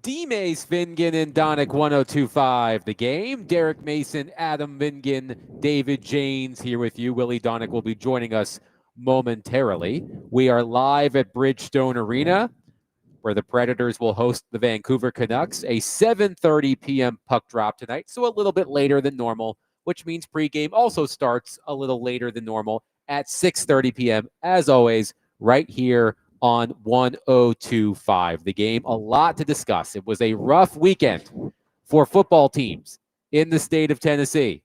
D-Mace, Vingan, and Donick 1025 The Game. Derek Mason, Adam Vingan, David Janes here with you. Willie Donick will be joining us momentarily. We are live at Bridgestone Arena, where the Predators will host the Vancouver Canucks. A 7:30 p.m. puck drop tonight, so a little bit later than normal, which means pregame also starts a little later than normal at 6:30 p.m. As always, right here on 1025 The Game. A lot to discuss. It was a rough weekend for football teams in the state of Tennessee.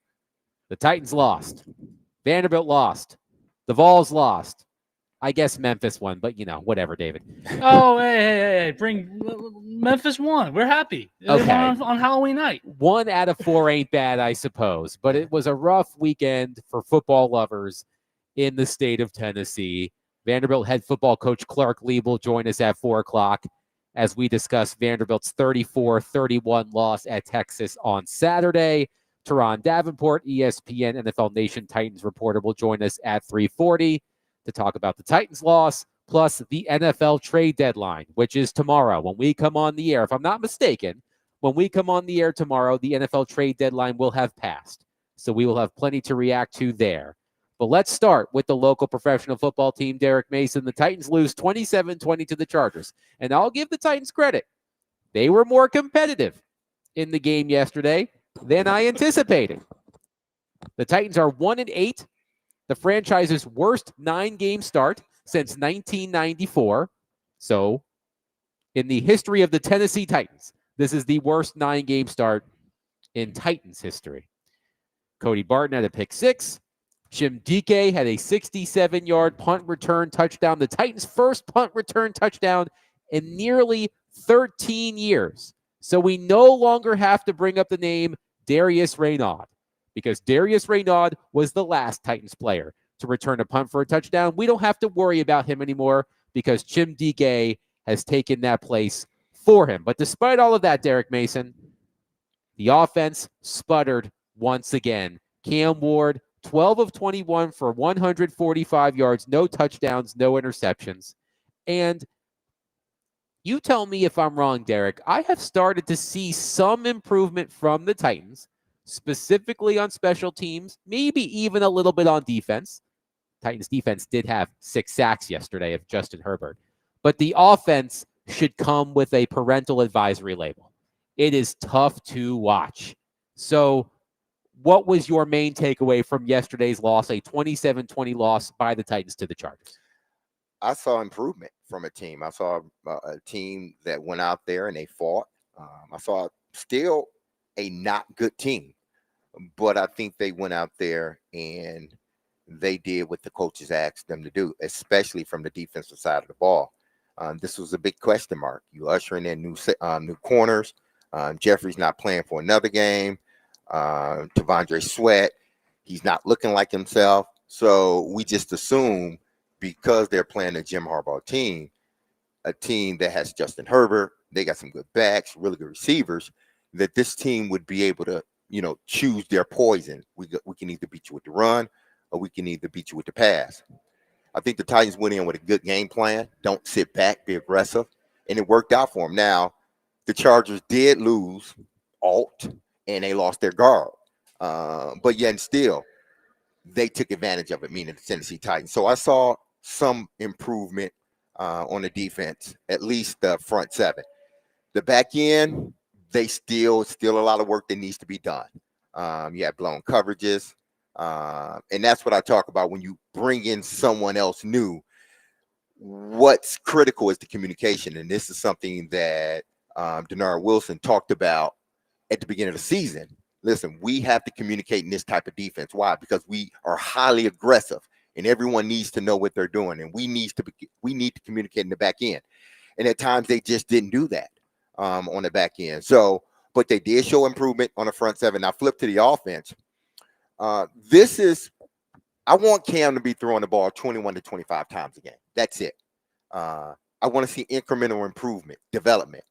The Titans lost. Vanderbilt lost. The Vols lost. I guess Memphis won, but whatever, David. Oh, hey! Bring Memphis won. We're happy. They won on Halloween night. 1 out of 4 ain't bad, I suppose, but it was a rough weekend for football lovers in the state of Tennessee. Vanderbilt head football coach Clark Lea will join us at 4 o'clock as we discuss Vanderbilt's 34-31 loss at Texas on Saturday. Teron Davenport, ESPN NFL Nation Titans reporter, will join us at 3:40 to talk about the Titans loss, plus the NFL trade deadline, which is tomorrow. When we come on the air, if I'm not mistaken, when we come on the air tomorrow, the NFL trade deadline will have passed. So we will have plenty to react to there. But let's start with the local professional football team, Derek Mason. The Titans lose 27-20 to the Chargers. And I'll give the Titans credit. They were more competitive in the game yesterday than I anticipated. The Titans are 1-8. The franchise's worst 9-game start since 1994. So, in the history of the Tennessee Titans, this is the worst 9-game start in Titans history. Cody Barton had a pick 6. Jim Dike had a 67-yard punt return touchdown. The Titans' first punt return touchdown in nearly 13 years. So we no longer have to bring up the name Darius Raynaud, because Darius Raynaud was the last Titans player to return a punt for a touchdown. We don't have to worry about him anymore because Jim Dike has taken that place for him. But despite all of that, Derek Mason, the offense sputtered once again. Cam Ward, 12 of 21 for 145 yards, no touchdowns, no interceptions. And you tell me if I'm wrong, Derek. I have started to see some improvement from the Titans, specifically on special teams, maybe even a little bit on defense. Titans defense did have 6 sacks yesterday of Justin Herbert. But the offense should come with a parental advisory label. It is tough to watch. So what was your main takeaway from yesterday's loss, a 27-20 loss by the Titans to the Chargers? I saw improvement from a team. I saw a team that went out there and they fought. I saw still a not good team, but I think they went out there and they did what the coaches asked them to do, especially from the defensive side of the ball. This was a big question mark. You ushering in new corners. Jeffrey's not playing for another game. T'Vondre Sweat, he's not looking like himself. So we just assume, because they're playing a Jim Harbaugh team, a team that has Justin Herbert, they got some good backs, really good receivers, that this team would be able to, choose their poison. We can either beat you with the run or we can either beat you with the pass. I think the Titans went in with a good game plan. Don't sit back, be aggressive. And it worked out for them. Now, the Chargers did lose Alt, and they lost their guard. But yet and still, they took advantage of it, meaning the Tennessee Titans. So I saw some improvement on the defense, at least the front 7. The back end, they still a lot of work that needs to be done. You have blown coverages. And that's what I talk about when you bring in someone else new. What's critical is the communication. And this is something that Denard Wilson talked about at the beginning of the season. Listen, we have to communicate in this type of defense. Why? Because we are highly aggressive and everyone needs to know what they're doing. And we need to communicate in the back end. And at times they just didn't do that on the back end. So, but they did show improvement on the front 7. Now flip to the offense. I want Cam to be throwing the ball 21 to 25 times a game. That's it. I want to see incremental improvement, development.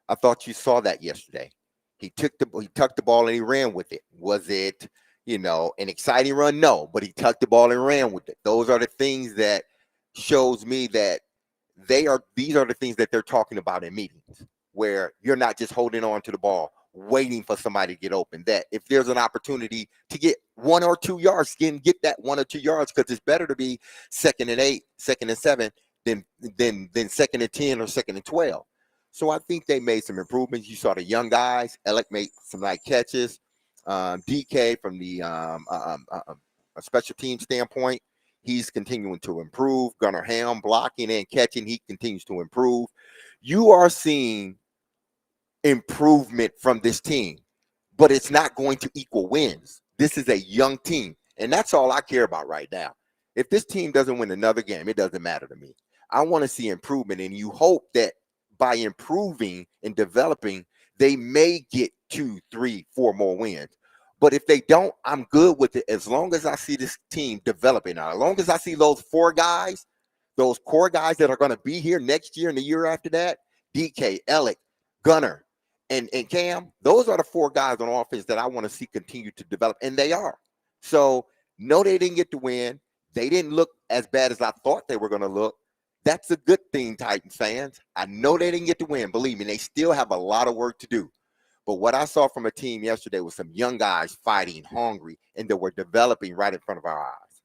I thought you saw that yesterday. He tucked the ball and he ran with it. Was it, an exciting run? No, but he tucked the ball and ran with it. Those are the things that shows me that these are the things that they're talking about in meetings. where you're not just holding on to the ball, waiting for somebody to get open. That if there's an opportunity to get 1 or 2 yards, get that 1 or 2 yards, because it's better to be 2nd and 8, 2nd and 7 than 2nd and 10 or 2nd and 12. So I think they made some improvements. You saw the young guys. Alec made some nice catches. DK from the a special team standpoint, he's continuing to improve. Gunnar Ham blocking and catching, he continues to improve. You are seeing improvement from this team, but it's not going to equal wins. This is a young team, and that's all I care about right now. If this team doesn't win another game, it doesn't matter to me. I want to see improvement, and you hope that by improving and developing, they may get 2, 3, 4 more wins. But if they don't, I'm good with it as long as I see this team developing. Now, as long as I see those 4 guys, those core guys that are going to be here next year and the year after that, DK, Alec, Gunnar, and Cam, those are the 4 guys on offense that I want to see continue to develop, and they are. So, no, they didn't get to win. They didn't look as bad as I thought they were going to look. That's a good thing, Titans fans. I know they didn't get to win. Believe me, they still have a lot of work to do. But what I saw from a team yesterday was some young guys fighting, hungry, and that were developing right in front of our eyes.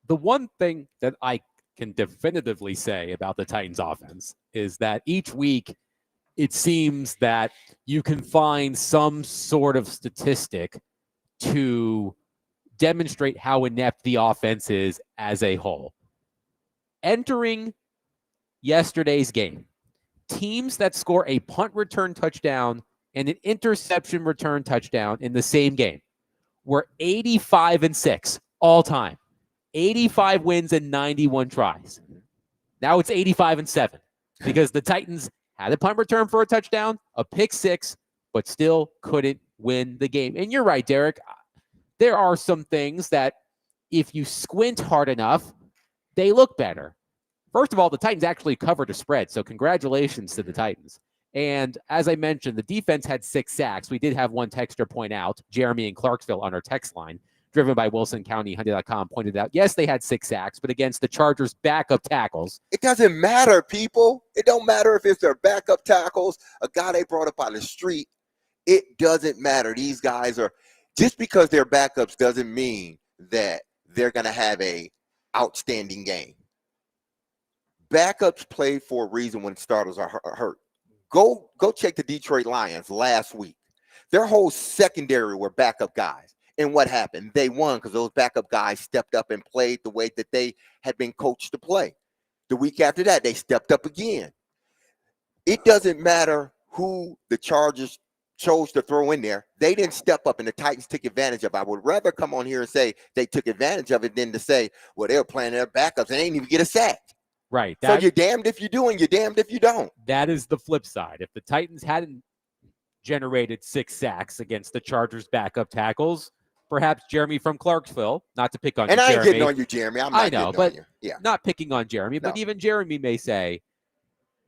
The one thing that I can definitively say about the Titans offense is that each week it seems that you can find some sort of statistic to demonstrate how inept the offense is as a whole. Entering yesterday's game, teams that score a punt return touchdown and an interception return touchdown in the same game were 85-6 all time. 85 wins and 91 tries. Now it's 85-7 because the Titans had a punt return for a touchdown, a pick 6, but still couldn't win the game. And you're right, Derek. There are some things that if you squint hard enough, they look better. First of all, the Titans actually covered a spread, so congratulations to the Titans. And as I mentioned, the defense had 6 sacks. We did have one texter point out, Jeremy in Clarksville on our text line, driven by WilsonCountyHunting.com, pointed out, yes, they had 6 sacks, but against the Chargers' backup tackles. It doesn't matter, people. It don't matter if it's their backup tackles, a guy they brought up on the street. It doesn't matter. These guys are, just because they're backups doesn't mean that they're going to have a outstanding game. Backups play for a reason when starters are hurt. Go check the Detroit Lions last week. Their whole secondary were backup guys. And what happened? They won because those backup guys stepped up and played the way that they had been coached to play. The week after that, they stepped up again. It doesn't matter who the Chargers chose to throw in there. They didn't step up, and the Titans took advantage of it. I would rather come on here and say they took advantage of it than to say, well, they were playing their backups and they didn't even get a sack. Right. So you're damned if you do and you're damned if you don't. That is the flip side. If the Titans hadn't generated 6 sacks against the Chargers' backup tackles, perhaps Jeremy from Clarksville, not to pick on and you, I ain't Jeremy. getting on you, Jeremy. I know, but yeah, not picking on Jeremy. No. But even Jeremy may say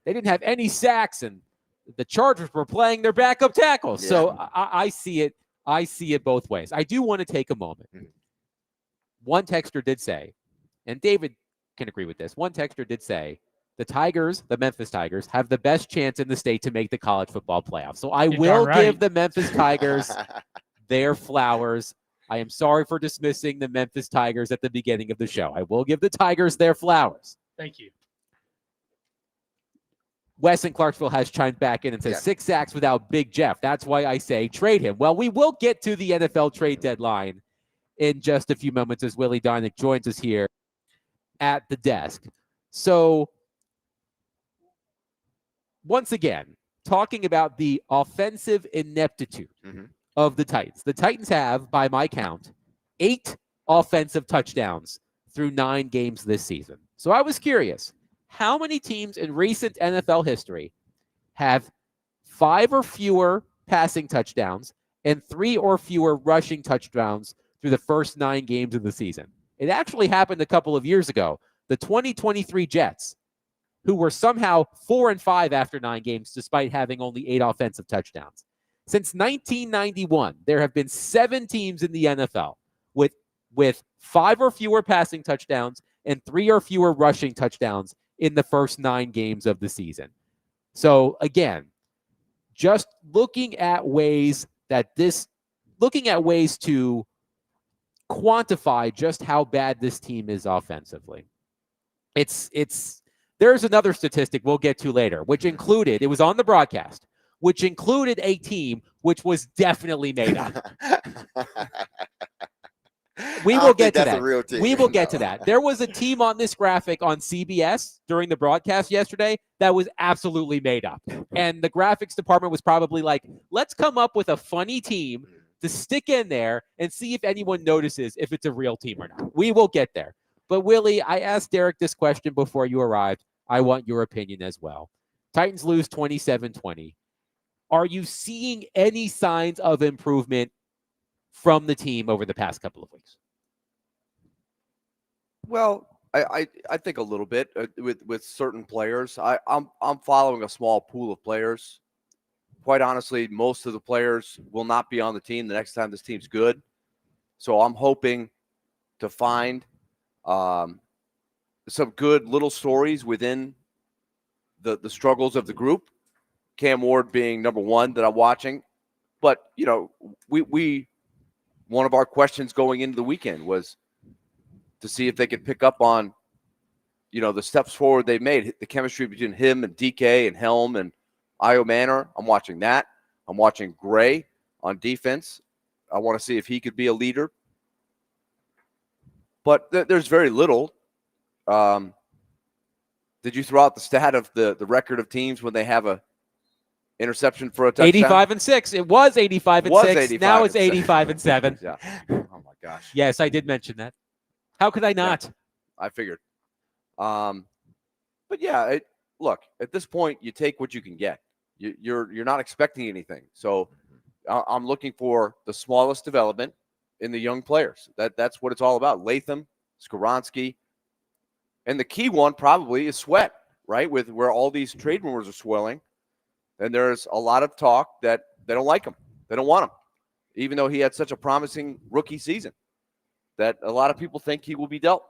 they didn't have any sacks and the Chargers were playing their backup tackles. Yeah. So I see it. I see it both ways. I do want to take a moment. Mhm. One texter did say, and David can agree with this. One texter did say, the Tigers, the Memphis Tigers, have the best chance in the state to make the college football playoff. So I will give the Memphis Tigers their flowers. I am sorry for dismissing the Memphis Tigers at the beginning of the show. I will give the Tigers their flowers. Thank you. Wes in Clarksville has chimed back in and says 6 sacks without Big Jeff. That's why I say trade him. Well, we will get to the NFL trade deadline in just a few moments as Willie Dynick joins us here at the desk. So once again, talking about the offensive ineptitude of the Titans. The Titans have, by my count, 8 offensive touchdowns through 9 games this season. So I was curious, how many teams in recent NFL history have 5 or fewer passing touchdowns and 3 or fewer rushing touchdowns through the first 9 games of the season? It actually happened a couple of years ago. The 2023 Jets, who were somehow 4-5 after 9 games, despite having only 8 offensive touchdowns. Since 1991, there have been 7 teams in the NFL with 5 or fewer passing touchdowns and 3 or fewer rushing touchdowns in the first 9 games of the season. So again, just looking at ways to quantify just how bad this team is offensively. There's another statistic we'll get to later, which included, it was on the broadcast, which included a team which was definitely made up. We will get to that. We will get to that. There was a team on this graphic on CBS during the broadcast yesterday that was absolutely made up. And the graphics department was probably like, let's come up with a funny team to stick in there and see if anyone notices if it's a real team or not. We will get there. But Willie, I asked Derek this question before you arrived. I want your opinion as well. Titans lose 27-20. Are you seeing any signs of improvement from the team over the past couple of weeks? Well, I think a little bit with certain players. I'm following a small pool of players. Quite honestly, most of the players will not be on the team the next time this team's good. So I'm hoping to find some good little stories within the struggles of the group. Cam Ward being number one that I'm watching. But, you know, we one of our questions going into the weekend was to see if they could pick up on, you know, the steps forward they've made, the chemistry between him and DK and Helm and Io Manor. I'm watching that. I'm watching Gray on defense. I want to see if he could be a leader. But there's very little. Did you throw out the stat of the record of teams when they have a interception for a touchdown? 85-6. It was 85-6. Now it's 85-7. Yeah. Oh my gosh. Yes, I did mention that. How could I not? Yeah, I figured. But yeah, look, at this point, you take what you can get. You're not expecting anything. So I'm looking for the smallest development in the young players. That's what it's all about. Latham, Skoronski, and the key one probably is Sweat, right? With where all these trade rumors are swirling. And there's a lot of talk that they don't like him. They don't want him, even though he had such a promising rookie season, that a lot of people think he will be dealt.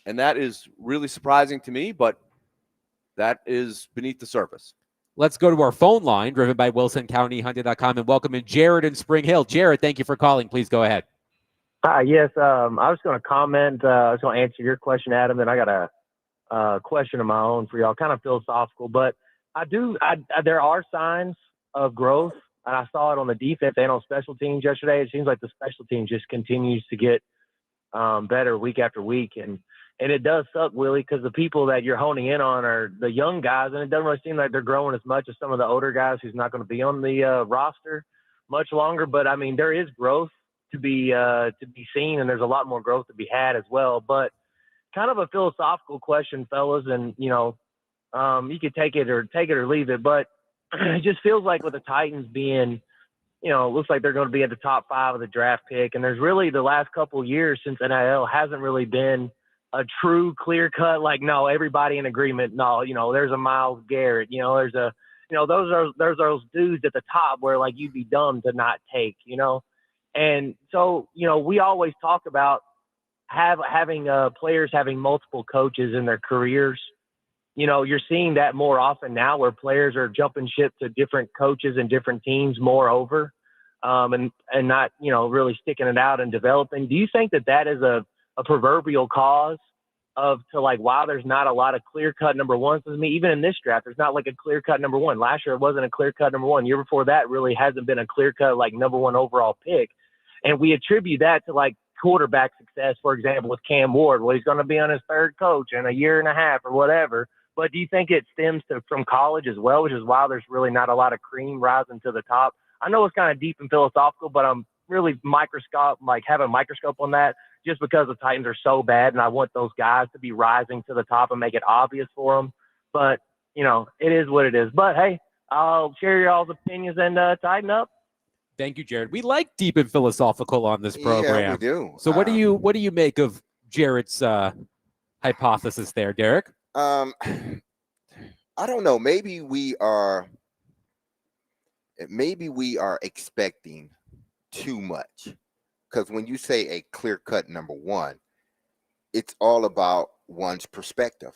And that is really surprising to me, but that is beneath the surface. Let's go to our phone line, driven by WilsonCountyHunting.com, and welcome in Jared in Spring Hill. Jared, thank you for calling. Please go ahead. Hi, yes. I was going to comment. I was going to answer your question, Adam, and I got a question of my own for y'all, kind of philosophical, but there are signs of growth, and I saw it on the defense and on special teams yesterday. It seems like the special team just continues to get better week after week, and it does suck, Willie, because the people that you're honing in on are the young guys, and it doesn't really seem like they're growing as much as some of the older guys who's not going to be on the roster much longer. But I mean, there is growth to be seen, and there's a lot more growth to be had as well. But kind of a philosophical question, fellas, and you know, you could take it or leave it, but it just feels like with the Titans being, you know, it looks like they're going to be at the top 5 of the draft pick, and there's really the last couple of years since NIL hasn't really been a true clear cut, like, no, everybody in agreement. No, you know, there's a Myles Garrett, you know, there's those dudes at the top where like you'd be dumb to not take, you know? And so, you know, we always talk about having players having multiple coaches in their careers. You know, you're seeing that more often now where players are jumping ship to different coaches and different teams moreover, and not, you know, really sticking it out and developing. Do you think that is a proverbial cause to like, wow, there's not a lot of clear-cut number ones? I mean, even in this draft, there's not like a clear-cut number one. Last year, it wasn't a clear-cut number one. Year before that really hasn't been a clear-cut, like, number one overall pick. And we attribute that to, like, quarterback success, for example, with Cam Ward. Well, he's going to be on his third coach in a year and a half or whatever. But do you think it stems from college as well, which is why there's really not a lot of cream rising to the top? I know it's kind of deep and philosophical, but I'm really having a microscope on that just because the Titans are so bad, and I want those guys to be rising to the top and make it obvious for them. But, you know, it is what it is. But, hey, I'll share y'all's opinions and tighten up. Thank you, Jared. We like deep and philosophical on this program. Yeah, we do. So what do you make of Jared's hypothesis there, Derek? I don't know. Maybe we are expecting too much, because when you say a clear-cut number one, it's all about one's perspective.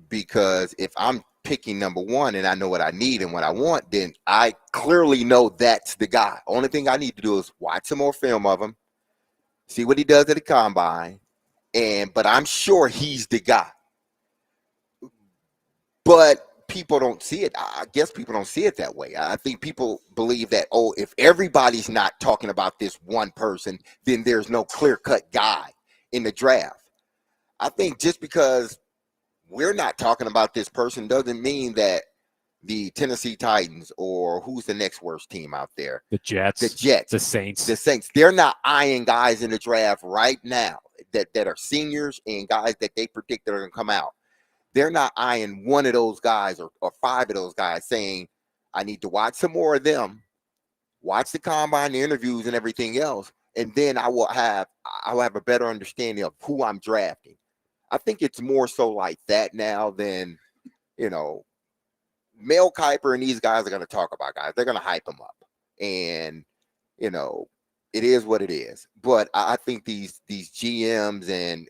Because if I'm picking number one and I know what I need and what I want, then I clearly know that's the guy. Only thing I need to do is watch some more film of him, see what he does at the combine, but I'm sure he's the guy. But people don't see it. I guess people don't see it that way. I think people believe that, if everybody's not talking about this one person, then there's no clear-cut guy in the draft. I think just because we're not talking about this person doesn't mean that the Tennessee Titans, or who's the next worst team out there? The Jets. The Saints. They're not eyeing guys in the draft right now that are seniors and guys that they predict that are going to come out. They're not eyeing one of those guys or five of those guys saying, I need to watch some more of them, watch the combine, the interviews and everything else, and then I'll have a better understanding of who I'm drafting. I think it's more so like that now than, Mel Kiper and these guys are going to talk about guys. They're going to hype them up. And, it is what it is. But I think these GMs and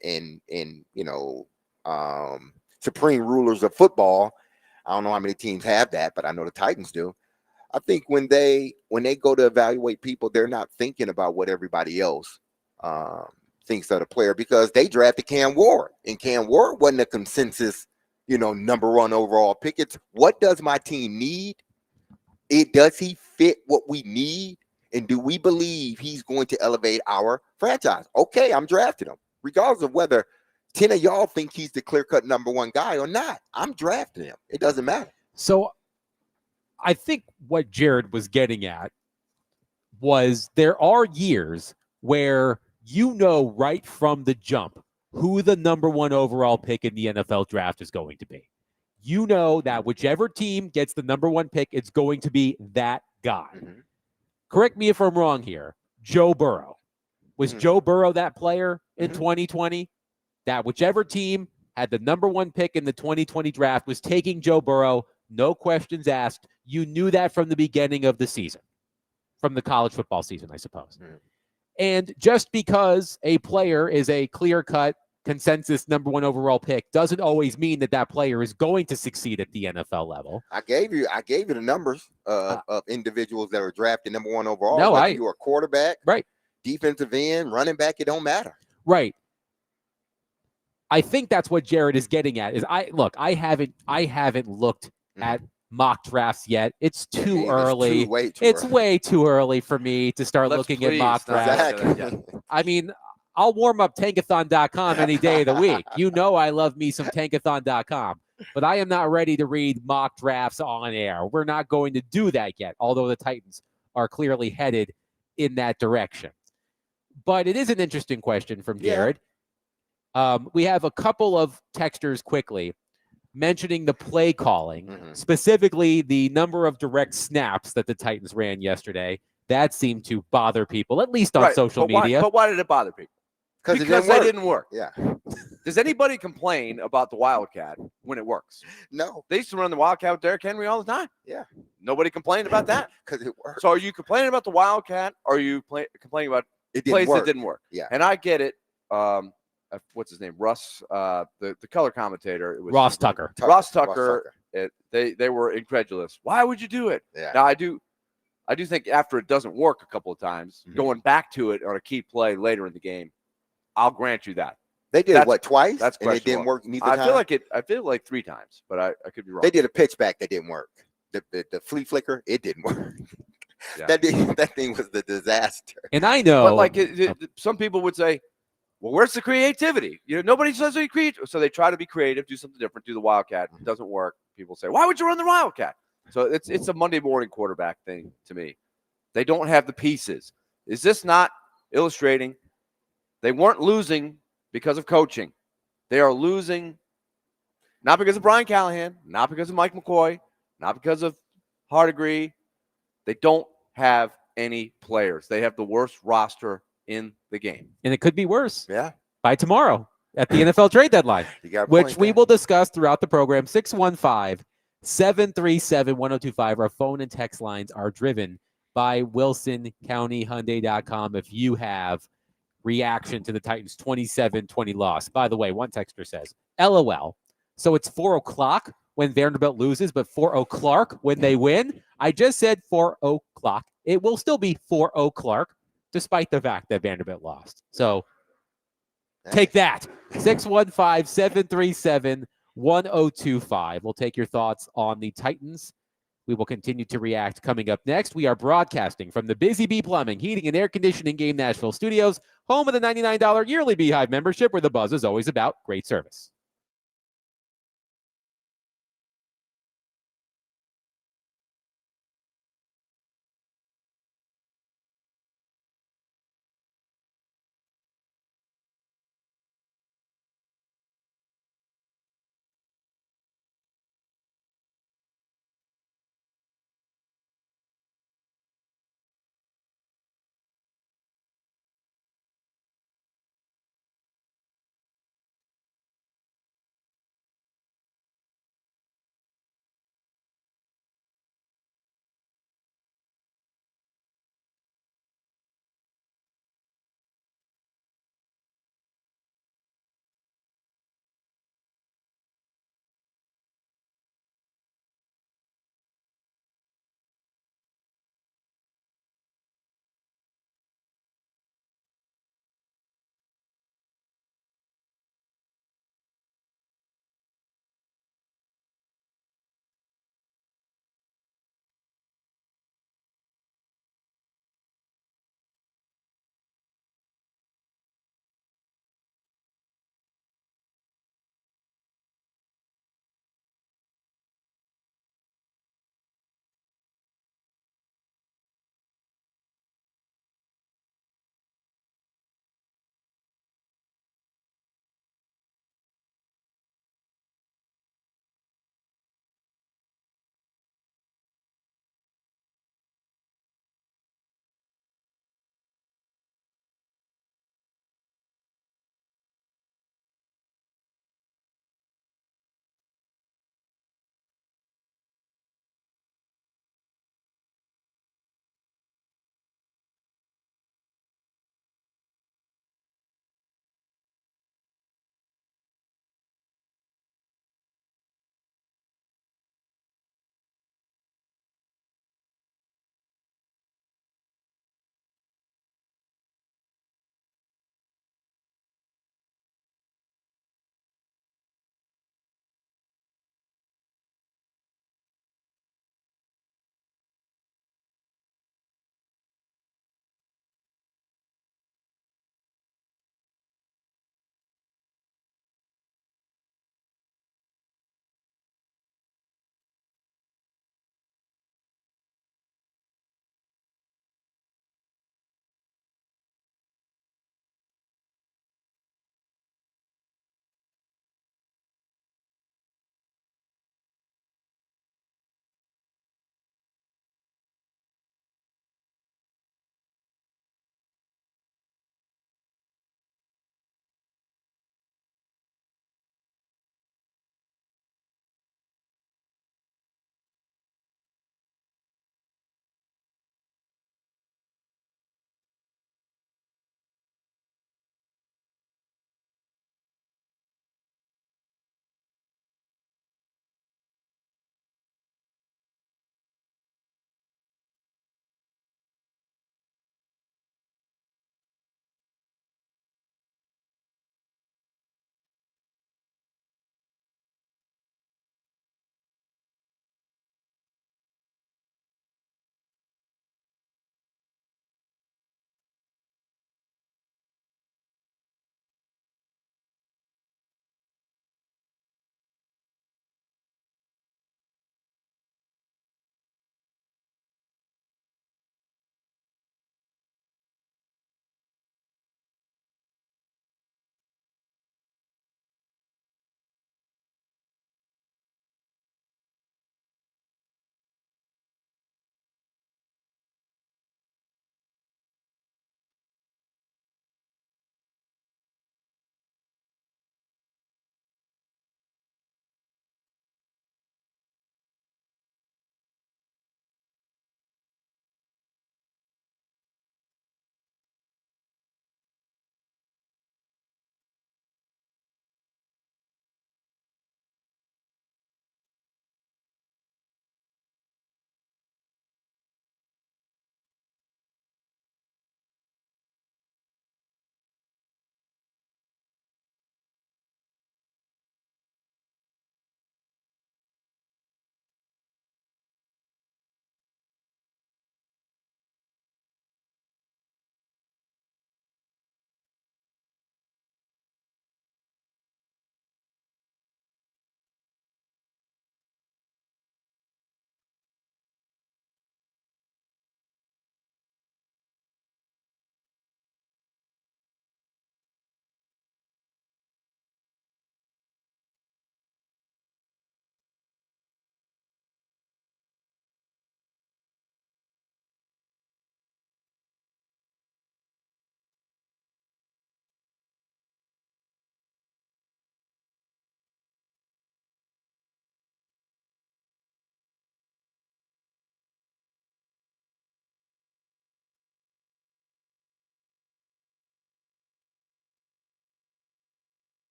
supreme rulers of football, I don't know how many teams have that, but I know the Titans do. I think when they go to evaluate people, they're not thinking about what everybody else thinks of the player, because they drafted Cam Ward, and Cam Ward wasn't a consensus, number one overall pick. It's, what does my team need? Does he fit what we need? And do we believe he's going to elevate our franchise? Okay, I'm drafting him, regardless of whether 10 of y'all think he's the clear-cut number one guy or not. I'm drafting him. It doesn't matter. So I think what Jared was getting at was there are years where right from the jump who the number one overall pick in the NFL draft is going to be. That whichever team gets the number one pick, it's going to be that guy. Mm-hmm. Correct me if I'm wrong here. Joe Burrow. Was Joe Burrow that player in 2020? That whichever team had the number one pick in the 2020 draft was taking Joe Burrow, no questions asked. You knew that from the beginning of the season, from the college football season, I suppose. Mm. And just because a player is a clear-cut consensus number one overall pick doesn't always mean that player is going to succeed at the NFL level. I gave you the numbers of individuals that were drafted number one overall. No, you were a quarterback, right? Defensive end, running back, it don't matter. Right. I think that's what Jared is getting at. I haven't looked at mock drafts yet. It's too early. It's way too early for me to start looking at mock drafts. Exactly. I mean, I'll warm up tankathon.com any day of the week. I love me some tankathon.com, but I am not ready to read mock drafts on air. We're not going to do that yet, although the Titans are clearly headed in that direction. But it is an interesting question from Jared. Yeah. We have a couple of texters quickly mentioning the play calling, specifically the number of direct snaps that the Titans ran yesterday. That seemed to bother people, at least on social media. But why did it bother people? Because they didn't work. Yeah. Does anybody complain about the Wildcat when it works? No. They used to run the Wildcat with Derrick Henry all the time. Yeah. Nobody complained about that. Because it worked. So are you complaining about the Wildcat, or are you complaining about plays that didn't work? Yeah. And I get it. What's his name? Russ, the color commentator. It was Ross Tucker. Ross Tucker. They were incredulous. Why would you do it? Yeah. Now I do think after it doesn't work a couple of times, going back to it on a key play later in the game, I'll grant you that. They did what, twice? That's and it didn't work neither time? I feel like 3 times, but I could be wrong. They did a pitch back that didn't work. The flea flicker, it didn't work. Yeah. That thing was the disaster. And I know, but some people would say, well, where's the creativity? Nobody says they creative. So they try to be creative, do something different, do the Wildcat. It doesn't work. People say, why would you run the Wildcat? So it's a Monday morning quarterback thing to me. They don't have the pieces. Is this not illustrating? They weren't losing because of coaching. They are losing not because of Brian Callahan, not because of Mike McCoy, not because of Hardegree. They don't have any players. They have the worst roster in the game. And it could be worse. Yeah. By tomorrow at the NFL trade deadline, which we will discuss throughout the program. 615-737-1025. Our phone and text lines are driven by WilsonCountyHyundai.com. If you have reaction to the Titans' 27-20 loss. By the way, one texter says, LOL. So it's 4 o'clock when Vanderbilt loses, but 4 o'clock when they win. I just said 4 o'clock. It will still be 4 o'clock, despite the fact that Vanderbilt lost. So take that. 615-737-1025. We'll take your thoughts on the Titans. We will continue to react coming up next. We are broadcasting from the Busy Bee Plumbing, Heating, and Air Conditioning Game Nashville studios, home of the $99 yearly Beehive membership, where the buzz is always about great service.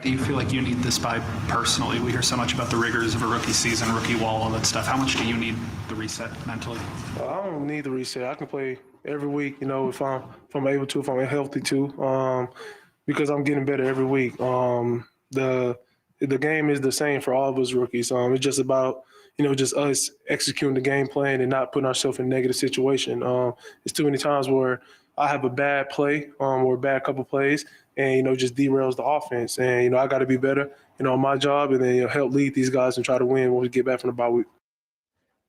Do you feel like you need this by personally? We hear so much about the rigors of a rookie season, rookie wall, all that stuff. How much do you need the reset mentally? I don't need the reset. I can play every week, if I'm able to, if I'm healthy to, because I'm getting better every week. The game is the same for all of us rookies. It's just about just us executing the game plan and not putting ourselves in a negative situation. It's too many times where I have a bad play or a bad couple plays and, just derails the offense. And, I got to be better, on my job and then help lead these guys and try to win when we get back from the bye week.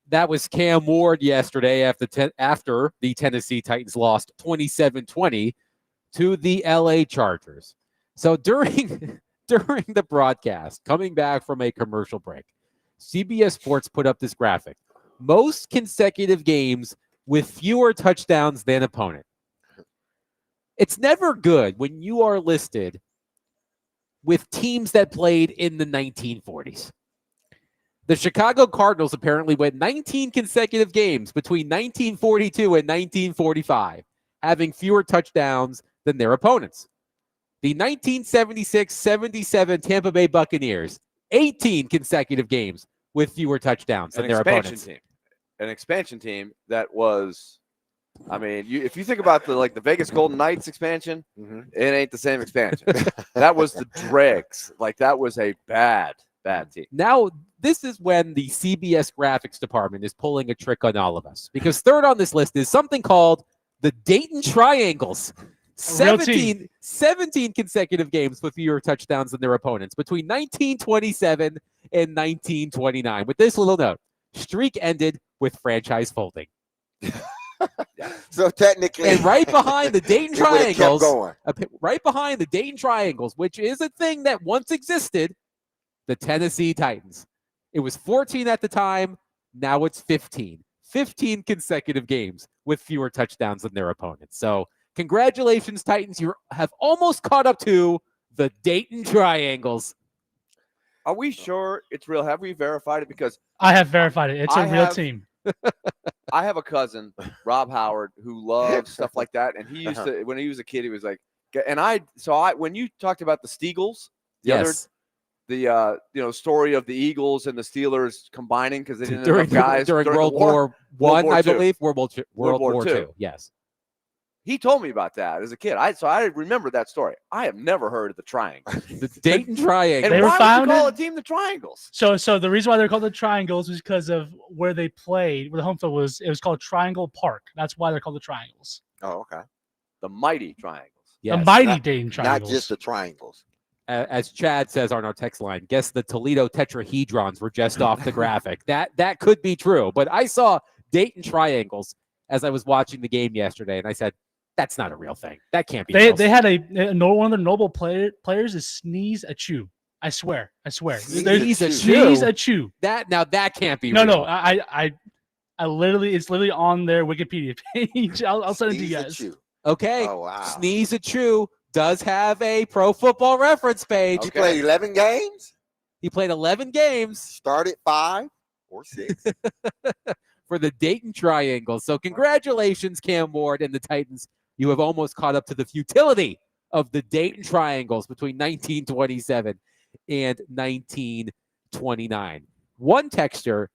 That was Cam Ward yesterday after the Tennessee Titans lost 27-20 to the LA Chargers. So during the broadcast, coming back from a commercial break, CBS Sports put up this graphic. Most consecutive games with fewer touchdowns than opponent. It's never good when you are listed with teams that played in the 1940s. The Chicago Cardinals apparently went 19 consecutive games between 1942 and 1945, having fewer touchdowns than their opponents. The 1976-77 Tampa Bay Buccaneers, 18 consecutive games with fewer touchdowns than their opponents. An expansion team that was, if you think about the Vegas Golden Knights expansion, it ain't the same expansion. That was the dregs. That was a bad team. Now, this is when the CBS graphics department is pulling a trick on all of us, because third on this list is something called the Dayton Triangles. 17 consecutive games with fewer touchdowns than their opponents between 1927 and 1929. With this little note, streak ended with franchise folding. So technically, and right behind the Dayton Triangles, which is a thing that once existed, the Tennessee Titans. It was 14 at the time. Now it's 15. 15 consecutive games with fewer touchdowns than their opponents. So congratulations, Titans. You have almost caught up to the Dayton Triangles. Are we sure it's real? Have we verified it? Because I have verified it. It's a real team. I have a cousin, Rob Howard, who loves stuff like that. And he used to, when he was a kid, he was like, when you talked about the Steagles, the story of the Eagles and the Steelers combining because they didn't have enough guys during World War I, I believe. World War II. Yes. He told me about that as a kid. So I remember that story. I have never heard of the Triangles. The Dayton Triangles. And why would you call a team the Triangles? So the reason why they're called the Triangles was because of where they played, where the home field was. It was called Triangle Park. That's why they're called the Triangles. Oh, okay. The mighty Triangles. Yes. The mighty Dayton Triangles. Not just the Triangles. As Chad says on our text line, guess the Toledo tetrahedrons were just off the graphic. That could be true. But I saw Dayton Triangles as I was watching the game yesterday, and I said, that's not a real thing. That can't be real. They had one of their noble players is Sneeze Achu. I swear. Sneeze Achu. That can't be real. No, I literally, it's literally on their Wikipedia page. I'll send it to you guys. Okay. Oh, wow. Sneeze Achu does have a Pro Football Reference page. He played 11 games? He played 11 games. Started 5 or 6. For the Dayton Triangles. So congratulations, Cam Ward and the Titans. You have almost caught up to the futility of the Dayton Triangles between 1927 and 1929. One texter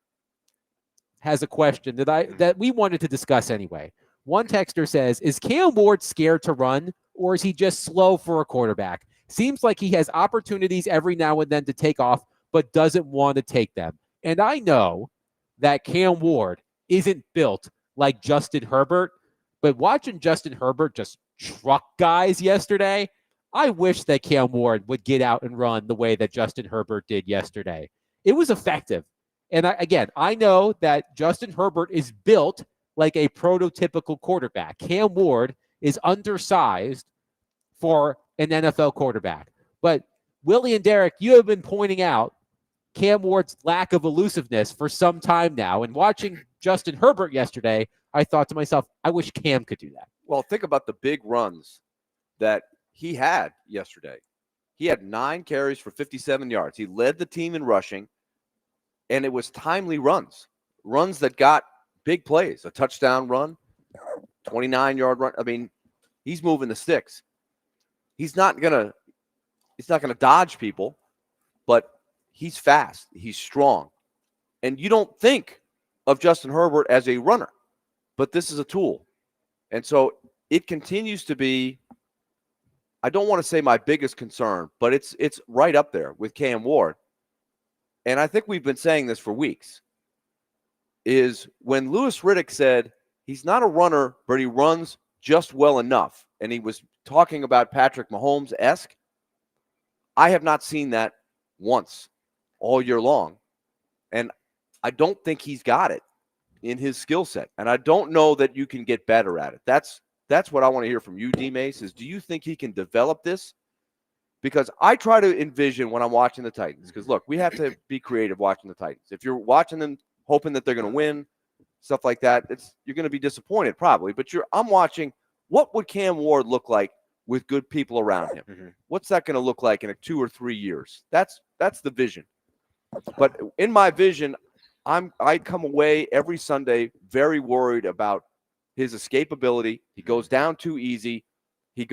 has a question that we wanted to discuss anyway. One texter says, is Cam Ward scared to run, or is he just slow for a quarterback? Seems like he has opportunities every now and then to take off, but doesn't want to take them. And I know that Cam Ward isn't built like Justin Herbert, but watching Justin Herbert just truck guys yesterday, I wish that Cam Ward would get out and run the way that Justin Herbert did yesterday. It was effective. And I know that Justin Herbert is built like a prototypical quarterback. Cam Ward is undersized for an NFL quarterback. But Willie and Derek, you have been pointing out Cam Ward's lack of elusiveness for some time now. And watching Justin Herbert yesterday, I thought to myself, I wish Cam could do that. Well, think about the big runs that he had yesterday. He had 9 carries for 57 yards. He led the team in rushing, and it was timely runs that got big plays, a touchdown run, 29-yard run. I mean, he's moving the sticks. He's not going to He's not going to dodge people, but he's fast. He's strong. And you don't think of Justin Herbert as a runner, but this is a tool. And so it continues to be, I don't want to say my biggest concern, but it's right up there with Cam Ward. And I think we've been saying this for weeks, is when Louis Riddick said he's not a runner, but he runs just well enough, and he was talking about Patrick Mahomes-esque, I have not seen that once all year long. And I don't think he's got it in his skill set. And I don't know that you can get better at it. That's what I want to hear from you, D-Mace, is do you think he can develop this? Because I try to envision when I'm watching the Titans, because, look, we have to be creative watching the Titans. If you're watching them hoping that they're going to win, stuff like that, you're going to be disappointed probably. But I'm watching, what would Cam Ward look like with good people around him? Mm-hmm. What's that going to look like in 2 or 3 years? That's the vision. But in my vision, I come away every Sunday very worried about his escapability. He goes down too easy. He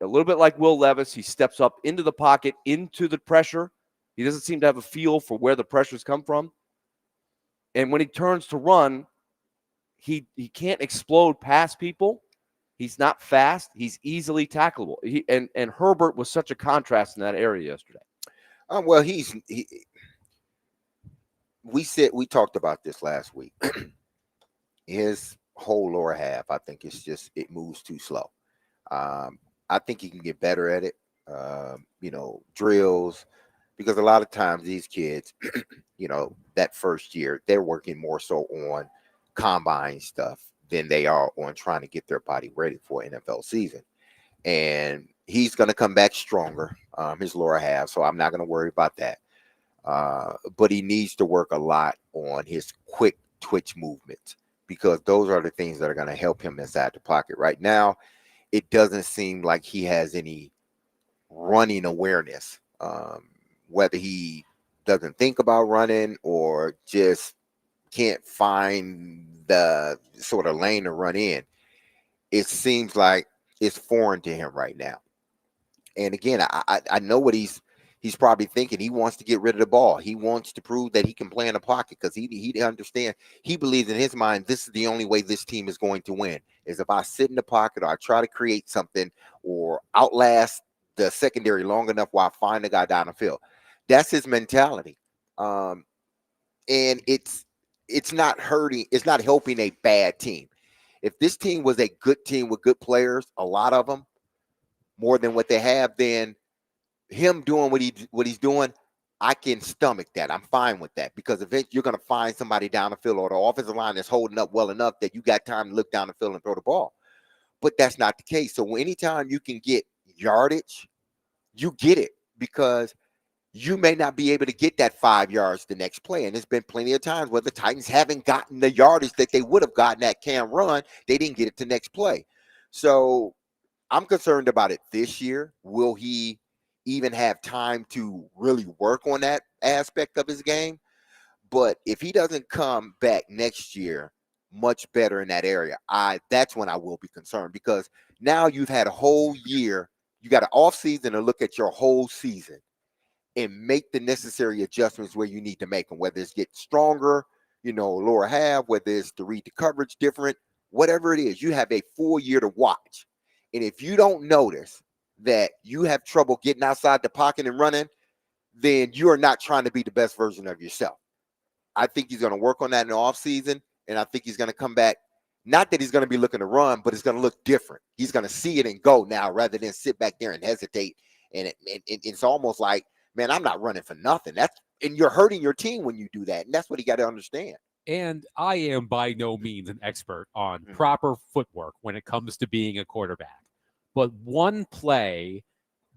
a little bit like Will Levis. He steps up into the pocket, into the pressure. He doesn't seem to have a feel for where the pressures come from. And when he turns to run, he can't explode past people. He's not fast. He's easily tackleable. And Herbert was such a contrast in that area yesterday. Well, we talked about this last week. His whole lower half, I think it moves too slow. I think he can get better at it. Drills, because a lot of times these kids, that first year, they're working more so on combine stuff than they are on trying to get their body ready for NFL season. And he's going to come back stronger, his lower half, so I'm not going to worry about that. But he needs to work a lot on his quick twitch movements, because those are the things that are going to help him inside the pocket. Right now, it doesn't seem like he has any running awareness, whether he doesn't think about running or just can't find the sort of lane to run in. It seems like it's foreign to him right now. And again, I know what he's probably thinking. He wants to get rid of the ball. He wants to prove that he can play in the pocket, because he understands. He believes in his mind, this is the only way this team is going to win, is if I sit in the pocket or I try to create something or outlast the secondary long enough while I find the guy down the field. That's his mentality. And it's not hurting. It's not helping a bad team. If this team was a good team with good players, a lot of them, more than what they have, then him doing what he's doing, I can stomach that. I'm fine with that, because eventually you're going to find somebody down the field, or the offensive line that's holding up well enough that you got time to look down the field and throw the ball. But that's not the case. So anytime you can get yardage, you get it, because you may not be able to get that 5 yards the next play. And there's been plenty of times where the Titans haven't gotten the yardage that they would have gotten that Cam run. They didn't get it to next play. So I'm concerned about it this year. Will he even have time to really work on that aspect of his game? But if he doesn't come back next year much better in that area, that's when I will be concerned, because now you've had a whole year. You got an off season to look at your whole season and make the necessary adjustments where you need to make them, whether it's get stronger, lower half, whether it's to read the coverage different, whatever it is. You have a full year to watch. And if you don't notice that you have trouble getting outside the pocket and running, then you are not trying to be the best version of yourself. I think he's going to work on that in the offseason, and I think he's going to come back. Not that he's going to be looking to run, but it's going to look different. He's going to see it and go now, rather than sit back there and hesitate. And it's almost like, man, I'm not running for nothing. And you're hurting your team when you do that. And that's what he got to understand. And I am by no means an expert on proper footwork when it comes to being a quarterback. But one play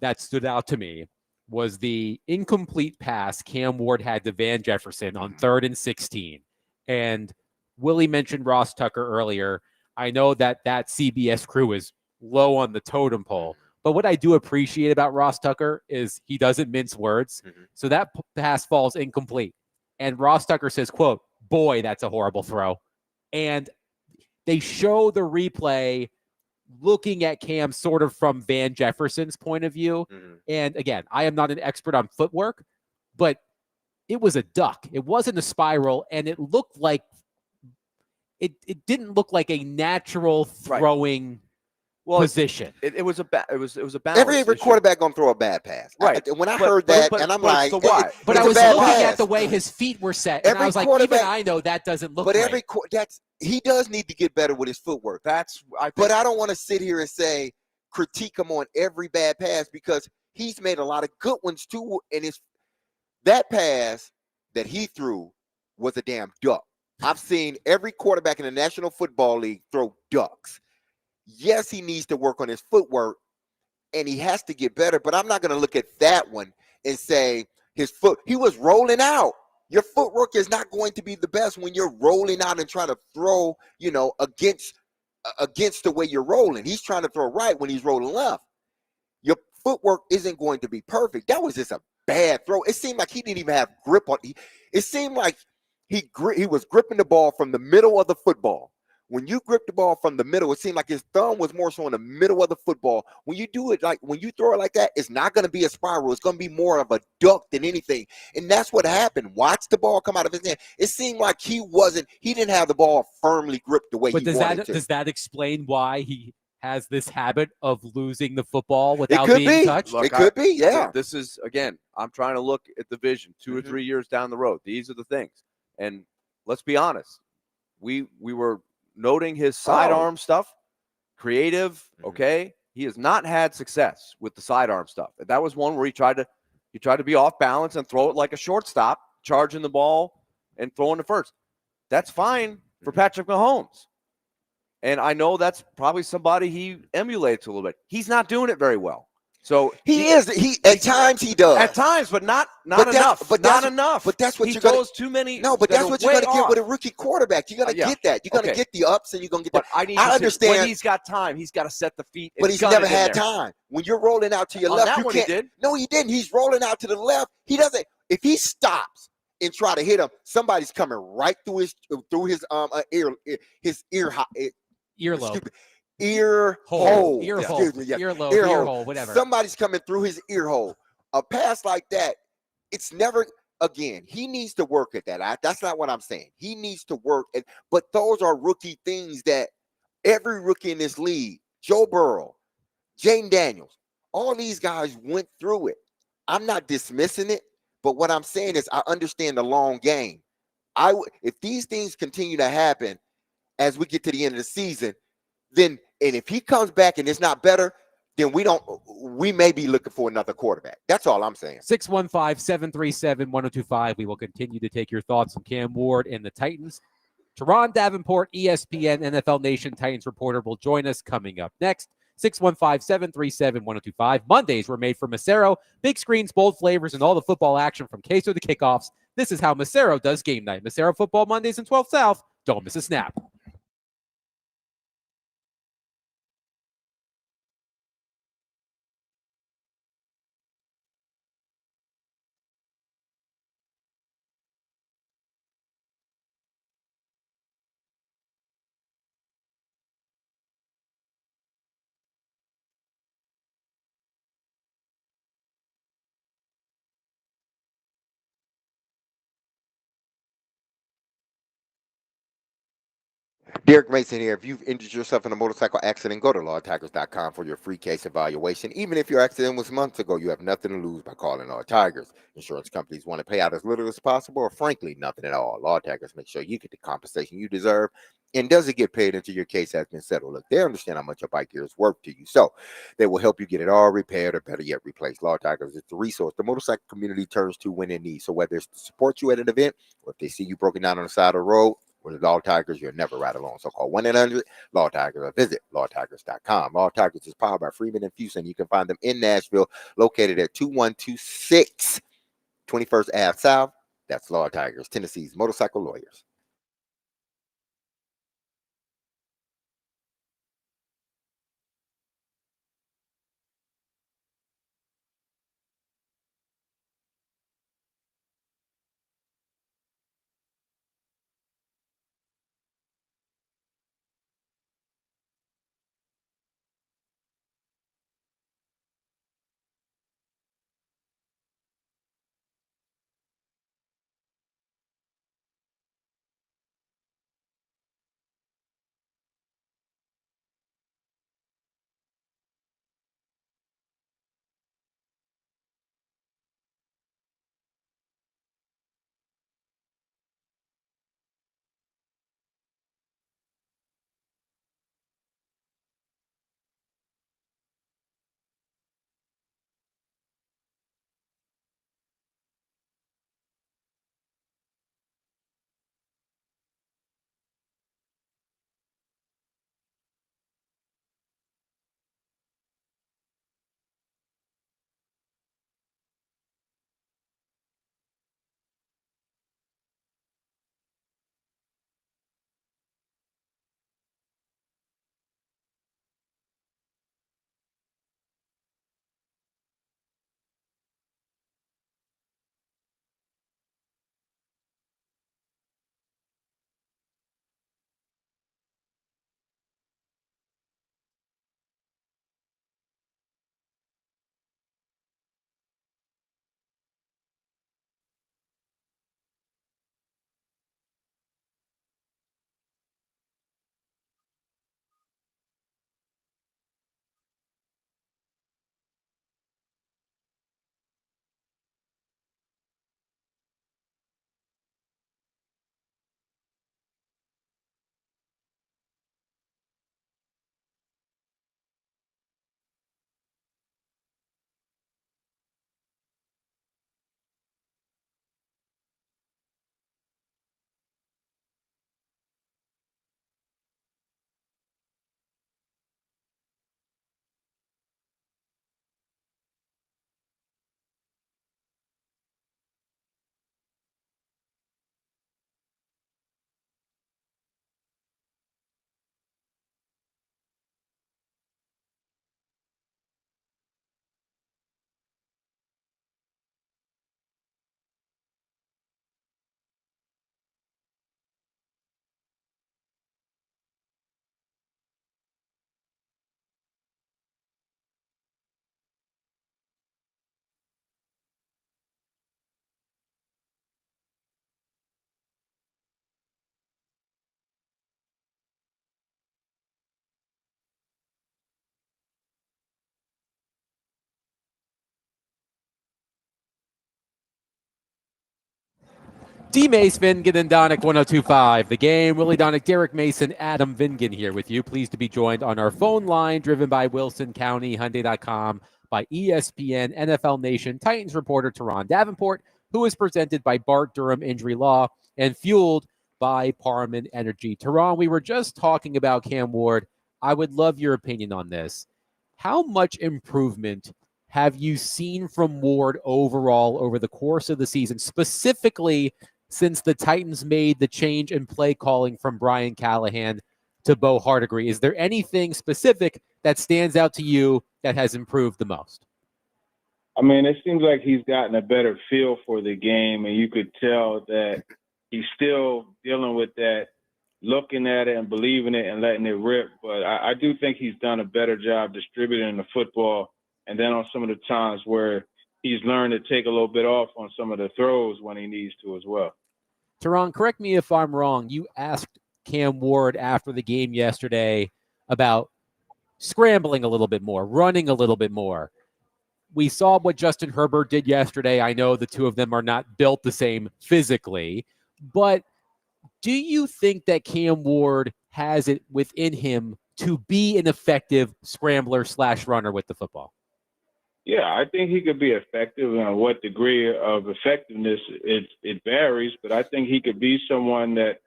that stood out to me was the incomplete pass Cam Ward had to Van Jefferson on 3rd and 16. And Willie mentioned Ross Tucker earlier. I know that CBS crew is low on the totem pole. But what I do appreciate about Ross Tucker is he doesn't mince words. So that pass falls incomplete. And Ross Tucker says, quote, "Boy, that's a horrible throw." And they show the replay looking at Cam sort of from Van Jefferson's point of view. And again, I am not an expert on footwork, but it was a duck. It wasn't a spiral, and it looked like it didn't look like a natural throwing position. It was a balance. Every issue. quarterback gonna throw a bad pass. Right. When I heard that, and I'm like, so why? But I it's a was bad looking pass. at the way his feet were set, and I was like, even I know that doesn't look right. He does need to get better with his footwork. But I don't want to sit here and say critique him on every bad pass, because he's made a lot of good ones too. And that pass that he threw was a damn duck. I've seen every quarterback in the National Football League throw ducks. Yes, he needs to work on his footwork, and he has to get better. But I'm not going to look at that one and say he was rolling out. Your footwork is not going to be the best when you're rolling out and trying to throw, against the way you're rolling. He's trying to throw right when he's rolling left. Your footwork isn't going to be perfect. That was just a bad throw. It seemed like he didn't even have grip on. It seemed like he was gripping the ball from the middle of the football. When you grip the ball from the middle, it seemed like his thumb was more so in the middle of the football. When you do it when you throw it like that, it's not going to be a spiral. It's going to be more of a duck than anything. And that's what happened. Watch the ball come out of his hand. It seemed like he didn't have the ball firmly gripped the way he wanted to. Does that explain why he has this habit of losing the football without being touched? Look, it could be, yeah. This is, again, I'm trying to look at the vision 2 or 3 years down the road. These are the things. And let's be honest. We were noting his sidearm stuff, creative, okay? He has not had success with the sidearm stuff. That was one where he tried to be off balance and throw it like a shortstop, charging the ball and throwing to first. That's fine for Patrick Mahomes. And I know that's probably somebody he emulates a little bit. He's not doing it very well. So at times he does. At times, but not enough. Not enough. But that's what he you're going throws too many. No, but that's what you're going to get with a rookie quarterback. You're going to get that. You're going to get the ups, and you're going to get that. I understand. When he's got time, he's got to set the feet. But he's never had time. When you're rolling out to your left, that you one can't. He did. No, he didn't. He's rolling out to the left. He doesn't. If he stops and try to hit him, somebody's coming right through his earlobe. Ear hole. Ear hole, whatever. Somebody's coming through his ear hole. A pass like that, it's never, again, he needs to work at that. That's not what I'm saying. He needs to work at, but those are rookie things that every rookie in this league, Joe Burrow, Jaden Daniels, all these guys went through it. I'm not dismissing it, but what I'm saying is I understand the long game. If these things continue to happen as we get to the end of the season, then, and if he comes back and it's not better, then we may be looking for another quarterback. That's all I'm saying. 615-737-1025. We will continue to take your thoughts on Cam Ward and the Titans. Teron Davenport, ESPN NFL Nation Titans reporter, will join us coming up next. 615-737-1025. Mondays were made for Macero. Big screens, bold flavors, and all the football action from queso to kickoffs. This is how Macero does game night. Macero Football Mondays in 12 South. Don't miss a snap. Derek Mason here. If you've injured yourself in a motorcycle accident, go to lawtigers.com for your free case evaluation. Even if your accident was months ago, you have nothing to lose by calling Law Tigers. Insurance companies want to pay out as little as possible, or frankly, nothing at all. Law Tigers make sure you get the compensation you deserve. And does it get paid until your case has been settled? Look, they understand how much your bike gear is worth to you. So they will help you get it all repaired, or better yet, replaced. Law Tigers is the resource the motorcycle community turns to when in need. So whether it's to support you at an event, or if they see you broken down on the side of the road, with Law Tigers, you'll never ride alone. So call 1-800-LAW-TIGERS or visit lawtigers.com. Law Tigers is powered by Freeman and Fuson. You can find them in Nashville, located at 2126 21st Ave South. That's Law Tigers, Tennessee's motorcycle lawyers. D. Mace, Vingan, and Donick 1025. The Game. Willie Donick, Derek Mason, Adam Vingan here with you. Pleased to be joined on our phone line, driven by Wilson County, Hyundai.com, by ESPN, NFL Nation, Titans reporter Teron Davenport, who is presented by Bart Durham Injury Law and fueled by Parman Energy. Teron, we were just talking about Cam Ward. I would love your opinion on this. How much improvement have you seen from Ward overall over the course of the season, specifically since the Titans made the change in play calling from Brian Callahan to Bo Hardigree? Is there anything specific that stands out to you that has improved the most? I mean, it seems like he's gotten a better feel for the game, and you could tell that he's still dealing with that, looking at it and believing it and letting it rip. But I do think he's done a better job distributing the football, and then on some of the times where he's learned to take a little bit off on some of the throws when he needs to as well. Teron, correct me if I'm wrong. You asked Cam Ward after the game yesterday about scrambling a little bit more, running a little bit more. We saw what Justin Herbert did yesterday. I know the two of them are not built the same physically, but do you think that Cam Ward has it within him to be an effective scrambler / runner with the football? Yeah, I think he could be effective. And what degree of effectiveness, it varies, but I think he could be someone that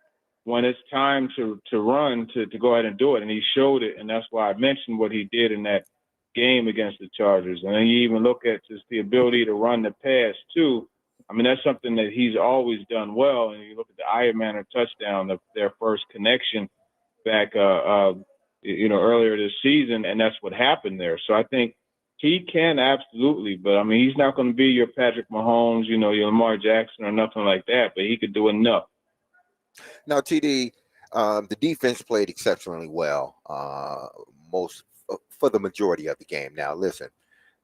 when it's time to run, to go ahead and do it. And he showed it, and that's why I mentioned what he did in that game against the Chargers. And then you even look at just the ability to run the pass, too. I mean, that's something that he's always done well. And you look at the Iron Manor touchdown, their first connection back, earlier this season, and that's what happened there. So I think he can absolutely, but I mean, he's not going to be your Patrick Mahomes, your Lamar Jackson or nothing like that, but he could do enough. Now, TD, the defense played exceptionally well for the majority of the game. Now, listen,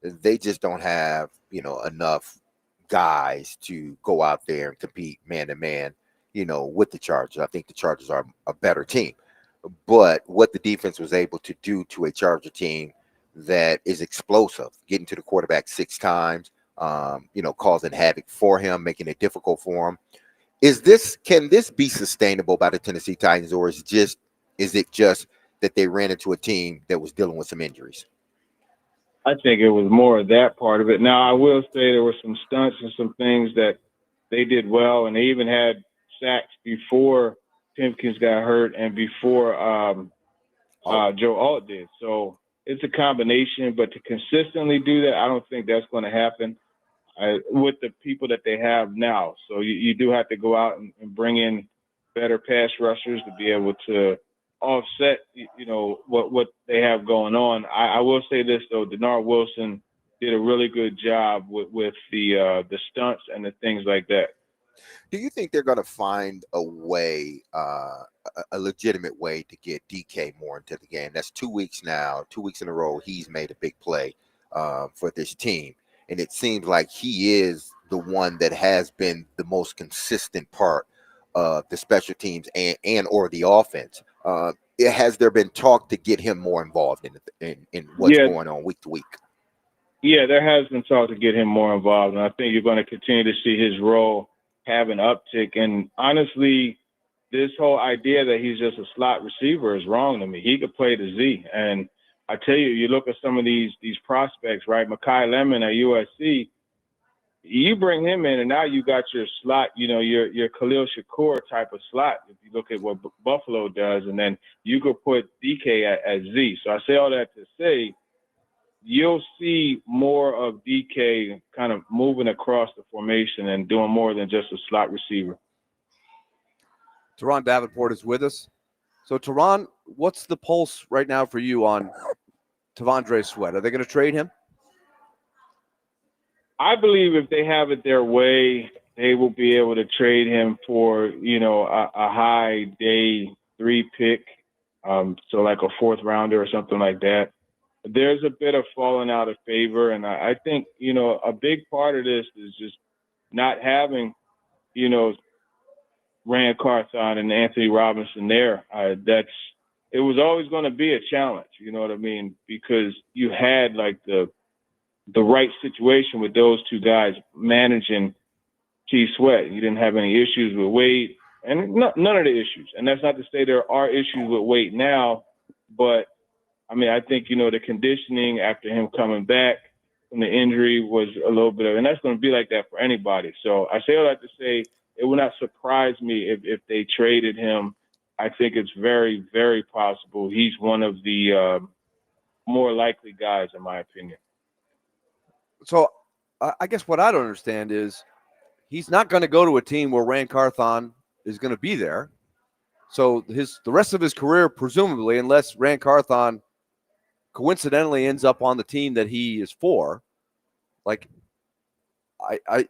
they just don't have, enough guys to go out there and compete man to man, with the Chargers. I think the Chargers are a better team. But what the defense was able to do to a Charger team that is explosive, getting to the quarterback 6 times, causing havoc for him, making it difficult for him. Can this be sustainable by the Tennessee Titans, or is it just that they ran into a team that was dealing with some injuries? I think it was more of that part of it. Now, I will say there were some stunts and some things that they did well, and they even had sacks before Pimpkins got hurt and before Joe Alt did. So it's a combination, but to consistently do that, I don't think that's going to happen with the people that they have now. So you do have to go out and bring in better pass rushers to be able to offset, what they have going on. I will say this, though, Denard Wilson did a really good job with the stunts and the things like that. Do you think they're going to find a way, a legitimate way to get DK more into the game? That's 2 weeks now, 2 weeks in a row, he's made a big play for this team. And it seems like he is the one that has been the most consistent part of the special teams and or the offense. Has there been talk to get him more involved in what's going on week to week? Yeah, there has been talk to get him more involved, and I think you're going to continue to see his role have an uptick. And honestly, this whole idea that he's just a slot receiver is wrong to me. He could play the Z. And I tell you, you look at some of these prospects, right? Mekhi Lemon at USC, you bring him in, and now you got your slot, your Khalil Shakur type of slot. If you look at what Buffalo does, and then you could put DK at Z. So I say all that to say, you'll see more of DK kind of moving across the formation and doing more than just a slot receiver. Teron Davenport is with us. So, Teron, what's the pulse right now for you on T'Vondre Sweat? Are they going to trade him? I believe if they have it their way, they will be able to trade him for, a high day 3 pick. So like a 4th rounder or something like that. There's a bit of falling out of favor. And I think, a big part of this is just not having, Rand Carthon and Anthony Robinson there. It was always going to be a challenge, you know what I mean? Because you had like the right situation with those 2 guys managing T Sweat. You didn't have any issues with Wade, and none of the issues. And that's not to say there are issues with Wade now, but I mean, I think, the conditioning after him coming back from the injury was a little bit of, and that's going to be like that for anybody. So I say all that to say it would not surprise me if they traded him. I think it's very, very possible. He's one of the more likely guys, in my opinion. So I guess what I don't understand is he's not going to go to a team where Ran Carthon is going to be there. So the rest of his career, presumably, unless Ran Carthon coincidentally ends up on the team that he is for, like I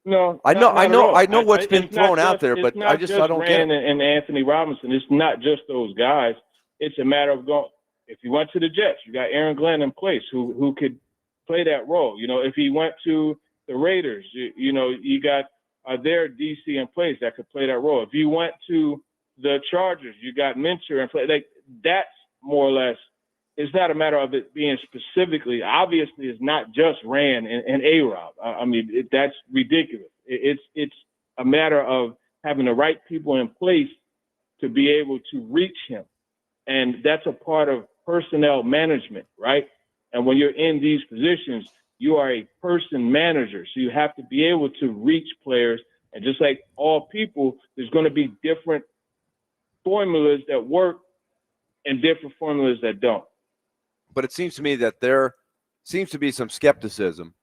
know what's been thrown out there, but I don't get it. And Anthony Robinson, it's not just those guys. It's a matter of going. If he went to the Jets, you got Aaron Glenn in place who could play that role. If he went to the Raiders, you got their DC in place that could play that role. If you went to the Chargers, you got Minter and play. Like, that's more or less. It's not a matter of it being specifically. Obviously, it's not just Rand and A-Rob. I mean, that's ridiculous. It's a matter of having the right people in place to be able to reach him, and that's a part of personnel management, right? And when you're in these positions, you are a person manager, so you have to be able to reach players. And just like all people, there's going to be different formulas that work and different formulas that don't. But it seems to me that there seems to be some skepticism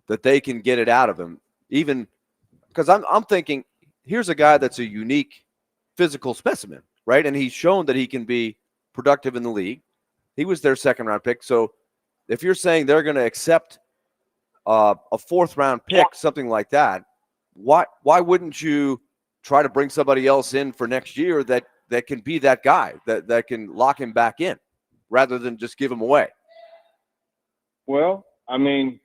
that they can get it out of him, even because I'm thinking, here's a guy that's a unique physical specimen, right? And he's shown that he can be productive in the league. He was their second-round pick. So if you're saying they're going to accept a fourth-round pick, something like that, why wouldn't you try to bring somebody else in for next year that can be that guy, that can lock him back in, rather than just give him away? Well, I mean,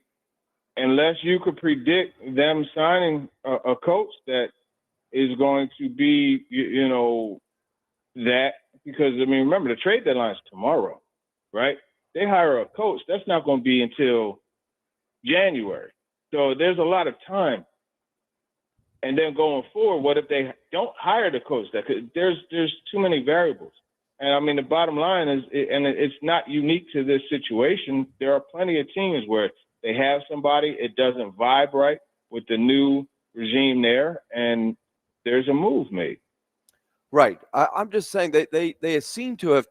unless you could predict them signing a coach that is going to be, that, because, I mean, remember, the trade deadline is tomorrow, right? They hire a coach. That's not going to be until January. So there's a lot of time. And then going forward, what if they don't hire the coach? There's too many variables. And I mean, the bottom line is, and it's not unique to this situation, there are plenty of teams where they have somebody, it doesn't vibe right with the new regime there, and there's a move made. Right. I'm just saying they seem to have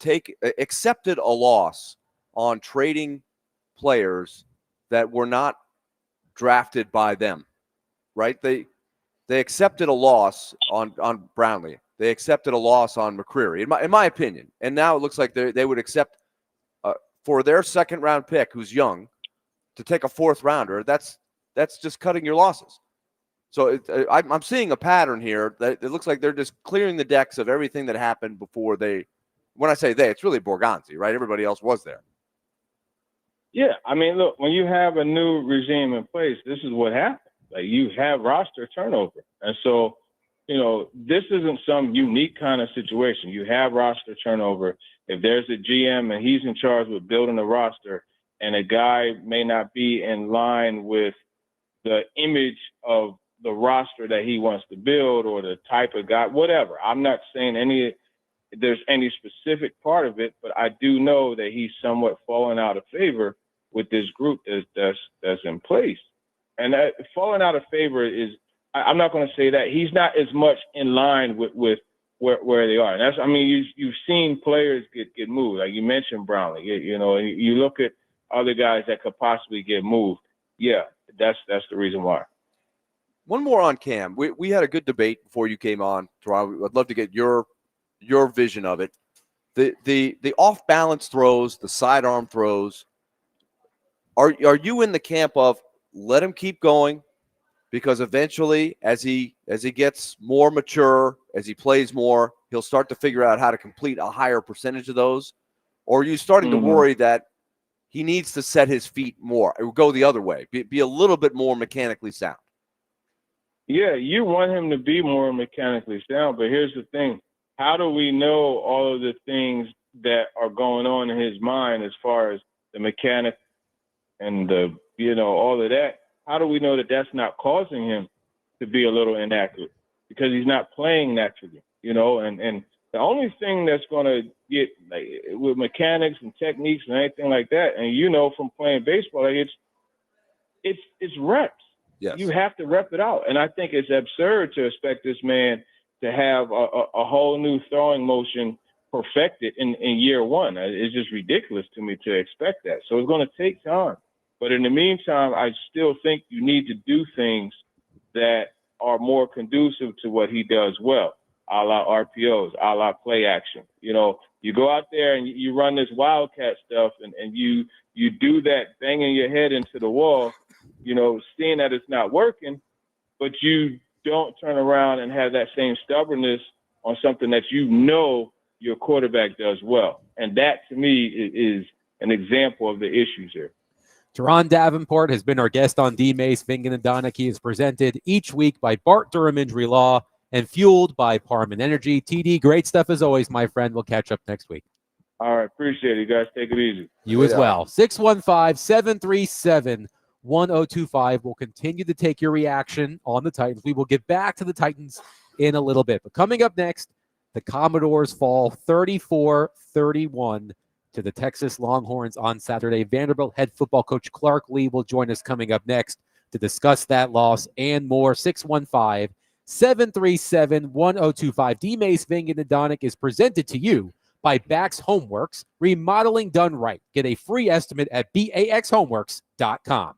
accepted a loss on trading players that were not drafted by them, right? They accepted a loss on Brownlee. They accepted a loss on McCreary, in my opinion. And now it looks like they would accept for their second-round pick, who's young, to take a fourth-rounder. That's just cutting your losses. So I'm seeing a pattern here that it looks like they're just clearing the decks of everything that happened before they. When I say they, it's really Borgonzi, right? Everybody else was there. Yeah, I mean, look, when you have a new regime in place, this is what happens. Like, you have roster turnover. And so, this isn't some unique kind of situation. You have roster turnover. If there's a GM and he's in charge with building a roster and a guy may not be in line with the image of the roster that he wants to build or the type of guy, whatever. I'm not saying there's any specific part of it, but I do know that he's somewhat fallen out of favor with this group that's in place. And that falling out of favor is, I'm not going to say that he's not as much in line with where they are. And that's, I mean, you've seen players get moved. Like you mentioned Brownlee, you look at other guys that could possibly get moved. Yeah, that's the reason why. One more on Cam. We had a good debate before you came on, Toronto. I'd love to get your vision of it. The off balance throws, the sidearm throws. Are you in the camp of let him keep going, because eventually, as he gets more mature, as he plays more, he'll start to figure out how to complete a higher percentage of those? Or are you starting to worry that he needs to set his feet more, or go the other way, be a little bit more mechanically sound? Yeah, you want him to be more mechanically sound, but here's the thing. How do we know all of the things that are going on in his mind as far as the mechanic and all of that? How do we know that that's not causing him to be a little inaccurate because he's not playing naturally, and the only thing that's going to get like with mechanics and techniques and anything like that, and from playing baseball, like it's reps. Yes. You have to rep it out. And I think it's absurd to expect this man to have a whole new throwing motion perfected in year one. It's just ridiculous to me to expect that. So it's going to take time. But in the meantime, I still think you need to do things that are more conducive to what he does well, a la RPOs, a la play action. You go out there and you run this wildcat stuff and you do that banging your head into the wall, seeing that it's not working, but you don't turn around and have that same stubbornness on something that your quarterback does well. And that, to me, is an example of the issues here. Teron Davenport has been our guest on D-Mace, Vingan and Donick. He is presented each week by Bart Durham Injury Law and fueled by Parman Energy. TD, great stuff as always, my friend. We'll catch up next week. All right. Appreciate it, guys. Take it easy. You as well. 615-737-1025. We'll continue to take your reaction on the Titans. We will get back to the Titans in a little bit. But coming up next, the Commodores fall 34-31 to the Texas Longhorns on Saturday. Vanderbilt head football coach Clark Lea will join us coming up next to discuss that loss and more. 615-737-1025. D-Mace, Vingan, and Donick is presented to you by Bax Homeworks, remodeling done right. Get a free estimate at baxhomeworks.com.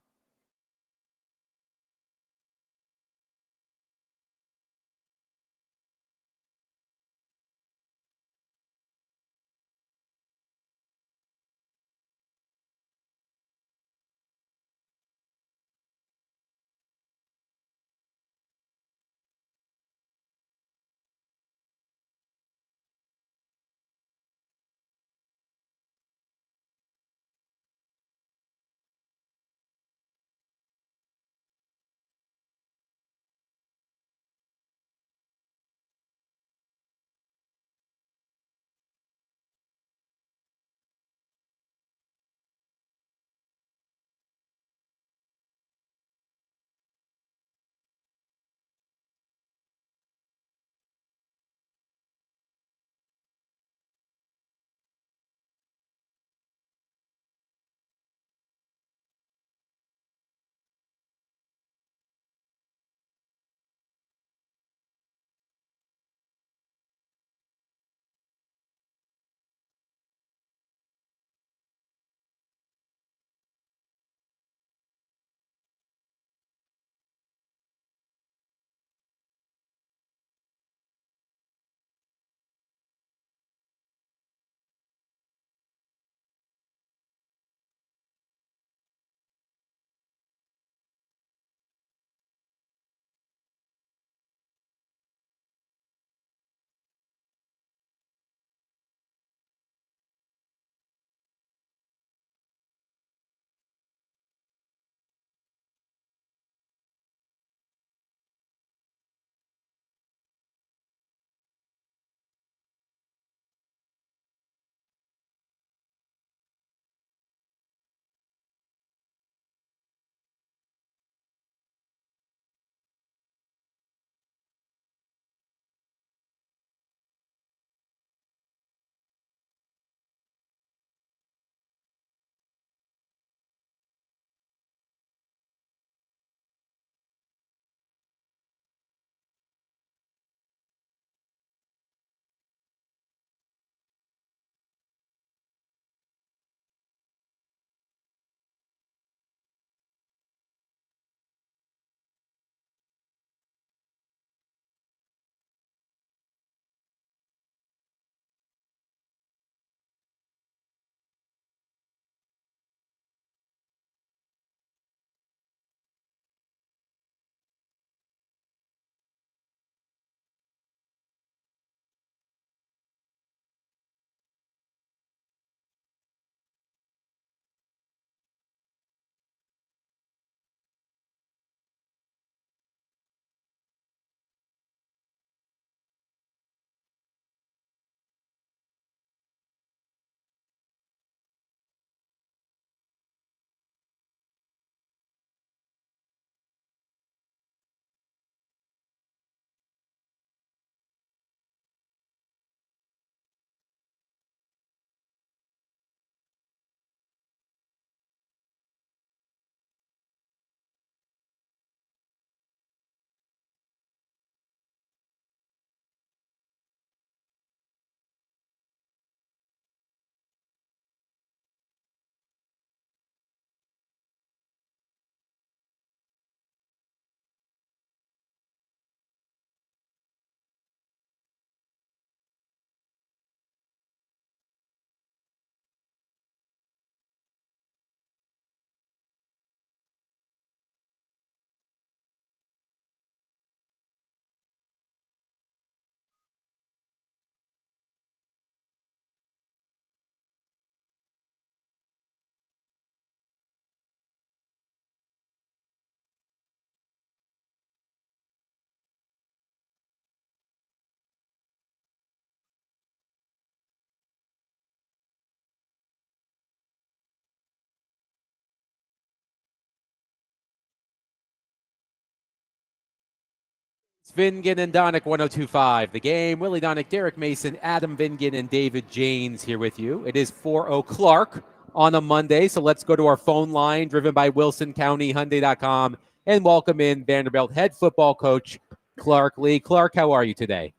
It's Vingan and Donick 102.5. The Game. Willie Donick, Derek Mason, Adam Vingan, and David Janes here with you. It is 4:00 Clark on a Monday, so let's go to our phone line driven by WilsonCountyHyundai.com and welcome in Vanderbilt head football coach Clark Lea. Clark, how are you today?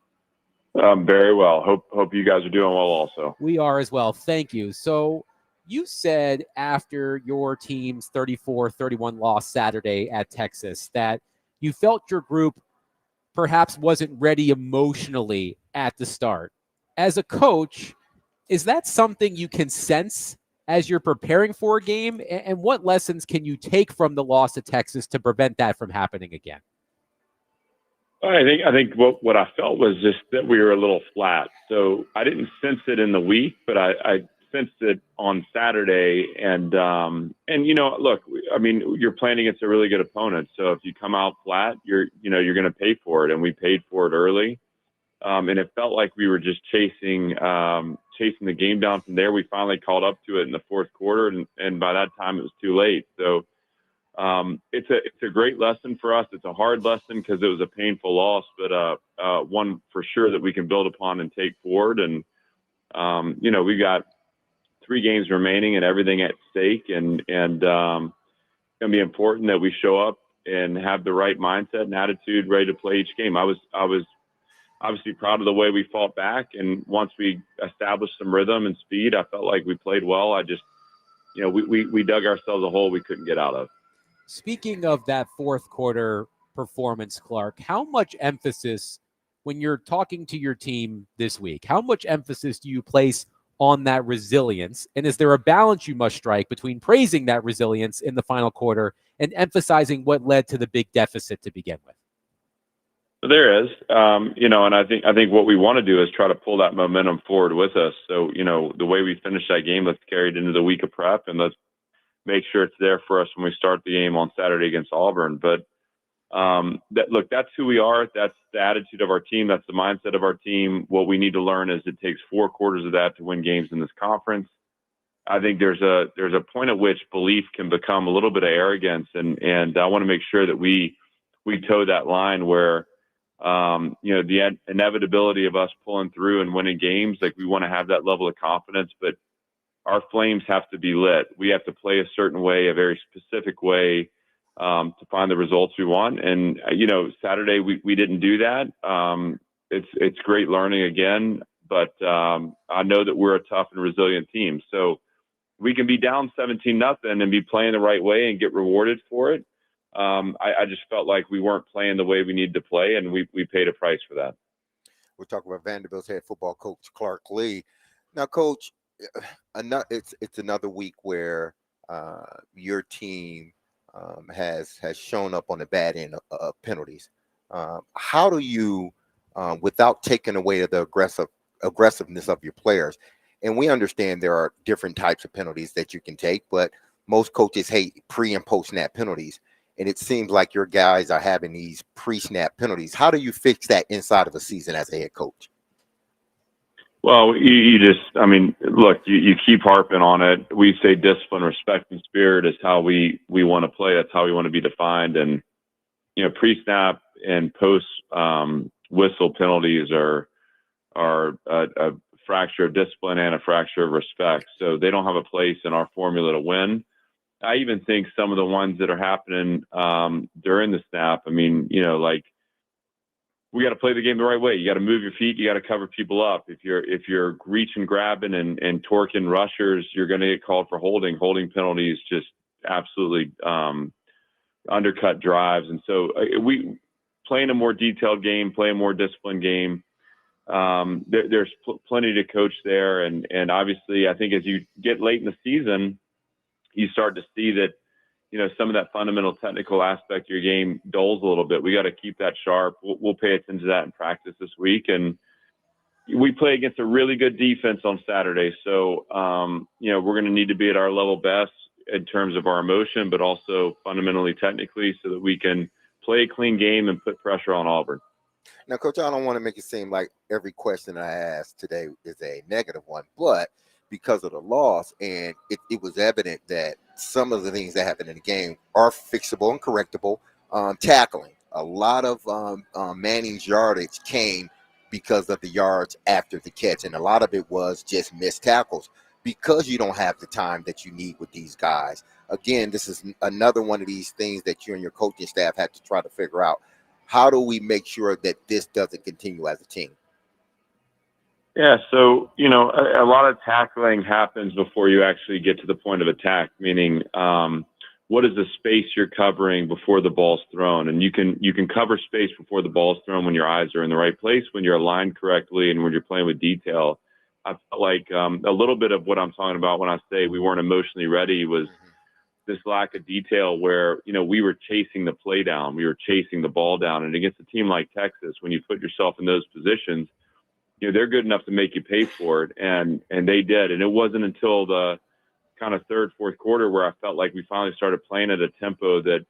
Very well. Hope you guys are doing well also. We are as well. Thank you. So you said after your team's 34-31 loss Saturday at Texas that you felt your group perhaps wasn't ready emotionally at the start. As a coach, is that something you can sense as you're preparing for a game? And what lessons can you take from the loss to Texas to prevent that from happening again? I think what I felt was just that we were a little flat. So I didn't sense it in the week, but I sensed it on Saturday. And look, I mean, you're playing against a really good opponent. So if you come out flat, you're going to pay for it. And we paid for it early. And it felt like we were just chasing the game down from there. We finally caught up to it in the fourth quarter. And by that time it was too late. So it's a great lesson for us. It's a hard lesson because it was a painful loss, but one for sure that we can build upon and take forward. And we got 3 games remaining and everything at stake, and it's going to be important that we show up and have the right mindset and attitude ready to play each game. I was obviously proud of the way we fought back, and once we established some rhythm and speed, I felt like we played well. I just, we dug ourselves a hole we couldn't get out of. Speaking of that fourth quarter performance, Clark, how much emphasis, when you're talking to your team this week, how much emphasis do you place on that resilience? And is there a balance you must strike between praising that resilience in the final quarter and emphasizing what led to the big deficit to begin with? There is, and I think what we want to do is try to pull that momentum forward with us. So, the way we finish that game, let's carry it into the week of prep, and let's make sure it's there for us when we start the game on Saturday against Auburn. But that's who we are. That's the attitude of our team. That's the mindset of our team. What we need to learn is it takes 4 quarters of that to win games in this conference. I think there's a point at which belief can become a little bit of arrogance, and I want to make sure that we toe that line where the inevitability of us pulling through and winning games, like we want to have that level of confidence, but our flames have to be lit. We have to play a certain way, a very specific way, to find the results we want. And, Saturday we didn't do that. It's great learning again, but I know that we're a tough and resilient team. So we can be down 17-0 and be playing the right way and get rewarded for it. I just felt like we weren't playing the way we needed to play, and we paid a price for that. We're talking about Vanderbilt's head football coach Clark Lea. Now, Coach, it's another week where your team has shown up on the bad end of penalties. How do you, without taking away the aggressiveness of your players, and we understand there are different types of penalties that you can take, but most coaches hate pre and post snap penalties, and it seems like your guys are having these pre-snap penalties. How do you fix that inside of a season as a head coach? Well, you keep harping on it. We say discipline, respect, and spirit is how we want to play. That's how we want to be defined. And, pre-snap and post whistle penalties are a fracture of discipline and a fracture of respect. So they don't have a place in our formula to win. I even think some of the ones that are happening during the snap, we got to play the game the right way. You got to move your feet. You got to cover people up. If you're reaching, grabbing, and torquing rushers, you're going to get called for holding. Holding penalties just absolutely undercut drives. And so we playing a more detailed game, play a more disciplined game. There's plenty to coach there. And obviously, I think as you get late in the season, you start to see that, some of that fundamental technical aspect of your game dulls a little bit. We got to keep that sharp. We'll pay attention to that in practice this week. And we play against a really good defense on Saturday. So, we're going to need to be at our level best in terms of our emotion, but also fundamentally technically so that we can play a clean game and put pressure on Auburn. Now, Coach, I don't want to make it seem like every question I asked today is a negative one, but because of the loss, and it was evident that some of the things that happened in the game are fixable and correctable. Tackling, A lot of Manning's yardage came because of the yards after the catch, and a lot of it was just missed tackles because you don't have the time that you need with these guys. Again, this is another one of these things that you and your coaching staff have to try to figure out. How do we make sure that this doesn't continue as a team? Yeah, so, a lot of tackling happens before you actually get to the point of attack, meaning what is the space you're covering before the ball's thrown? And you can cover space before the ball's thrown when your eyes are in the right place, when you're aligned correctly, and when you're playing with detail. I felt like a little bit of what I'm talking about when I say we weren't emotionally ready was this lack of detail where, we were chasing the play down. We were chasing the ball down. And against a team like Texas, when you put yourself in those positions, they're good enough to make you pay for it. And they did. And it wasn't until the kind of third, fourth quarter where I felt like we finally started playing at a tempo that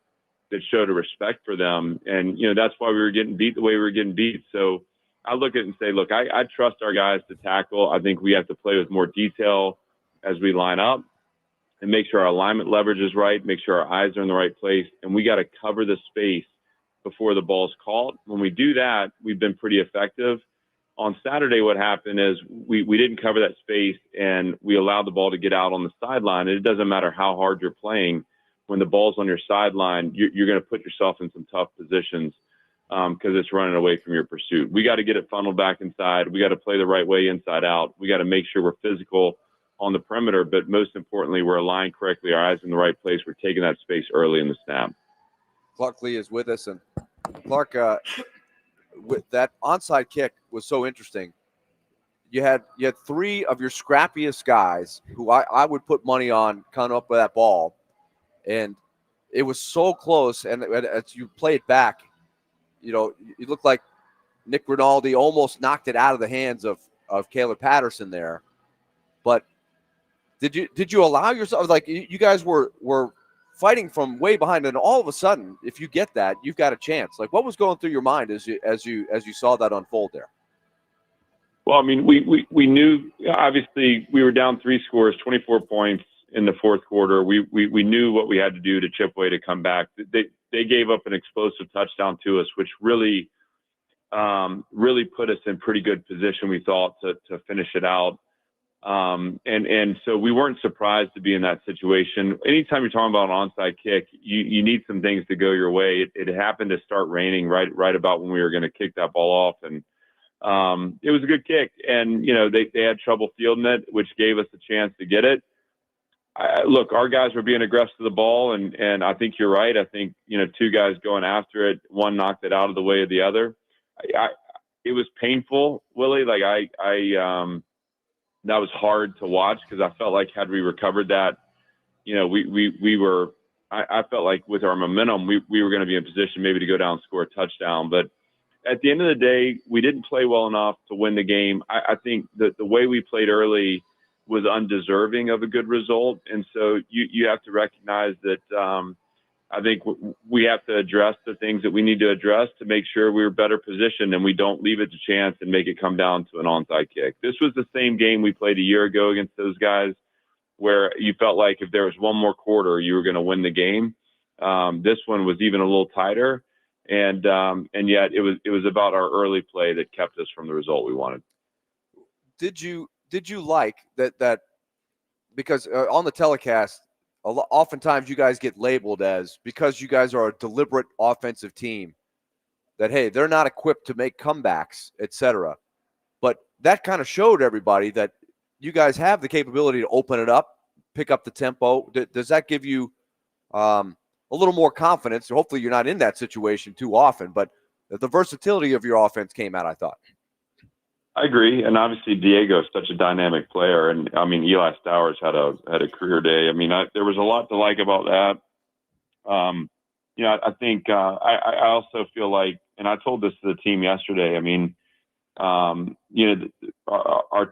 showed a respect for them. And, that's why we were getting beat the way we were getting beat. So I look at it and say, look, I trust our guys to tackle. I think we have to play with more detail as we line up and make sure our alignment leverage is right, make sure our eyes are in the right place. And we got to cover the space before the ball's called. When we do that, we've been pretty effective. On Saturday, what happened is we didn't cover that space and we allowed the ball to get out on the sideline. And it doesn't matter how hard you're playing. When the ball's on your sideline, you're going to put yourself in some tough positions because it's running away from your pursuit. We got to get it funneled back inside. We got to play the right way inside out. We got to make sure we're physical on the perimeter, but most importantly, we're aligned correctly, our eyes in the right place. We're taking that space early in the snap. Clark Lea is with us, and Clark, with that onside kick was so interesting. You had three of your scrappiest guys who I would put money on coming up with that ball, and it was so close. And as you play it back, you look like Nick Rinaldi almost knocked it out of the hands of Caleb Patterson there. But did you allow yourself, like you guys were fighting from way behind, and all of a sudden, if you get that, you've got a chance. Like, what was going through your mind as you saw that unfold there? Well, I mean, we knew, obviously we were down 3 scores, 24 points in the fourth quarter. We knew what we had to do to chip away to come back. They gave up an explosive touchdown to us, which really put us in pretty good position, we thought, to finish it out. And so we weren't surprised to be in that situation. Anytime you're talking about an onside kick, you need some things to go your way. It happened to start raining right about when we were going to kick that ball off. And it was a good kick. And, they had trouble fielding it, which gave us a chance to get it. Look, our guys were being aggressive to the ball, and I think you're right. I think, 2 guys going after it, one knocked it out of the way of the other. It was painful, Willie. Like that was hard to watch because I felt like had we recovered that, I felt like with our momentum, we were going to be in position maybe to go down and score a touchdown. But at the end of the day, we didn't play well enough to win the game. I think that the way we played early was undeserving of a good result. And so you have to recognize that I think we have to address the things that we need to address to make sure we're better positioned and we don't leave it to chance and make it come down to an onside kick. This was the same game we played a year ago against those guys where you felt like if there was one more quarter, you were going to win the game. This one was even a little tighter. And yet it was about our early play that kept us from the result we wanted. Did you like that because on the telecast, oftentimes you guys get labeled as, because you guys are a deliberate offensive team, that, hey, they're not equipped to make comebacks, etc. But that kind of showed everybody that you guys have the capability to open it up, pick up the tempo. Does that give you a little more confidence? Hopefully you're not in that situation too often, but the versatility of your offense came out, I thought. I agree, and obviously Diego is such a dynamic player, and I mean Eli Stowers had a career day. I mean, there was a lot to like about that. I think I also feel like, and I told this to the team yesterday. I mean, our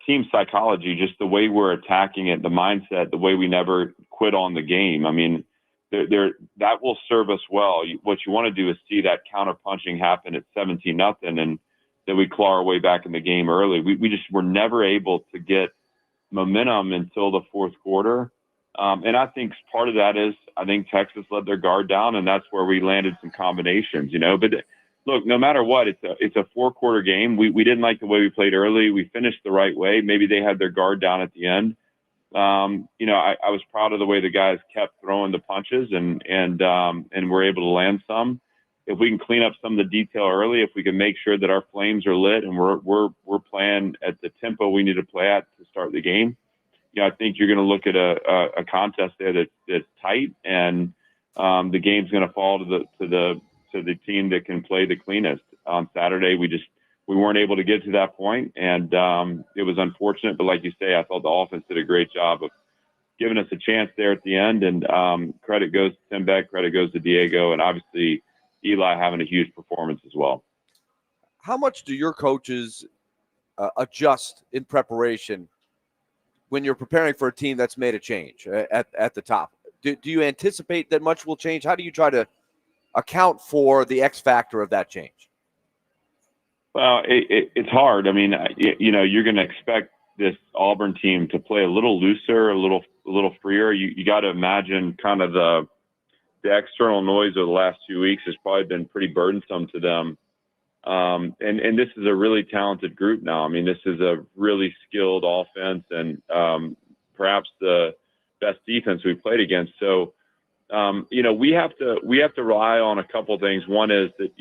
team psychology, just the way we're attacking it, the mindset, the way we never quit on the game. I mean, that will serve us well. What you want to do is see that counter punching happen at 17-0, and that we claw our way back in the game early. We just were never able to get momentum until the fourth quarter. And I think part of that is I think Texas let their guard down, and that's where we landed some combinations, But look, no matter what, it's a 4-quarter game. We didn't like the way we played early. We finished the right way. Maybe they had their guard down at the end. I was proud of the way the guys kept throwing the punches and we're able to land some. If we can clean up some of the detail early, if we can make sure that our flames are lit and we're playing at the tempo we need to play at to start the game, I think you're going to look at a contest there that's tight, and the game's going to fall to the team that can play the cleanest. On Saturday, we weren't able to get to that point, and it was unfortunate. But like you say, I thought the offense did a great job of giving us a chance there at the end. And credit goes to Tim Beck, credit goes to Diego, and obviously Eli having a huge performance as well. How much do your coaches adjust in preparation when you're preparing for a team that's made a change at the top? Do you anticipate that much will change? How do you try to account for the X factor of that change? Well, it's hard. I mean, you're going to expect this Auburn team to play a little looser, a little freer. You got to imagine kind of the external noise of the last 2 weeks has probably been pretty burdensome to them. And this is a really talented group now. I mean, this is a really skilled offense and perhaps the best defense we've played against. So, we have to rely on a couple things. One is that,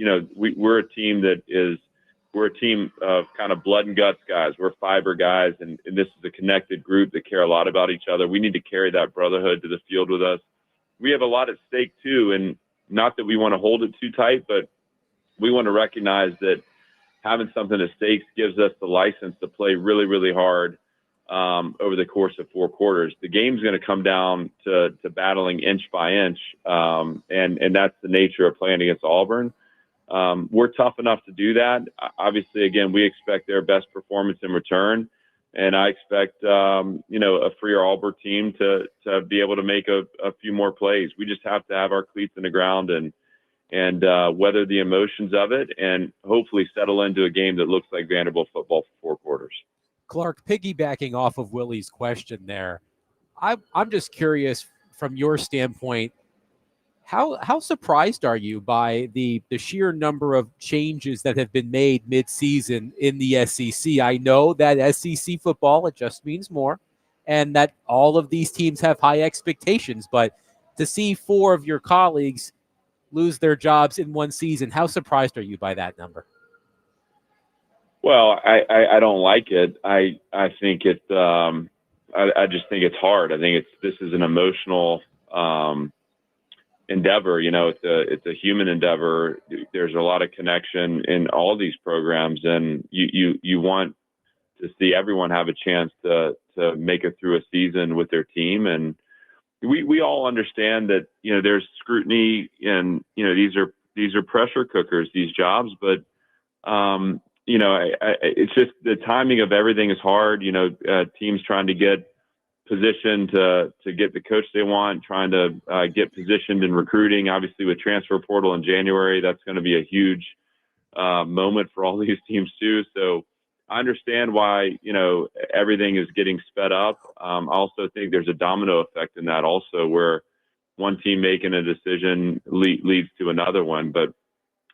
we're a team of kind of blood and guts guys. We're fiber guys, and this is a connected group that care a lot about each other. We need to carry that brotherhood to the field with us. We have a lot at stake too, and not that we want to hold it too tight, but we want to recognize that having something at stake gives us the license to play really, really hard over the course of 4 quarters. The game's going to come down to battling inch by inch, and that's the nature of playing against Auburn. We're tough enough to do that. Obviously, again, we expect their best performance in return, and I expect a freer Auburn team to be able to make a few more plays. We just have to have our cleats in the ground and weather the emotions of it, and hopefully settle into a game that looks like Vanderbilt football for 4 quarters. Clark, piggybacking off of Willie's question there, I'm just curious from your standpoint, how surprised are you by the sheer number of changes that have been made mid-season in the SEC? I know that SEC football, it just means more, and that all of these teams have high expectations, but to see 4 of your colleagues lose their jobs in one season, how surprised are you by that number? Well, I don't like it. I think it. I just think it's hard. I think this is an emotional endeavor. It's a human endeavor. There's a lot of connection in all these programs, and you want to see everyone have a chance to make it through a season with their team. And we all understand that there's scrutiny, and these are pressure cookers, these jobs, but it's just the timing of everything is hard. Teams trying to get positioned to get the coach they want, trying to get positioned in recruiting. Obviously, with transfer portal in January, that's going to be a huge moment for all these teams too. So I understand why everything is getting sped up. I also think there's a domino effect in that also, where one team making a decision leads to another one. But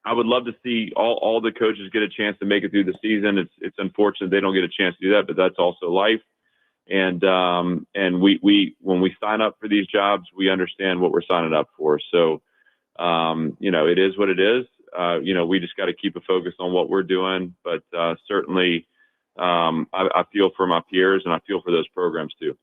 I would love to see all the coaches get a chance to make it through the season. It's unfortunate they don't get a chance to do that, but that's also life. And we when we sign up for these jobs, we understand what we're signing up for. So it is what it is. We just got to keep a focus on what we're doing. But certainly, I feel for my peers, and I feel for those programs too.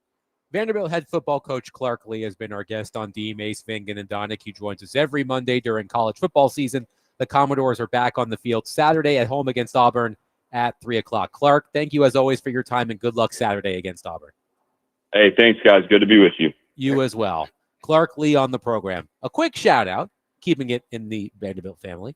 Vanderbilt head football coach Clark Lea has been our guest on D. Mace, Vingan, and Donick. He joins us every Monday during college football season. The Commodores are back on the field Saturday at home against Auburn at 3 o'clock. Clark, thank you as always for your time, and good luck Saturday against Auburn. Hey, thanks, guys. Good to be with you. You as well. Clark Lea on the program. A quick shout out, keeping it in the Vanderbilt family.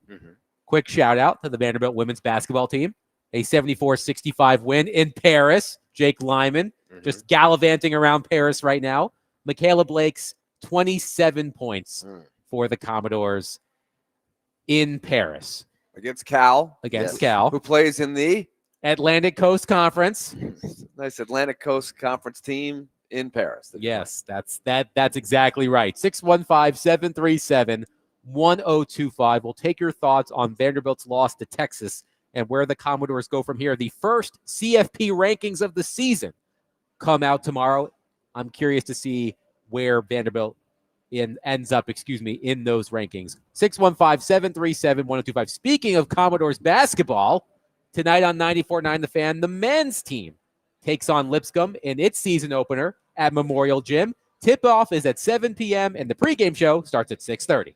Quick shout out to the Vanderbilt women's basketball team. A 74-65 win in Paris. Jake Lyman just gallivanting around Paris right now. Michaela Blake's 27 points for the Commodores in Paris. Against Cal. Cal. Who plays in the Atlantic Coast Conference. Nice Atlantic Coast Conference team in Paris. Yes, that's exactly right. 615-737-1025. We'll take your thoughts on Vanderbilt's loss to Texas and where the Commodores go from here. The first CFP rankings of the season come out tomorrow. I'm curious to see where Vanderbilt ends up, in those rankings. 615-737-1025. Speaking of Commodores basketball, tonight on 94.9 The Fan, the men's team takes on Lipscomb in its season opener at Memorial Gym. Tip-off is at 7 p.m. and the pregame show starts at 6:30.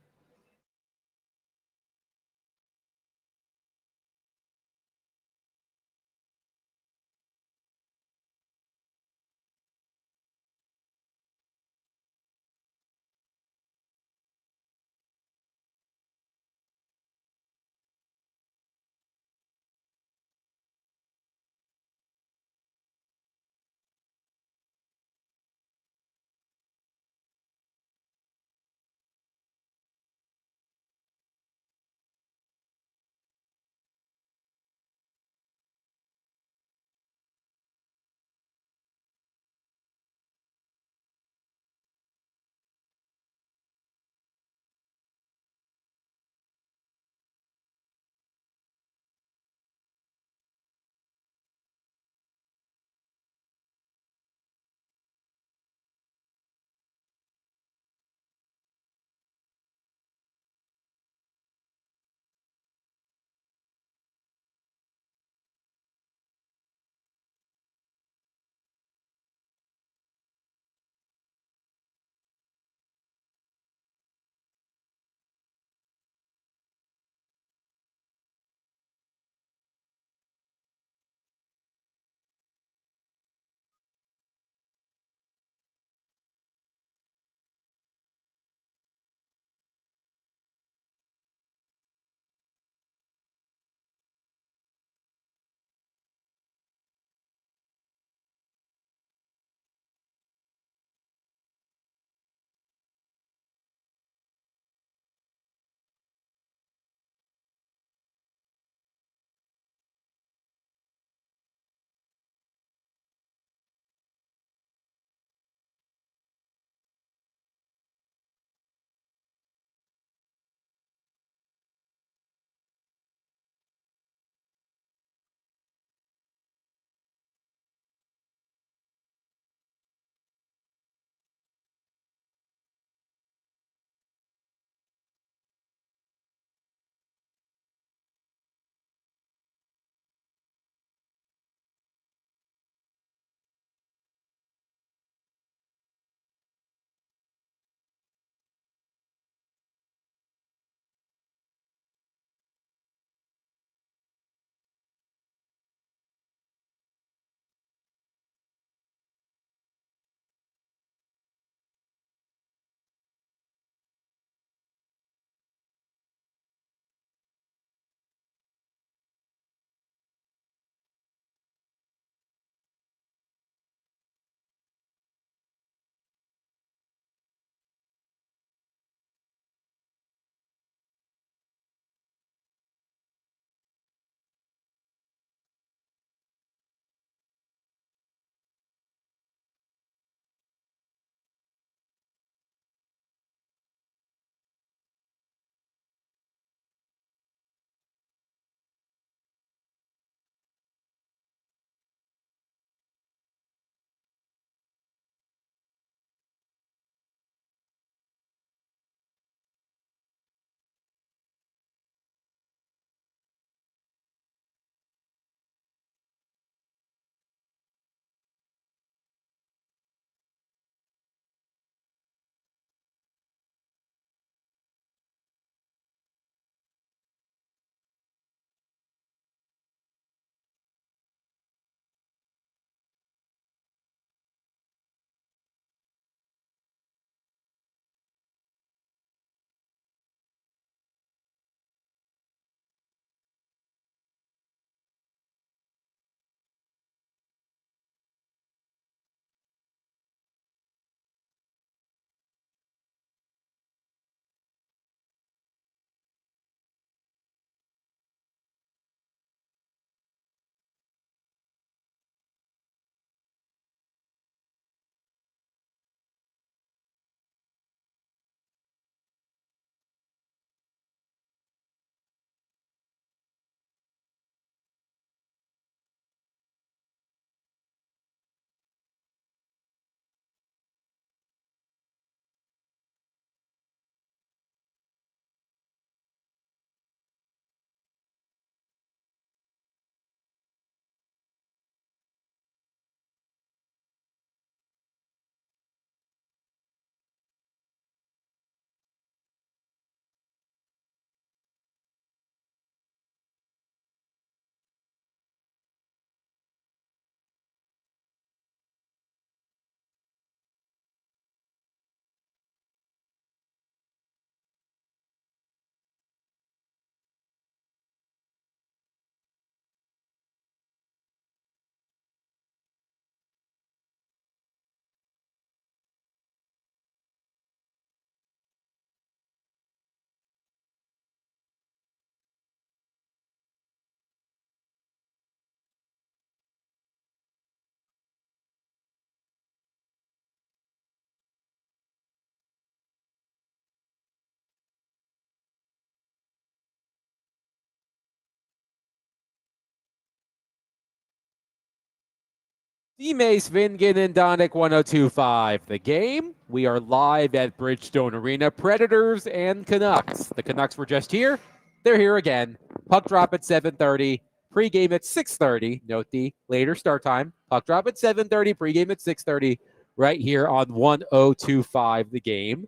D-Mace, Vingen, and Donick 102.5. The game, we are live at Bridgestone Arena. Predators and Canucks. The Canucks were just here. They're here again. Puck drop at 7:30. Pregame at 6:30. Note the later start time. Puck drop at 7:30. Pregame at 6:30. Right here on 102.5 The Game.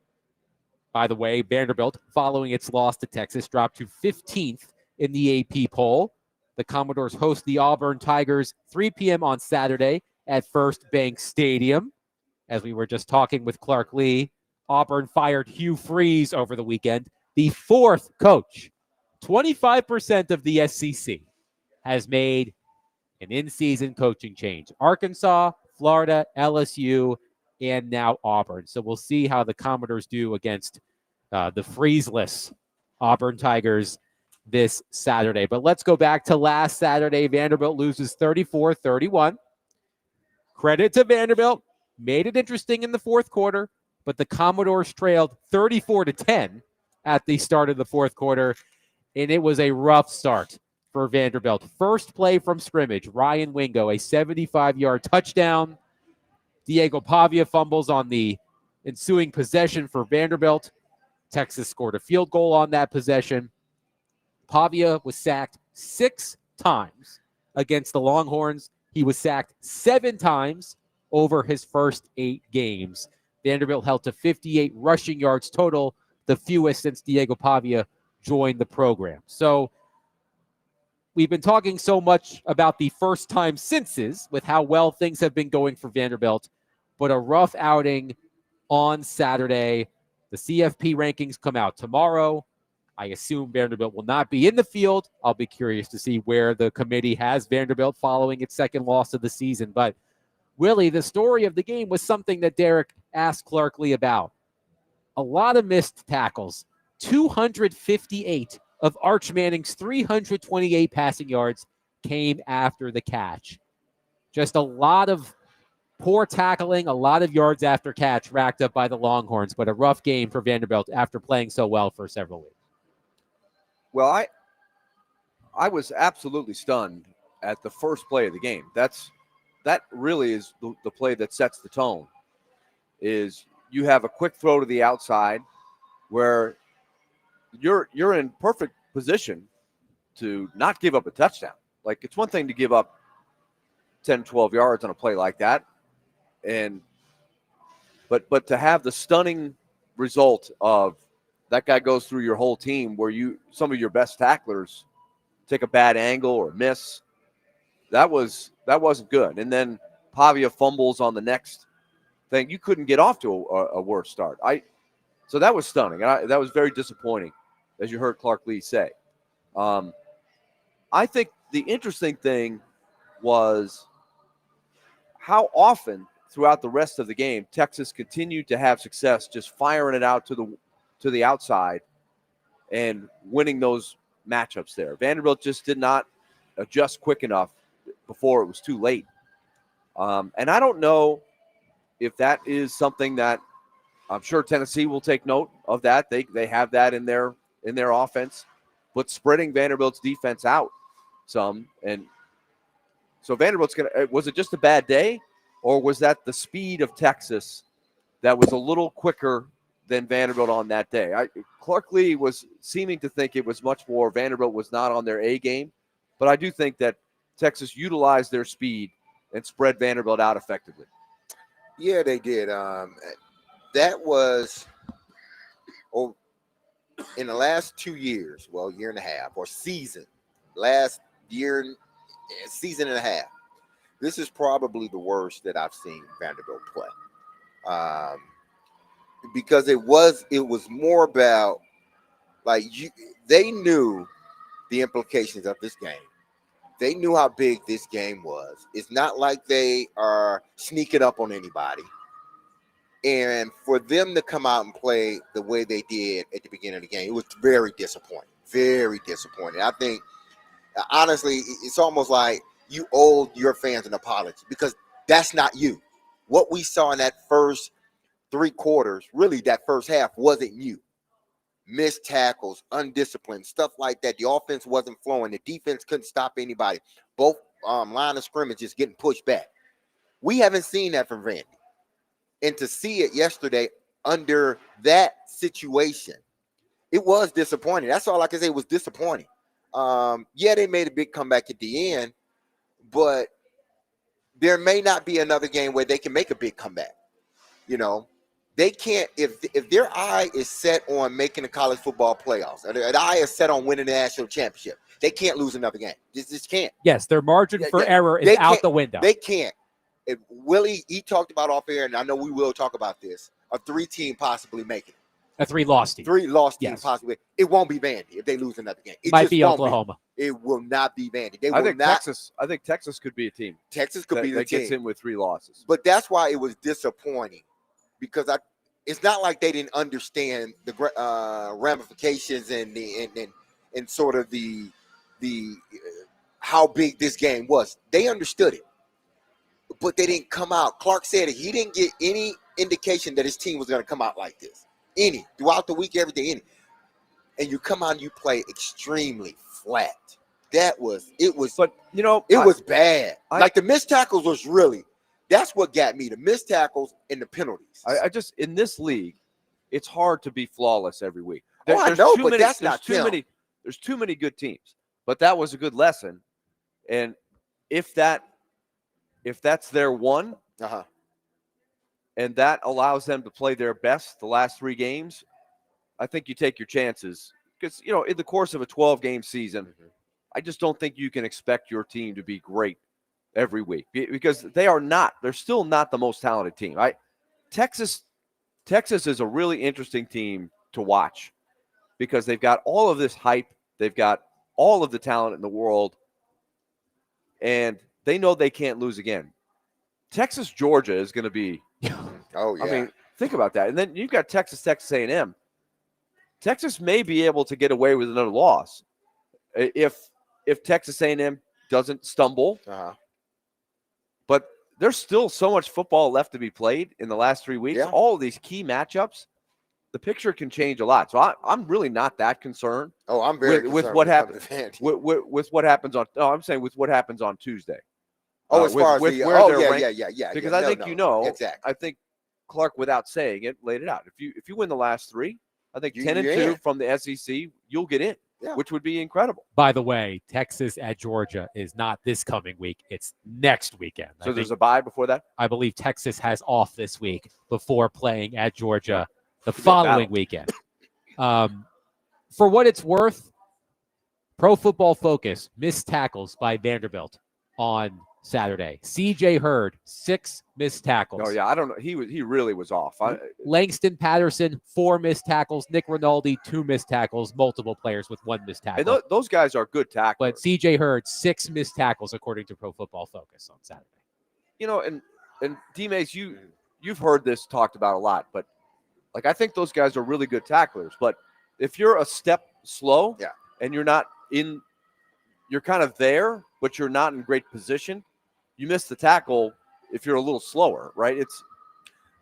By the way, Vanderbilt, following its loss to Texas, dropped to 15th in the AP poll. The Commodores host the Auburn Tigers 3 p.m. on Saturday at First Bank Stadium. As we were just talking with Clark Lea, Auburn fired Hugh Freeze over the weekend, the fourth coach. 25% of the SEC has made an in-season coaching change. Arkansas, Florida, LSU, and now Auburn. So we'll see how the Commodores do against the freezeless Auburn Tigers this Saturday. But let's go back to last Saturday. Vanderbilt loses 34-31. Credit to Vanderbilt. Made it interesting in the fourth quarter, but the Commodores trailed 34-10 at the start of the fourth quarter, and it was a rough start for Vanderbilt. First play from scrimmage, Ryan Wingo, a 75-yard touchdown. Diego Pavia fumbles on the ensuing possession for Vanderbilt. Texas scored a field goal on that possession. Pavia was sacked 6 times against the Longhorns. He was sacked 7 times over his first 8 games. Vanderbilt held to 58 rushing yards total, the fewest since Diego Pavia joined the program. So we've been talking so much about the first-time sinces with how well things have been going for Vanderbilt, but a rough outing on Saturday. The CFP rankings come out tomorrow. I assume Vanderbilt will not be in the field. I'll be curious to see where the committee has Vanderbilt following its second loss of the season. But Willie, the story of the game was something that Derek asked Clark Lea about. A lot of missed tackles. 258 of Arch Manning's 328 passing yards came after the catch. Just a lot of poor tackling, a lot of yards after catch racked up by the Longhorns, but a rough game for Vanderbilt after playing so well for several weeks. Well, I was absolutely stunned at the first play of the game. That really is the play that sets the tone. Is you have a quick throw to the outside where you're in perfect position to not give up a touchdown. Like, it's one thing to give up 10, 12 yards on a play like that. But to have the stunning result of that guy goes through your whole team where some of your best tacklers take a bad angle or miss, that wasn't good. And then Pavia fumbles on the next thing. You couldn't get off to a worse start. So that was stunning. And that was very disappointing, as you heard Clark Lea say. I think the interesting thing was how often throughout the rest of the game Texas continued to have success just firing it out to the outside and winning those matchups there. Vanderbilt just did not adjust quick enough before it was too late. And I don't know if that is something that I'm sure Tennessee will take note of that. They have that in their offense, but spreading Vanderbilt's defense out some. And so Vanderbilt's was it just a bad day, or was that the speed of Texas that was a little quicker than Vanderbilt on that day? Clark Lea was seeming to think it was much more Vanderbilt was not on their A game, but I do think that Texas utilized their speed and spread Vanderbilt out effectively. Yeah, they did. That was in the last 2 years, well, year and a half, or season, last year, season and a half. This is probably the worst that I've seen Vanderbilt play. Because it was more about, like, they knew the implications of this game. They knew how big this game was. It's not like they are sneaking up on anybody. And for them to come out and play the way they did at the beginning of the game, it was very disappointing. Very disappointing. I think, honestly, it's almost like you owe your fans an apology, because that's not you. What we saw in that first 3 quarters, really that first half, wasn't you. Missed tackles, undisciplined, stuff like that. The offense wasn't flowing. The defense couldn't stop anybody. Both line of scrimmages getting pushed back. We haven't seen that from Vandy. And to see it yesterday under that situation, it was disappointing. That's all I can say. It was disappointing. Yeah, they made a big comeback at the end, but there may not be another game where they can make a big comeback. You know, they can't, if their eye is set on making the college football playoffs, or their eye is set on winning the national championship, they can't lose another game. Just can't. Yes, their margin for error is out the window. They can't. If Willie, he talked about off air, and I know we will talk about this, a 3-team possibly making it. A 3-loss team. 3-loss team possibly. It won't be Vandy if they lose another game. It might just be won't Oklahoma. It will not be Vandy. I think Texas could be a team. Texas could be the that team gets in with 3 losses. But that's why it was disappointing, because it's not like they didn't understand the ramifications and sort of the how big this game was. They understood it, but they didn't come out. Clark said he didn't get any indication that his team was going to come out like this. Throughout the week, every day, and you come out and you play extremely flat. But it was bad. Like the missed tackles was really, that's what got me. The missed tackles and the penalties. I just, in this league, it's hard to be flawless every week. I know, but that's not too many. There's too many good teams. But that was a good lesson. And if that's their one, and that allows them to play their best the last 3 games, I think you take your chances. Because, in the course of a 12-game season, I just don't think you can expect your team to be great every week, because they're still not the most talented team. Texas is a really interesting team to watch, because they've got all of this hype. They've got all of the talent in the world, and they know they can't lose again. Texas, Georgia is going to be oh, yeah. I mean, think about that. And then you've got Texas A&M. Texas may be able to get away with another loss if Texas A&M doesn't stumble. But there's still so much football left to be played in the last 3 weeks. Yeah. All of these key matchups, the picture can change a lot. So I'm really not that concerned. Oh, I'm very concerned with what happens. With what happens on. No, I'm saying with what happens on Tuesday. As far as Because I think exactly. I think Clark, without saying it, laid it out. If you win the last 3, I think 10-2 from the SEC, you'll get in, which would be incredible. By the way, Texas at Georgia is not this coming week; it's next weekend. So there's a bye before that. I believe Texas has off this week before playing at Georgia the following weekend. For what it's worth, Pro Football Focus missed tackles by Vanderbilt on Saturday. C.J. Hurd, 6 missed tackles. Oh, yeah. I don't know. He really was off. Langston Patterson, 4 missed tackles. Nick Rinaldi, 2 missed tackles. Multiple players with 1 missed tackle. And those guys are good tacklers. But C.J. Hurd, 6 missed tackles, according to Pro Football Focus on Saturday. And D-Mace, you've heard this talked about a lot, but I think those guys are really good tacklers. But if you're a step slow and you're not you're kind of there, but you're not in great position, you miss the tackle if you're a little slower, right?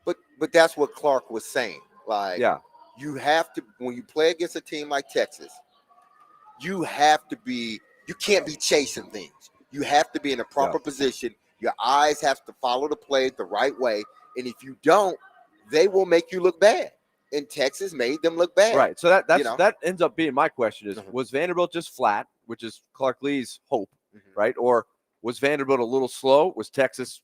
But that's what Clark was saying. You have to, when you play against a team like Texas, you can't be chasing things. You have to be in a proper position. Your eyes have to follow the play the right way. And if you don't, they will make you look bad. And Texas made them look bad. Right. So that ends up being my question is, was Vanderbilt just flat, which is Clark Lea's hope, right? Or was Vanderbilt a little slow? Was Texas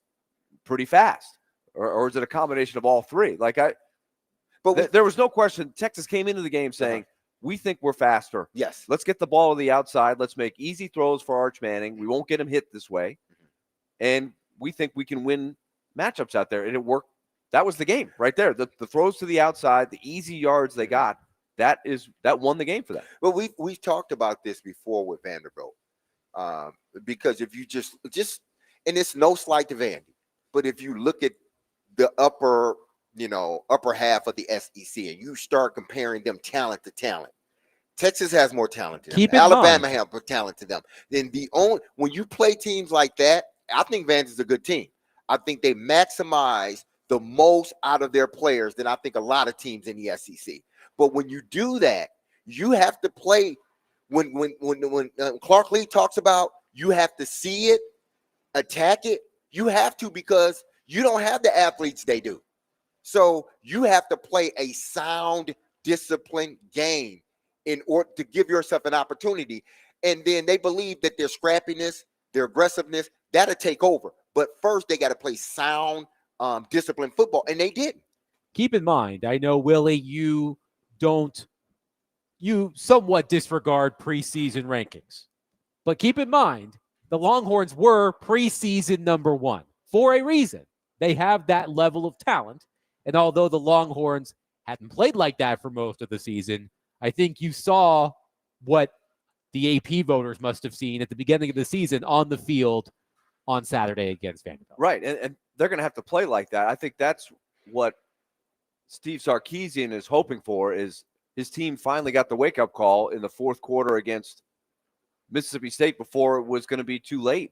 pretty fast? Or is it a combination of all 3? There was no question. Texas came into the game saying, we think we're faster. Yes. Let's get the ball to the outside. Let's make easy throws for Arch Manning. We won't get him hit this way. And we think we can win matchups out there. And it worked. That was the game right there. The throws to the outside, the easy yards they got, that won the game for them. Well, we've talked about this before with Vanderbilt. Because if you just and it's no slight to Vandy, but if you look at the upper half of the SEC and you start comparing them talent to talent, Texas has more talent to them. Alabama has more talent to them. Then when you play teams like that, I think Vandy's a good team. I think they maximize the most out of their players than I think a lot of teams in the SEC. But when you do that, you have to play. When Clark Lea talks about you have to see it, attack it, You have to, because you don't have the athletes they do. So you have to play a sound, disciplined game in order to give yourself an opportunity. And then they believe that their scrappiness, their aggressiveness, that'll take over. But first, they got to play sound, disciplined football, and they didn't. Keep in mind, I know, Willie, you somewhat disregard preseason rankings. But keep in mind, the Longhorns were preseason number 1 for a reason. They have that level of talent. And although the Longhorns hadn't played like that for most of the season, I think you saw what the AP voters must have seen at the beginning of the season on the field on Saturday against Vanderbilt. Right, and they're going to have to play like that. I think that's what Steve Sarkisian is hoping for, is his team finally got the wake-up call in the fourth quarter against Mississippi State before it was going to be too late,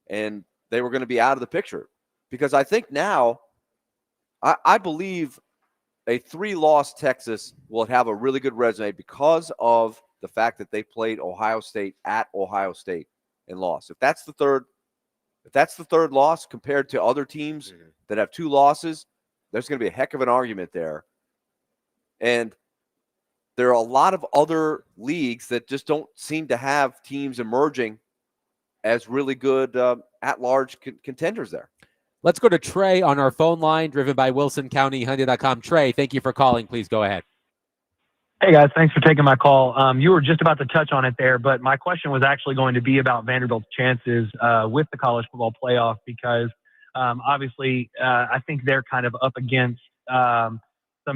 and they were going to be out of the picture. Because I think now, I believe a 3-loss Texas will have a really good resume because of the fact that they played Ohio State at Ohio State and lost. If that's the third loss compared to other teams that have 2 losses, there's going to be a heck of an argument there. And there are a lot of other leagues that just don't seem to have teams emerging as really good at-large contenders there. Let's go to Trey on our phone line, driven by WilsonCountyHyundai.com. Trey, thank you for calling. Please go ahead. Hey, guys. Thanks for taking my call. You were just about to touch on it there, but my question was actually going to be about Vanderbilt's chances with the college football playoff, because obviously I think they're kind of up against some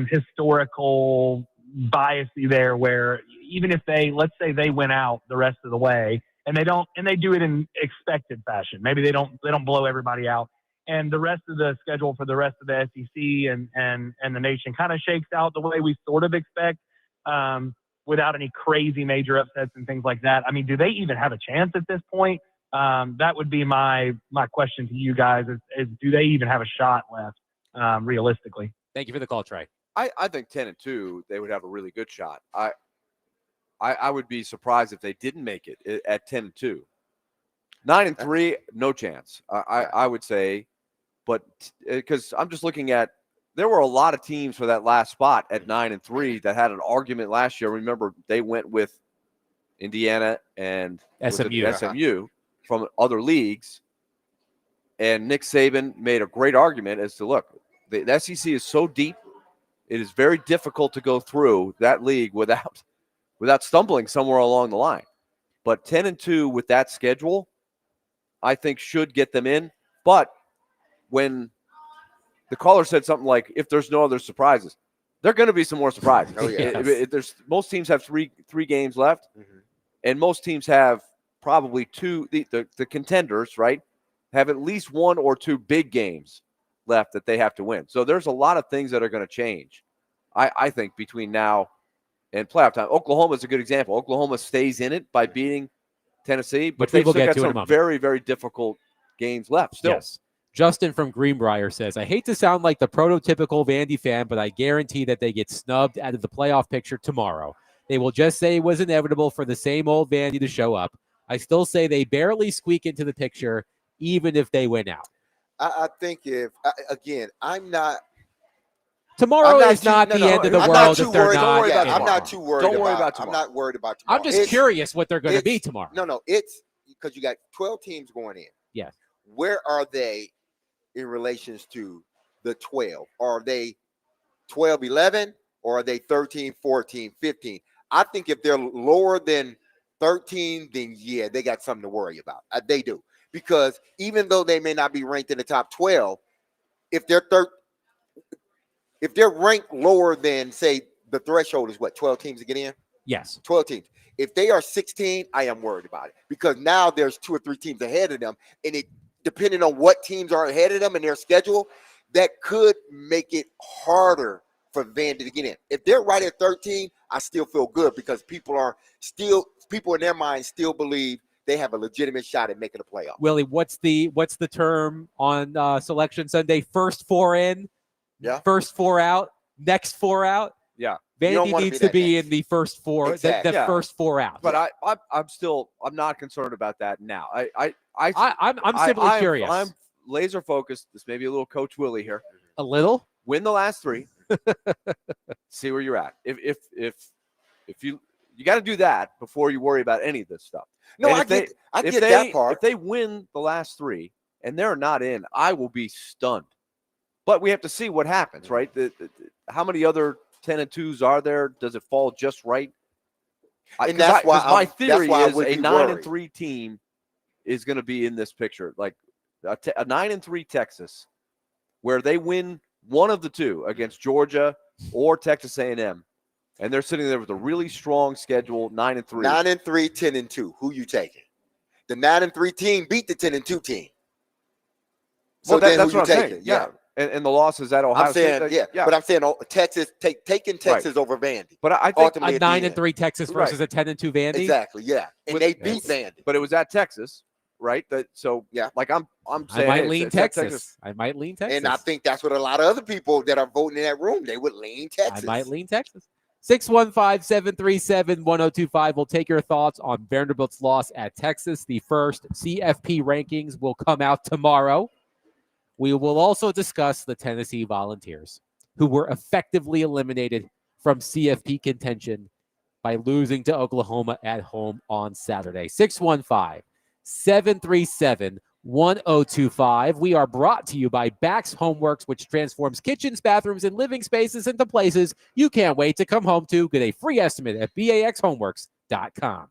historical bias there, where even if let's say they win out the rest of the way, and they do it in expected fashion, maybe they don't blow everybody out, and the rest of the schedule for the rest of the SEC and the nation kind of shakes out the way we sort of expect, without any crazy major upsets and things like that. I mean, do they even have a chance at this point? That would be my question to you guys is do they even have a shot left, realistically? Thank you for the call, Trey. I think 10-2, they would have a really good shot. I would be surprised if they didn't make it at 10-2. 9-3, no chance. I would say, but because I'm just looking at, there were a lot of teams for that last spot at 9-3 that had an argument last year. Remember, they went with Indiana and SMU from other leagues, and Nick Saban made a great argument as to, look, the SEC is so deep, it is very difficult to go through that league without stumbling somewhere along the line. But 10-2 with that schedule, I think should get them in. But when the caller said something like, if there's no other surprises, there are going to be some more surprises. Oh, yeah. Most teams have three games left, and most teams have probably 2. The contenders, right, have at least 1 or 2 big games left that they have to win. So there's a lot of things that are going to change, I think, between now and playoff time. Oklahoma is a good example. Oklahoma stays in it by beating Tennessee, but they've still got some very, very difficult games left still. Yes. Justin from Greenbrier says, I hate to sound like the prototypical Vandy fan, but I guarantee that they get snubbed out of the playoff picture tomorrow. They will just say it was inevitable for the same old Vandy to show up. I still say they barely squeak into the picture, even if they win out. I think I'm not. Tomorrow is not the end of the world if they're not. I'm not too worried. Don't worry about tomorrow. I'm not worried about tomorrow. I'm just curious what they're going to be tomorrow. No, it's because you got 12 teams going in. Yes. Where are they in relations to the 12? Are they 12, 11, or are they 13, 14, 15? I think if they're lower than 13, then yeah, they got something to worry about. They do. Because even though they may not be ranked in the top 12, if they're ranked lower than, say, the threshold is what, 12 teams to get in? Yes. 12 teams. If they are 16, I am worried about it, because now there's 2 or 3 teams ahead of them, and it, depending on what teams are ahead of them and their schedule, that could make it harder for Vandy to get in. If they're right at 13, I still feel good, because people in their minds still believe they have a legitimate shot at making a playoff. Willie, what's the term on Selection Sunday? First 4 in, first 4 out, next 4 out. Yeah, Vandy needs to be in the first 4, exactly. the first 4 out. But I'm not concerned about that now. I'm simply curious. I'm laser focused. This may be a little Coach Willie here. A little? Win the last 3. See where you're at. If you got to do that before you worry about any of this stuff. No, And I if get if that part. If they win the last 3 and they're not in, I will be stunned. But we have to see what happens, right? How many other 10-2s are there? Does it fall just right? And that's why my theory I is would a be 9-3 team is going to be in this picture, like a 9-3 Texas, where they win one of the 2 against Georgia or Texas A&M, and they're sitting there with a really strong schedule, 9-3. 9-3, 10-2. Who you taking? The 9-3 team beat the 10-2 team. So Well, then that's who what you I'm taking? saying. Yeah. And the losses at Ohio I'm saying, State. but I'm saying Texas taking Texas over Vandy. But I think ultimately A 9-3 Texas versus a 10-2 Vandy. Exactly, yeah. And they beat Vandy. But it was at Texas, right? Like I'm saying, I might hey, lean it's at Texas. I might lean Texas. And I think that's what a lot of other people that are voting in that room, they would lean Texas. I might lean Texas. 615-737-1025. We'll take your thoughts on Vanderbilt's loss at Texas. The first CFP rankings will come out tomorrow. We will also discuss the Tennessee Volunteers, who were effectively eliminated from CFP contention by losing to Oklahoma at home on Saturday. 615-737-1025. We are brought to you by Bax Homeworks, which transforms kitchens, bathrooms, and living spaces into places you can't wait to come home to. Get a free estimate at baxhomeworks.com.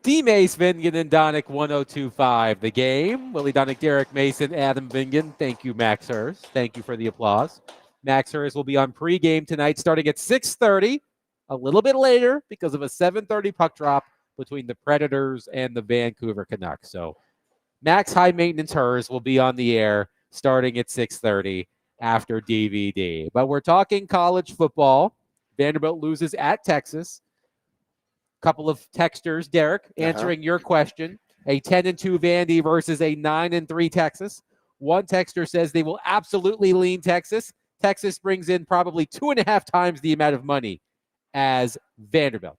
D. Mace, Vingan, and Donick 102.5. The game. Willie Donick, Derek Mason, Adam Vingan. Thank you, Max Hers. Thank you for the applause. Max Hers will be on pregame tonight starting at 6:30, a little bit later because of a 7:30 puck drop between the Predators and the Vancouver Canucks. So Max High Maintenance Hers will be on the air starting at 6:30 after DVD. But we're talking college football. Vanderbilt loses at Texas. Couple of texters, Derek, answering your question. A 10-2 Vandy versus a 9-3 Texas. One texter says they will absolutely lean Texas. Texas brings in probably 2.5 times the amount of money as Vanderbilt.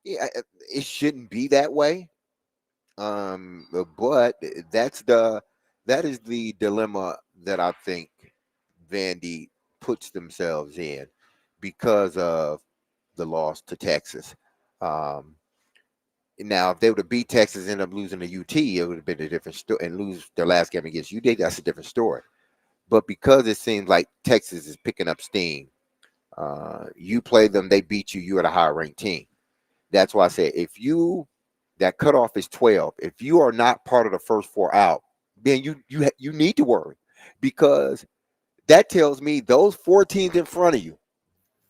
Yeah, it shouldn't be that way. But that is the dilemma that I think Vandy puts themselves in because of the loss to Texas. Now, if they would have beat Texas and ended up losing to UT, it would have been a different story. And lose their last game against UT, that's a different story. But because it seems like Texas is picking up steam, you play them, they beat you, you're a higher ranked team. That's why I say that cutoff is 12. If you are not part of the first 4 out, then you need to worry, because that tells me those 4 teams in front of you,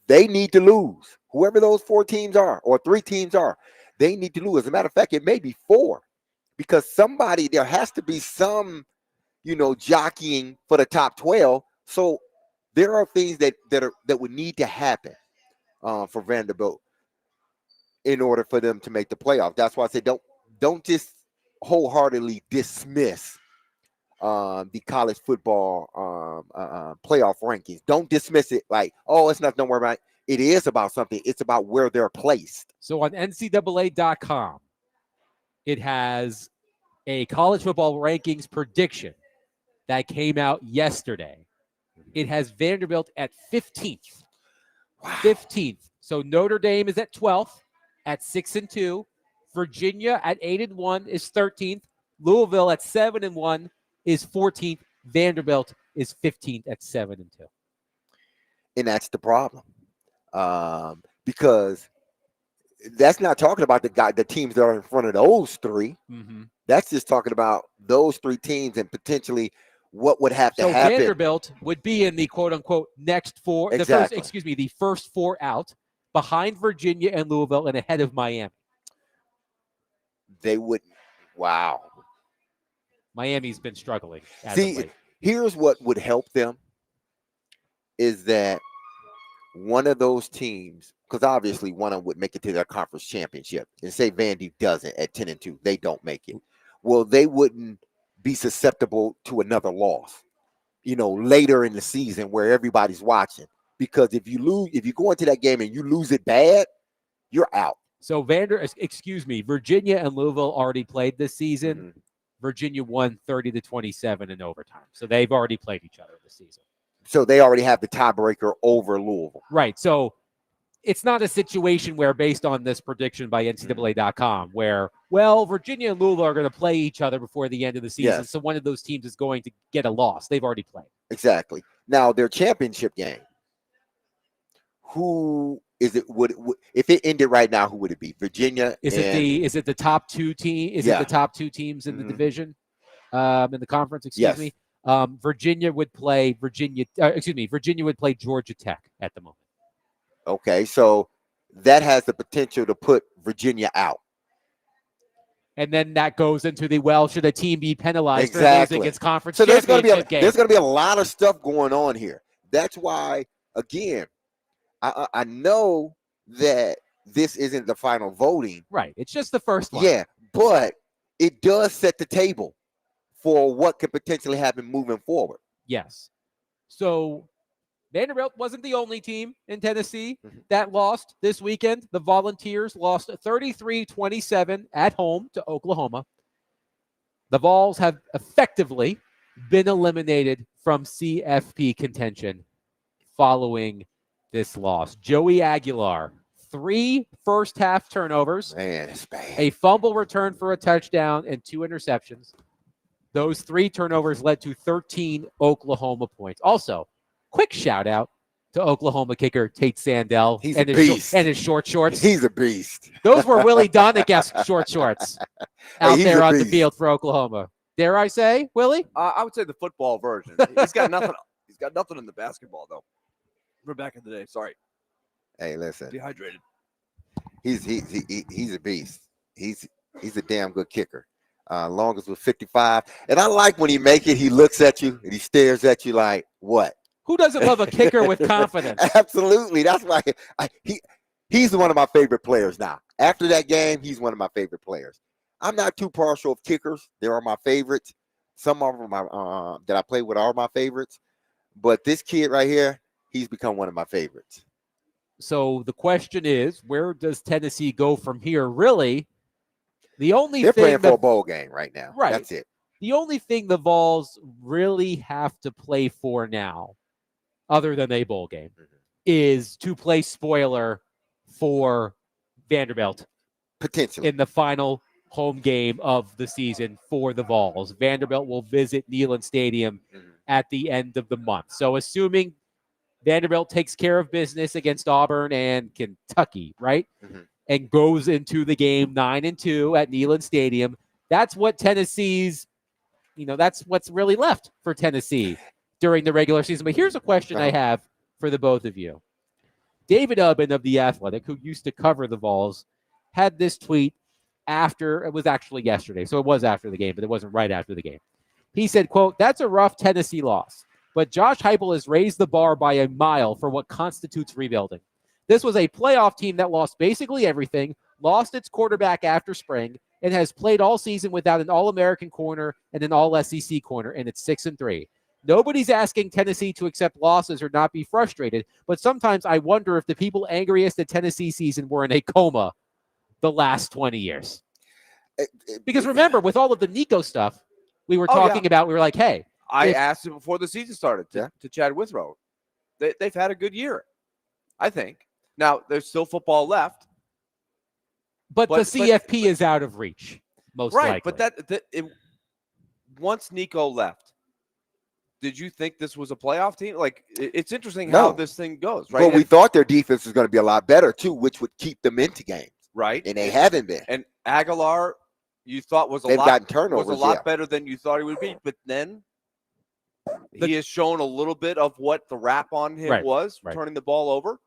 they need to lose. Whoever those 4 teams are, or 3 teams are, they need to lose. As a matter of fact, it may be 4, because there has to be some, jockeying for the top 12. So there are things that would need to happen for Vanderbilt in order for them to make the playoff. That's why I say don't just wholeheartedly dismiss the college football playoff rankings. Don't dismiss it like, oh, it's nothing, don't worry about it. It is about something. It's about where they're placed. So on NCAA.com, it has a college football rankings prediction that came out yesterday. It has Vanderbilt at 15th. Wow. 15th. So Notre Dame is at 12th at 6-2. Virginia at 8-1 is 13th. Louisville at 7-1 is 14th. Vanderbilt is 15th at 7-2. And that's the problem. Because that's not talking about the teams that are in front of those 3. Mm-hmm. That's just talking about those 3 teams and potentially what would have to happen. Vanderbilt would be in the quote unquote next 4, exactly. the first 4 out, behind Virginia and Louisville and ahead of Miami. They wouldn't. Wow. Miami's been struggling. See, here's what would help them is that one of those teams, because obviously one of them would make it to their conference championship, and say Vandy doesn't at 10-2, they don't make it. Well, they wouldn't be susceptible to another loss, later in the season where everybody's watching. Because if you go into that game and you lose it bad, you're out. So Virginia and Louisville already played this season. Mm-hmm. Virginia won 30-27 in overtime. So they've already played each other this season. So they already have the tiebreaker over Louisville. Right. So it's not a situation where, based on this prediction by NCAA.com, where, Virginia and Louisville are going to play each other before the end of the season. Yes. So one of those teams is going to get a loss. They've already played. Exactly. Now, their championship game, who is it? If it ended right now, who would it be? Virginia? Is it the top 2 team? Is it the top 2 teams in the division, in the conference? Excuse me. Virginia would play Virginia would play Georgia Tech at the moment. Okay, so that has the potential to put Virginia out. And then that goes into should a team be penalized for losing its conference so championship game? There's going to be a lot of stuff going on here. That's why, again, I know that this isn't the final voting. Right. It's just the first one. Yeah, but it does set the table for what could potentially happen moving forward. Yes. So Vanderbilt wasn't the only team in Tennessee that lost this weekend. The Volunteers lost 33-27 at home to Oklahoma. The Vols have effectively been eliminated from CFP contention following this loss. Joey Aguilar, 3 first-half turnovers. Man, it's bad. A fumble return for a touchdown and 2 interceptions. Those 3 turnovers led to 13 Oklahoma points. Also, quick shout out to Oklahoma kicker Tate Sandell He's and a his, beast. and his short shorts. He's a beast. Those were Willie Donick-esque short shorts out he's there a on the beast. field for Oklahoma. Dare I say, Willie? I would say the football version. He's got nothing. He's got nothing in the basketball though. We're back in the day. Sorry, Hey, listen. dehydrated. He's a beast. He's a damn good kicker. Longest with 55. And I like when he make it, he looks at you and he stares at you like, what? Who doesn't love a kicker with confidence? Absolutely. That's why he's one of my favorite players now. After that game, he's one of my favorite players. I'm not too partial of kickers. There are my favorites. Some of them that I play with are my favorites. But this kid right here, he's become one of my favorites. So the question is, where does Tennessee go from here? Really, They're playing for a bowl game right now. Right. That's it. The only thing the Vols really have to play for now, other than a bowl game, is to play spoiler for Vanderbilt Potentially. in the final home game of the season for the Vols. Vanderbilt will visit Neyland Stadium at the end of the month. So assuming Vanderbilt takes care of business against Auburn and Kentucky, right? And goes into the game 9-2 at Neyland Stadium. That's what Tennessee's, that's what's really left for Tennessee during the regular season. But here's a question I have for the both of you. David Ubben of The Athletic, who used to cover the Vols, had this tweet after, it was actually yesterday, so it was after the game, but it wasn't right after the game. He said, quote, "That's a rough Tennessee loss, but Josh Heupel has raised the bar by a mile for what constitutes rebuilding. This was a playoff team that lost basically everything, lost its quarterback after spring, and has played all season without an All-American corner and an All-SEC corner, and it's 6-3. Nobody's asking Tennessee to accept losses or not be frustrated, but sometimes I wonder if the people angriest at Tennessee season were in a coma the last 20 years. Because remember, with all of the Nico stuff we were talking about, we were like, hey. I asked him before the season started to Chad Withrow. They've had a good year, I think. Now, there's still football left. But the CFP is out of reach, most likely. But once Nico left, did you think this was a playoff team? Like, it's interesting how this thing goes, right? Well, we thought their defense was going to be a lot better, too, which would keep them into games. Right. And they haven't been. And Aguilar, you thought was a lot better than you thought he would be. But then he has shown a little bit of what the rap on him was, turning the ball over.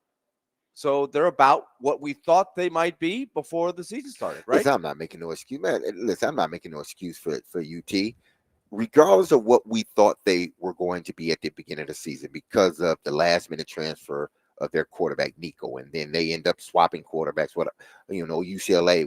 So they're about what we thought they might be before the season started, right? Listen, I'm not making no excuse, man. Listen, I'm not making no excuse for UT. Regardless of what we thought they were going to be at the beginning of the season because of the last-minute transfer of their quarterback, Nico, and then they end up swapping quarterbacks with, UCLA.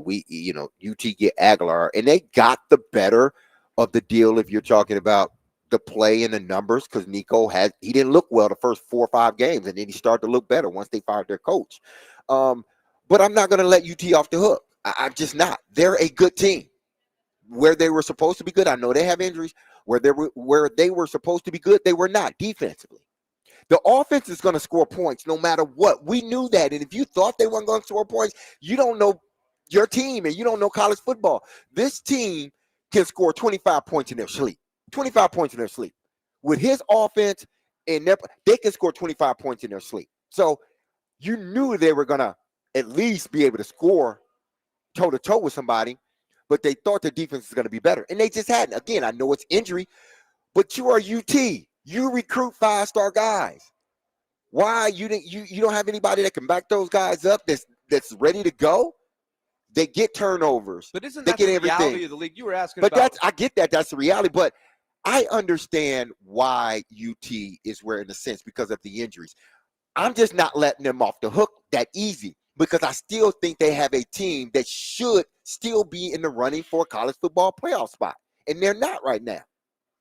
UT get Aguilar, and they got the better of the deal if you're talking about the play and the numbers, because Nico he didn't look well the first 4 or 5 games, and then he started to look better once they fired their coach. But I'm not going to let UT off the hook. I'm just not. They're a good team. Where they were supposed to be good, I know they have injuries. Where they were supposed to be good, they were not defensively. The offense is going to score points no matter what. We knew that. And if you thought they weren't going to score points, you don't know your team and you don't know college football. This team can score 25 points in their sleep. 25 points in their sleep. With his offense, they can score 25 points in their sleep. So you knew they were going to at least be able to score toe-to-toe with somebody, but they thought their defense was going to be better. And they just hadn't. Again, I know it's injury, but you are UT. You recruit 5-star guys. Why you don't have anybody that can back those guys up that's ready to go? They get turnovers. But isn't that the reality of the league? You were asking about. I get that. That's the reality. But I understand why UT is where, in a sense, because of the injuries. I'm just not letting them off the hook that easy because I still think they have a team that should still be in the running for a college football playoff spot. And they're not right now.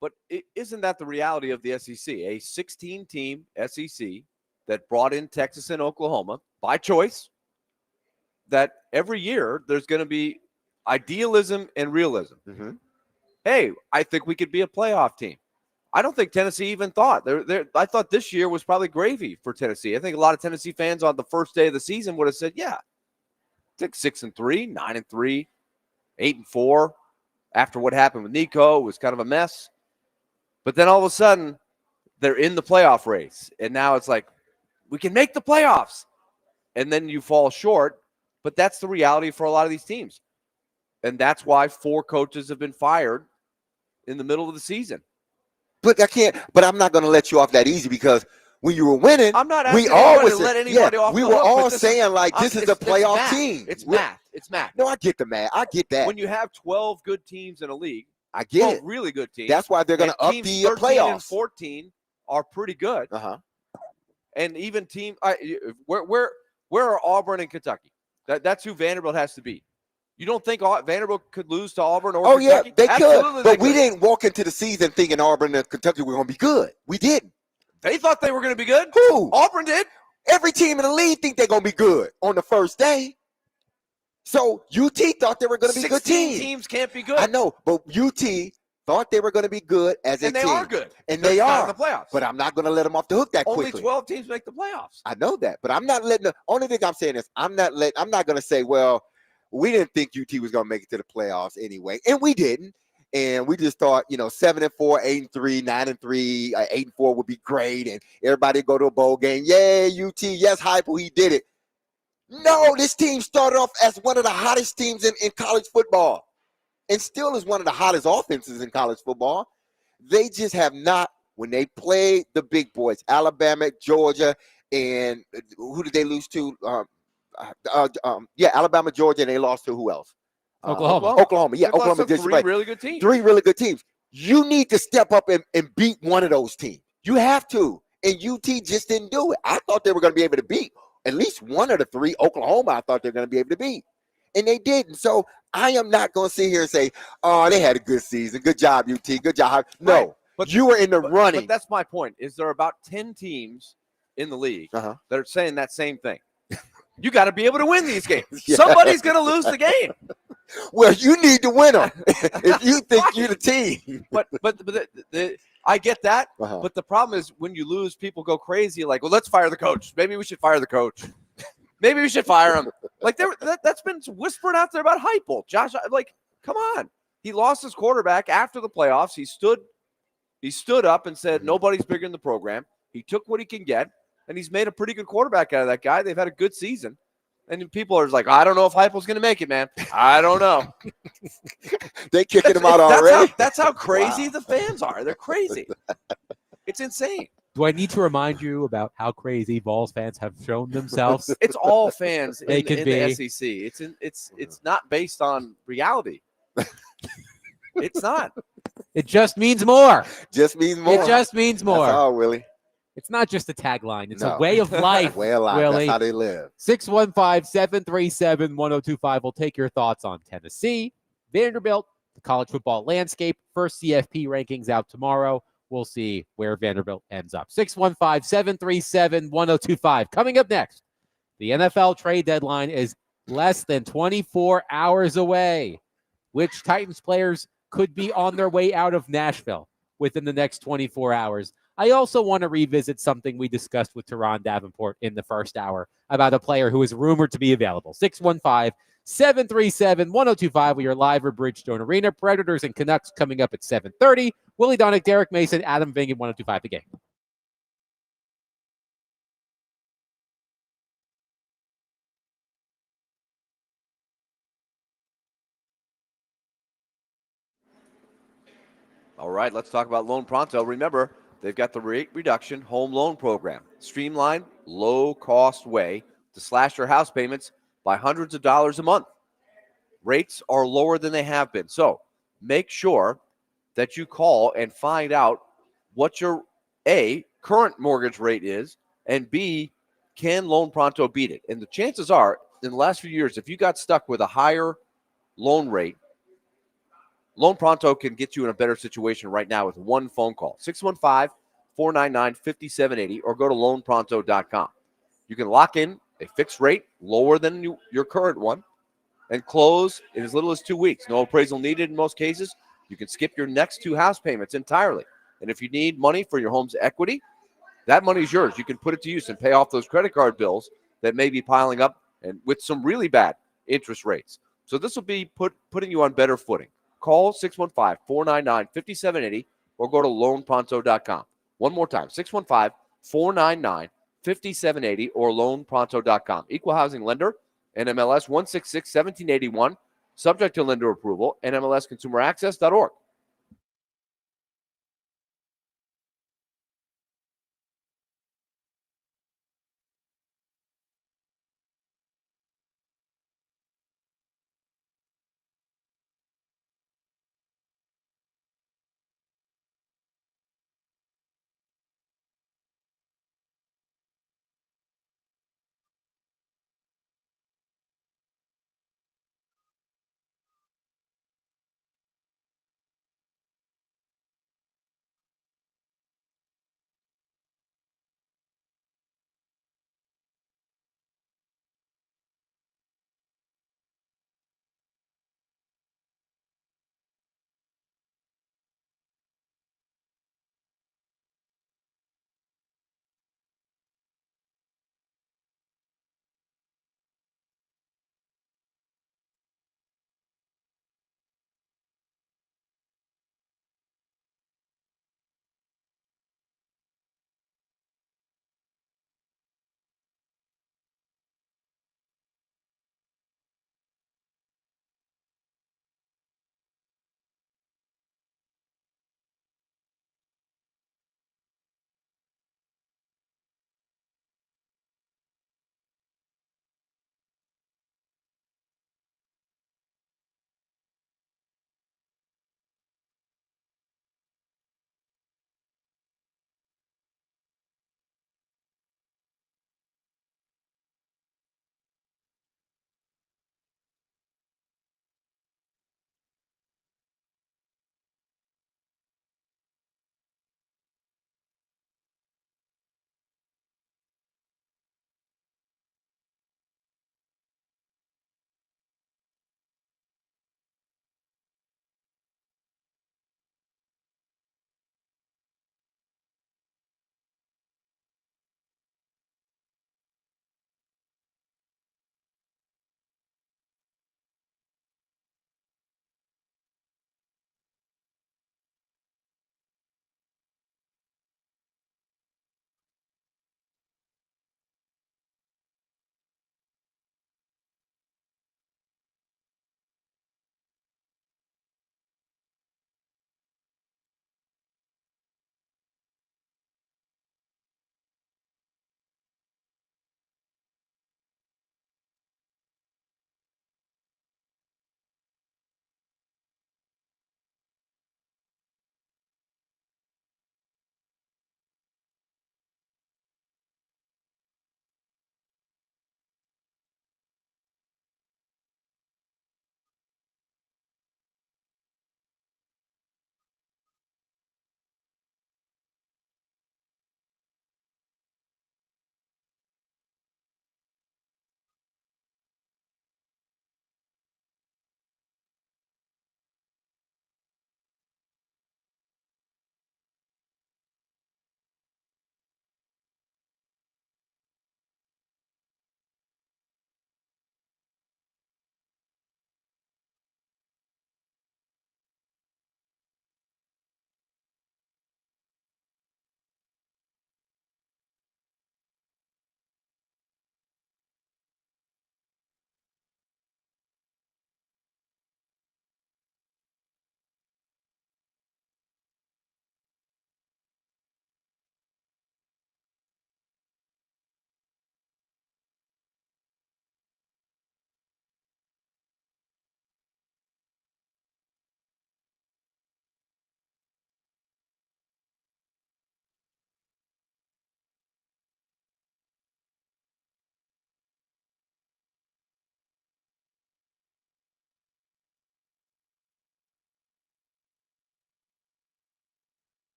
But isn't that the reality of the SEC? A 16-team SEC that brought in Texas and Oklahoma by choice, that every year there's going to be idealism and realism. Mm-hmm. Hey, I think we could be a playoff team. I don't think Tennessee even thought. I thought this year was probably gravy for Tennessee. I think a lot of Tennessee fans on the first day of the season would have said, yeah, I think 6-3, 9-3, 8-4. After what happened with Nico, it was kind of a mess. But then all of a sudden, they're in the playoff race. And now it's like, we can make the playoffs. And then you fall short. But that's the reality for a lot of these teams. And that's why 4 coaches have been fired in the middle of the season. But I'm not going to let you off that easy, because when you were winning, I'm not we asking always to let anybody off we the were hook, all but saying like this is a playoff math. team. It's math. It's math. No, I get the math. I get that. When you have 12 good teams in a league, I get it. really good teams. That's why they're going to up teams the 13 playoffs. and 14 are pretty good. And even where are Auburn and Kentucky? That's who Vanderbilt has to beat. You don't think Vanderbilt could lose to Auburn or Kentucky? Yeah, they Absolutely could. But we could. didn't walk into the season thinking Auburn and Kentucky were going to be good. We didn't. They thought they were going to be good. Who? Auburn did. Every team in the league think they're going to be good on the first day. So UT thought they were going to be a good team. 16 teams can't be good. I know, but UT thought they were going to be good as a team. And they are good. And They're they not are. in the playoffs. But I'm not going to let them off the hook that Only quickly. 12 teams make the playoffs. I know that, but I'm not letting only thing I'm saying is I'm not going to say, well, we didn't think UT was going to make it to the playoffs anyway, and we didn't. And we just thought, 7-4, 8-3, 9-3, 8-4 would be great, and everybody go to a bowl game. Yay, UT! Yes, Heupel, he did it. No, this team started off as one of the hottest teams in college football, and still is one of the hottest offenses in college football. They just have not, when they played the big boys, Alabama, Georgia, and who did they lose to? Alabama, Georgia, and they lost to who else? Oklahoma. Yeah, Oklahoma did 3 really good teams. 3 really good teams. You need to step up and beat one of those teams. You have to. And UT just didn't do it. I thought they were going to be able to beat at least one of the 3. Oklahoma, I thought they were going to be able to beat. And they didn't. So I am not going to sit here and say, oh, they had a good season. Good job, UT. Good job. No, right. But you were in the running. But that's my point. Is there about 10 teams in the league that are saying that same thing? You got to be able to win these games. Yeah. Somebody's going to lose the game. Well, you need to win them if you think you're the team. But I get that. Uh-huh. But the problem is when you lose, people go crazy. Like, well, let's fire the coach. Maybe we should fire the coach. Maybe we should fire him. Like that's been whispered out there about Heupel. Josh, like, come on. He lost his quarterback after the playoffs. He stood up and said, nobody's bigger than the program. He took what he can get, and he's made a pretty good quarterback out of that guy. They've had a good season. And people are like, I don't know if Heupel's going to make it, man. I don't know. They kicking him out already. That's how crazy the fans are. They're crazy. It's insane. Do I need to remind you about how crazy Vols fans have shown themselves? It's all fans They in, could in be. the SEC. It's not based on reality. It's not. It just means more. Just means more. It just means more. That's all, Willie. It's not just a tagline. It's No. a way of life. Way of life. Willie. That's how they live. 615-737-1025. We'll take your thoughts on Tennessee, Vanderbilt, the college football landscape. First CFP rankings out tomorrow. We'll see where Vanderbilt ends up. 615-737-1025. Coming up next, the NFL trade deadline is less than 24 hours away. Which Titans players could be on their way out of Nashville within the next 24 hours? I also want to revisit something we discussed with Teron Davenport in the first hour about a player who is rumored to be available. 615-737-1025. We are live at Bridgestone Arena. Predators and Canucks coming up at 7:30. Willie Donick, Derek Mason, Adam Vingan, 1025 the game. All right, let's talk about Loan Pronto. Remember, they've got the rate reduction home loan program. Streamlined, low-cost way to slash your house payments by hundreds of dollars a month. Rates are lower than they have been. So make sure that you call and find out what your, A, current mortgage rate is, and B, can Loan Pronto beat it? And the chances are, in the last few years, if you got stuck with a higher loan rate, Loan Pronto can get you in a better situation right now with one phone call. 615-499-5780 or go to loanpronto.com. You can lock in a fixed rate lower than your current one and close in as little as 2 weeks. No appraisal needed in most cases. You can skip your next 2 house payments entirely. And if you need money for your home's equity, that money is yours. You can put it to use and pay off those credit card bills that may be piling up and with some really bad interest rates. So this will be putting you on better footing. Call 615-499-5780 or go to loanpronto.com. One more time, 615-499-5780 5780 or loanpronto.com. Equal housing lender, NMLS 1661781, subject to lender approval, NMLSconsumeraccess.org.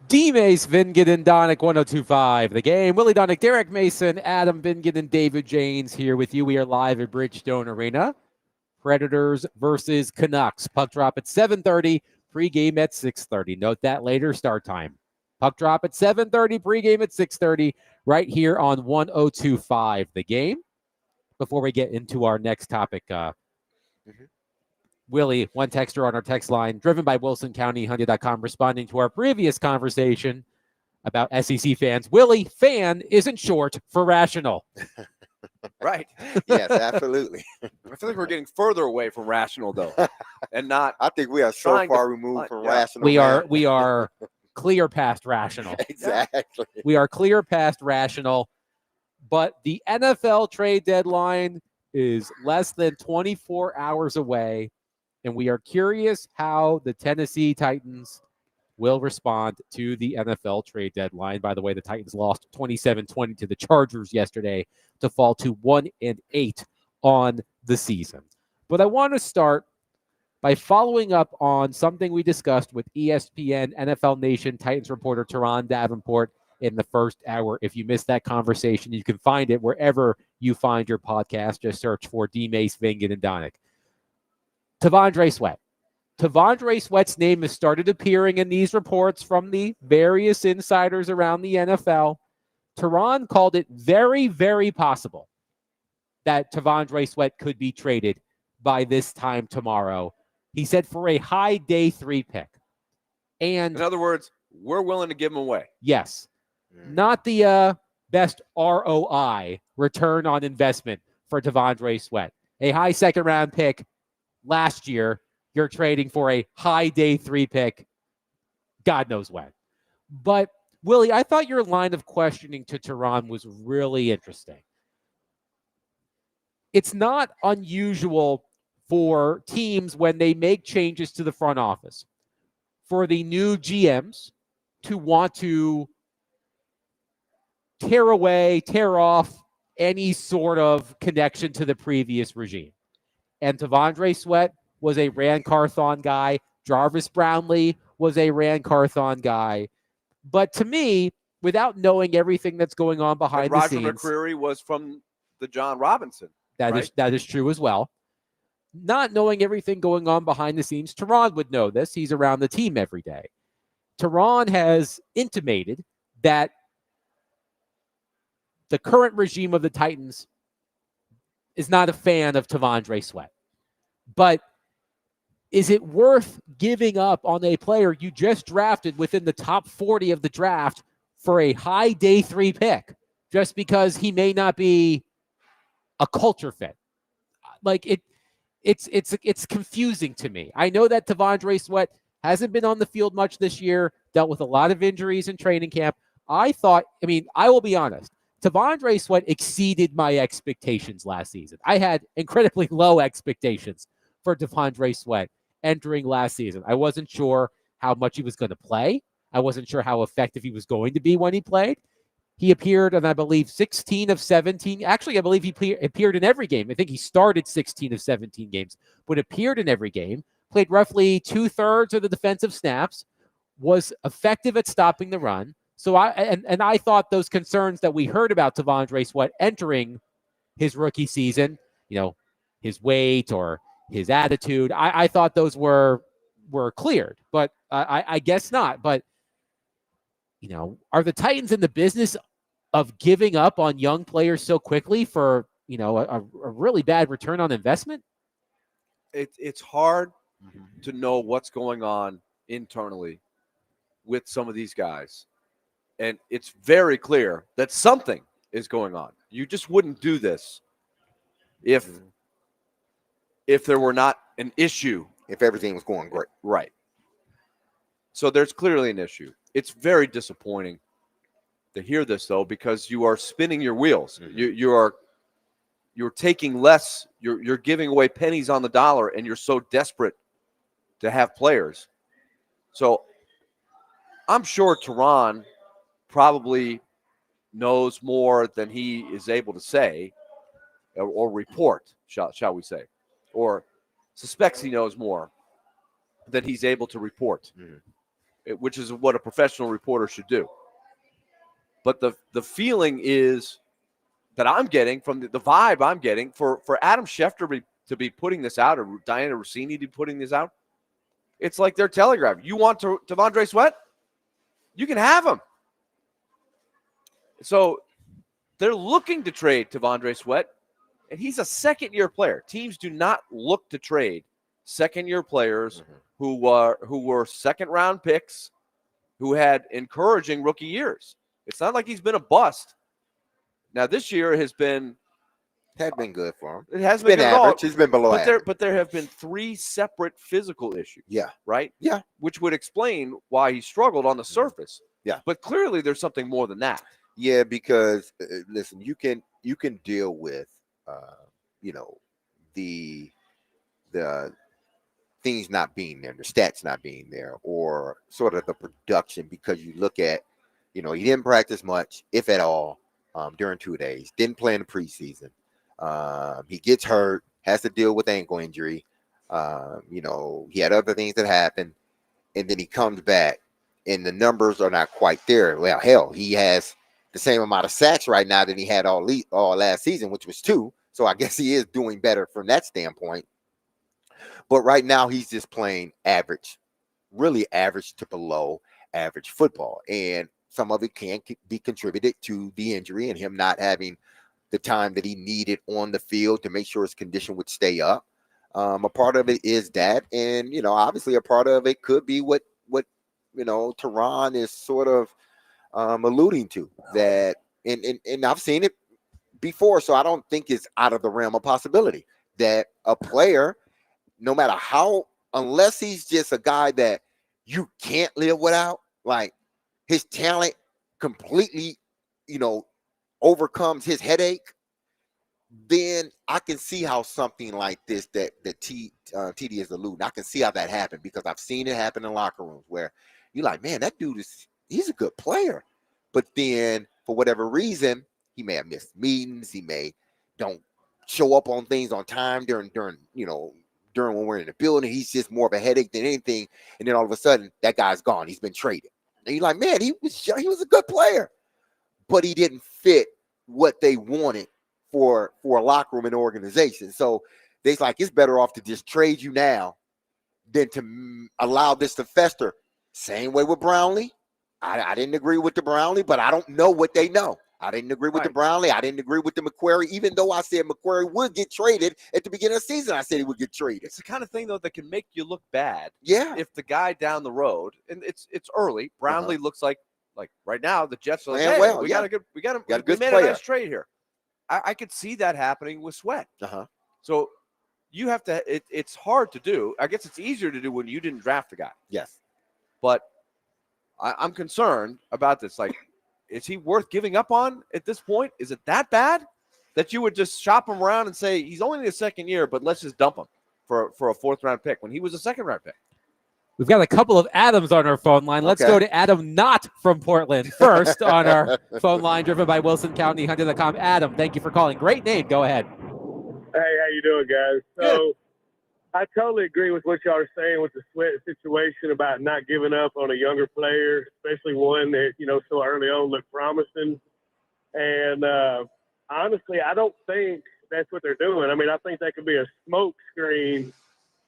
D. Mace, Vingen, and Donick, 102.5. The Game. Willie Donick, Derek Mason, Adam Vingen, and David Janes here with you. We are live at Bridgestone Arena. Predators versus Canucks. Puck drop at 7:30. Pregame at 6:30. Note that later start time. Puck drop at 7:30. Pregame at 6:30. Right here on 102.5. The Game. Before we get into our next topic, Willie, one texter on our text line, driven by WilsonCountyHunting.com, responding to our previous conversation about SEC fans. Willie, fan isn't short for rational. Right. Yes, absolutely. I feel like we're getting further away from rational, though, and not. I think we are so Trying to far removed from yeah. rational. We are clear past rational. Exactly. We are clear past rational. But the NFL trade deadline is less than 24 hours away, and we are curious how the Tennessee Titans will respond to the NFL trade deadline. By the way, the Titans lost 27-20 to the Chargers yesterday to fall to 1-8 on the season. But I want to start by following up on something we discussed with ESPN NFL Nation Titans reporter Teron Davenport in the first hour. If you missed that conversation, you can find it wherever you find your podcast. Just search for D. Mace, Vingen, and Donick. T'Vondre Sweat. T'Vondre Sweat's name has started appearing in these reports from the various insiders around the NFL. Teron called it very, very possible that T'Vondre Sweat could be traded by this time tomorrow. He said for a high day 3 pick. And In other words, we're willing to give him away. yes, not the best ROI, return on investment, for T'Vondre Sweat. A high second-round pick last year, you're trading for a high day 3 pick, God knows when. But, Willie, I thought your line of questioning to Teron was really interesting. It's not unusual for teams when they make changes to the front office for the new GMs to want to tear off any sort of connection to the previous regime. And T'Vondre Sweat was a Rand Carthon guy. Jarvis Brownlee was a Rand Carthon guy. But to me, without knowing everything that's going on behind the Roger scenes, McCreary was from the John Robinson. that is true as well. Not knowing everything going on behind the scenes, Teron would know this. He's around the team every day. Teron has intimated that the current regime of the Titans is not a fan of T'Vondre Sweat. But is it worth giving up on a player you just drafted within the top 40 of the draft for a high day 3 pick just because he may not be a culture fit? Like it's confusing to me. I know that T'Vondre Sweat hasn't been on the field much this year, dealt with a lot of injuries in training camp. I will be honest, T'Vondre Sweat exceeded my expectations last season. I had incredibly low expectations for T'Vondre Sweat entering last season. I wasn't sure how much he was going to play. I wasn't sure how effective he was going to be when he played. He appeared in, I believe, 16 of 17. Actually, I believe he appeared in every game. I think he started 16 of 17 games, but appeared in every game, played roughly 2/3 of the defensive snaps, was effective at stopping the run. So I thought those concerns that we heard about T'Vondre Sweat entering his rookie season, his weight or his attitude, I thought those were cleared, but I guess not. But, are the Titans in the business of giving up on young players so quickly for, a really bad return on investment? It's hard to know what's going on internally with some of these guys. And it's very clear that something is going on. You just wouldn't do this if there were not an issue. If everything was going great. Right. So there's clearly an issue. It's very disappointing to hear this, though, because you are spinning your wheels. You're taking less. You're giving away pennies on the dollar, and you're so desperate to have players. So I'm sure Teron probably knows more than he is able to say or report, shall we say, or suspects he knows more than he's able to report. which is what a professional reporter should do. But the feeling is that I'm getting from the vibe I'm getting for Adam Schefter to be putting this out, or Diana Rossini to be putting this out, it's like they're telegraphing. You want T'Vondre Sweat? You can have him. So they're looking to trade T'Vondre Sweat, and he's a second-year player. Teams do not look to trade second-year players who were second-round picks who had encouraging rookie years. It's not like he's been a bust. Now, this year has been good for him. It has been good average. At all, He's been below average. But there have been 3 separate physical issues. Yeah. Right? Yeah. Which would explain why he struggled on the surface. Yeah. But clearly there's something more than that. Yeah, because listen, you can deal with the things not being there, the stats not being there, or sort of the production, because you look at, he didn't practice much, if at all, during 2 days, didn't play in the preseason. He gets hurt, has to deal with ankle injury. He had other things that happened, and then he comes back, and the numbers are not quite there. Well, hell, he has the same amount of sacks right now that he had all last season, which was 2. So I guess he is doing better from that standpoint. But right now he's just playing average, really average to below average football. And some of it can be contributed to the injury and him not having the time that he needed on the field to make sure his condition would stay up. A part of it is that. And, obviously a part of it could be what Teron is sort of alluding to, that, and I've seen it before, so I don't think it's out of the realm of possibility that a player, no matter how, unless he's just a guy that you can't live without, like his talent completely, overcomes his headache, then I can see how something like this that TD is alluding, I can see how that happened, because I've seen it happen in locker rooms where you're like, man, that dude he's a good player. But then for whatever reason, he may have missed meetings. He may don't show up on things on time during when we're in the building. He's just more of a headache than anything. And then all of a sudden that guy's gone. He's been traded. And you're like, man, he was a good player, but he didn't fit what they wanted for a locker room and organization. So they're like, it's better off to just trade you now than to allow this to fester. Same way with Brownlee. I didn't agree with the Brownlee, but I don't know what they know. I didn't agree with the Brownlee. I didn't agree with the McQuarrie, even though I said McQuarrie would get traded at the beginning of the season. I said he would get traded. It's the kind of thing, though, that can make you look bad. Yeah. If the guy down the road, and it's early, Brownlee looks like right now the Jets are like, Man, hey, well, we yeah. got a good made player. a nice trade here. I could see that happening with Sweat. So you have to. It's hard to do. I guess it's easier to do when you didn't draft the guy. Yes. But I'm concerned about this. Like, is he worth giving up on at this point? Is it that bad that you would just shop him around and say he's only in his second year, but let's just dump him for a 4th-round pick when he was a 2nd-round pick? We've got a couple of Adams on our phone line. Let's go to Adam, not from Portland, first on our phone line, driven by Wilson County Hunter.com. Adam, thank you for calling. Great name. Go ahead. Hey, how you doing, guys? So I totally agree with what y'all are saying with the Sweat situation about not giving up on a younger player, especially one that, so early on looked promising. And honestly, I don't think that's what they're doing. I mean, I think that could be a smoke screen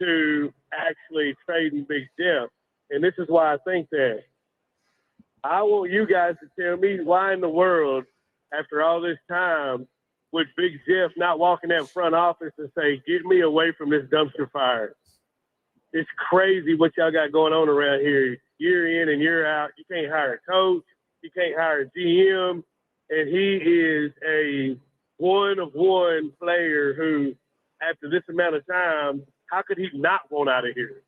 to actually trading Big Jeff. And this is why I think that. I want you guys to tell me why in the world, after all this time, would Big Jeff not walk in that front office and say, get me away from this dumpster fire? It's crazy what y'all got going on around here. Year in and year out, you can't hire a coach. You can't hire a GM. And he is a one-of-one player who, after this amount of time, how could he not want out of here?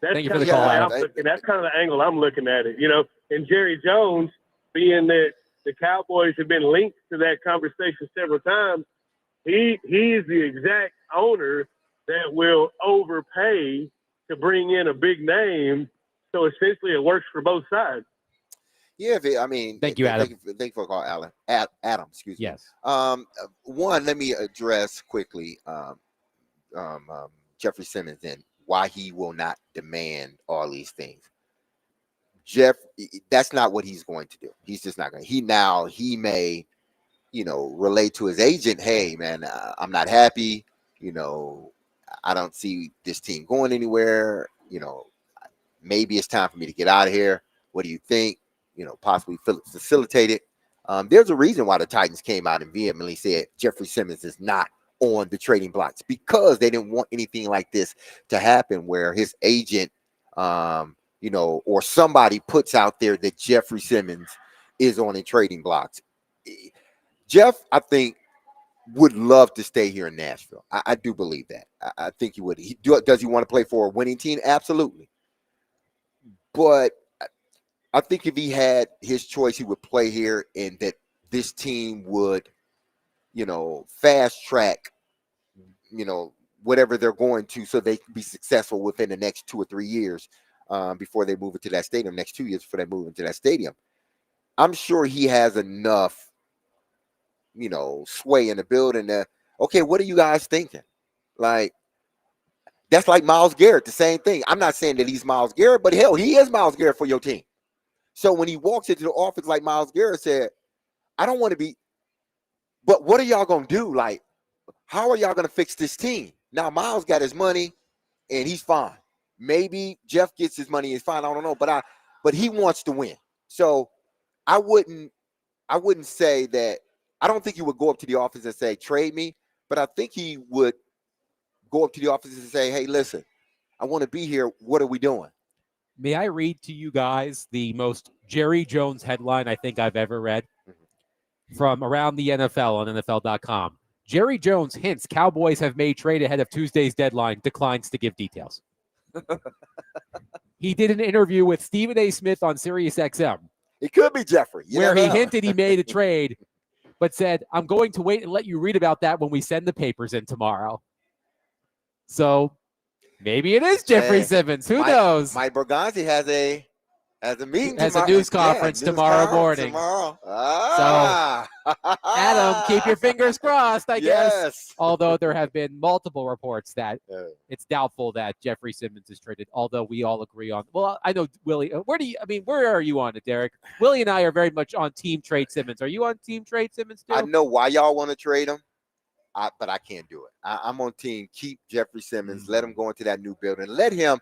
Thank you for the call, Adam. That's kind of the angle I'm looking at it, And Jerry Jones, being that the Cowboys have been linked to that conversation several times, he's the exact owner that will overpay to bring in a big name. So essentially it works for both sides. Yeah, thank you, Adam. Thank you for the call, Alan. Adam, excuse me. Yes. One, let me address quickly Jeffrey Simmons and why he will not demand all these things. Jeff, that's not what he's going to do. He's just not going to. He may, relate to his agent, hey, man, I'm not happy. I don't see this team going anywhere. Maybe it's time for me to get out of here. What do you think? Possibly facilitate it. There's a reason why the Titans came out and vehemently said Jeffrey Simmons is not on the trading blocks, because they didn't want anything like this to happen where his agent, or somebody puts out there that Jeffrey Simmons is on the trading blocks. Jeff, I think, would love to stay here in Nashville. I do believe that. I think he would. Does he want to play for a winning team? Absolutely. But I think if he had his choice, he would play here, and that this team would, fast track, whatever they're going to, so they can be successful within the next 2 or 3 years before they move into that stadium, next 2 years before they move into that stadium. I'm sure he has enough, sway in the building. Okay, what are you guys thinking? Like, that's like Myles Garrett, the same thing. I'm not saying that he's Myles Garrett, but hell, he is Myles Garrett for your team. So when he walks into the office, like Myles Garrett said, I don't want to be, but what are y'all going to do? Like, how are y'all going to fix this team? Now, Myles got his money and he's fine. Maybe Jeff gets his money and he's fine. I don't know, but he wants to win. So I wouldn't say that. I don't think he would go up to the office and say, trade me, but I think he would go up to the office and say, hey, listen, I want to be here. What are we doing? May I read to you guys the most Jerry Jones headline I think I've ever read from around the NFL on NFL.com. Jerry Jones hints Cowboys have made trade ahead of Tuesday's deadline, declines to give details. He did an interview with Stephen A. Smith on SiriusXM. It could be Jeffrey. Where he hinted he made a trade, but said, I'm going to wait and let you read about that when we send the papers in tomorrow. So maybe it is Jeffrey Simmons. Who knows? Mike Berganzi has a meeting has tomorrow. a news conference tomorrow morning. Ah. So, Adam, keep your fingers crossed, I guess. Yes. Although there have been multiple reports that it's doubtful that Jeffrey Simmons is traded, although we all agree on. Well, I know, Willie, where are you on it, Derek? Willie and I are very much on team trade Simmons. Are you on team trade Simmons too? I know why y'all want to trade him, but I can't do it. I'm on team keep Jeffrey Simmons. Let him go into that new building. Let him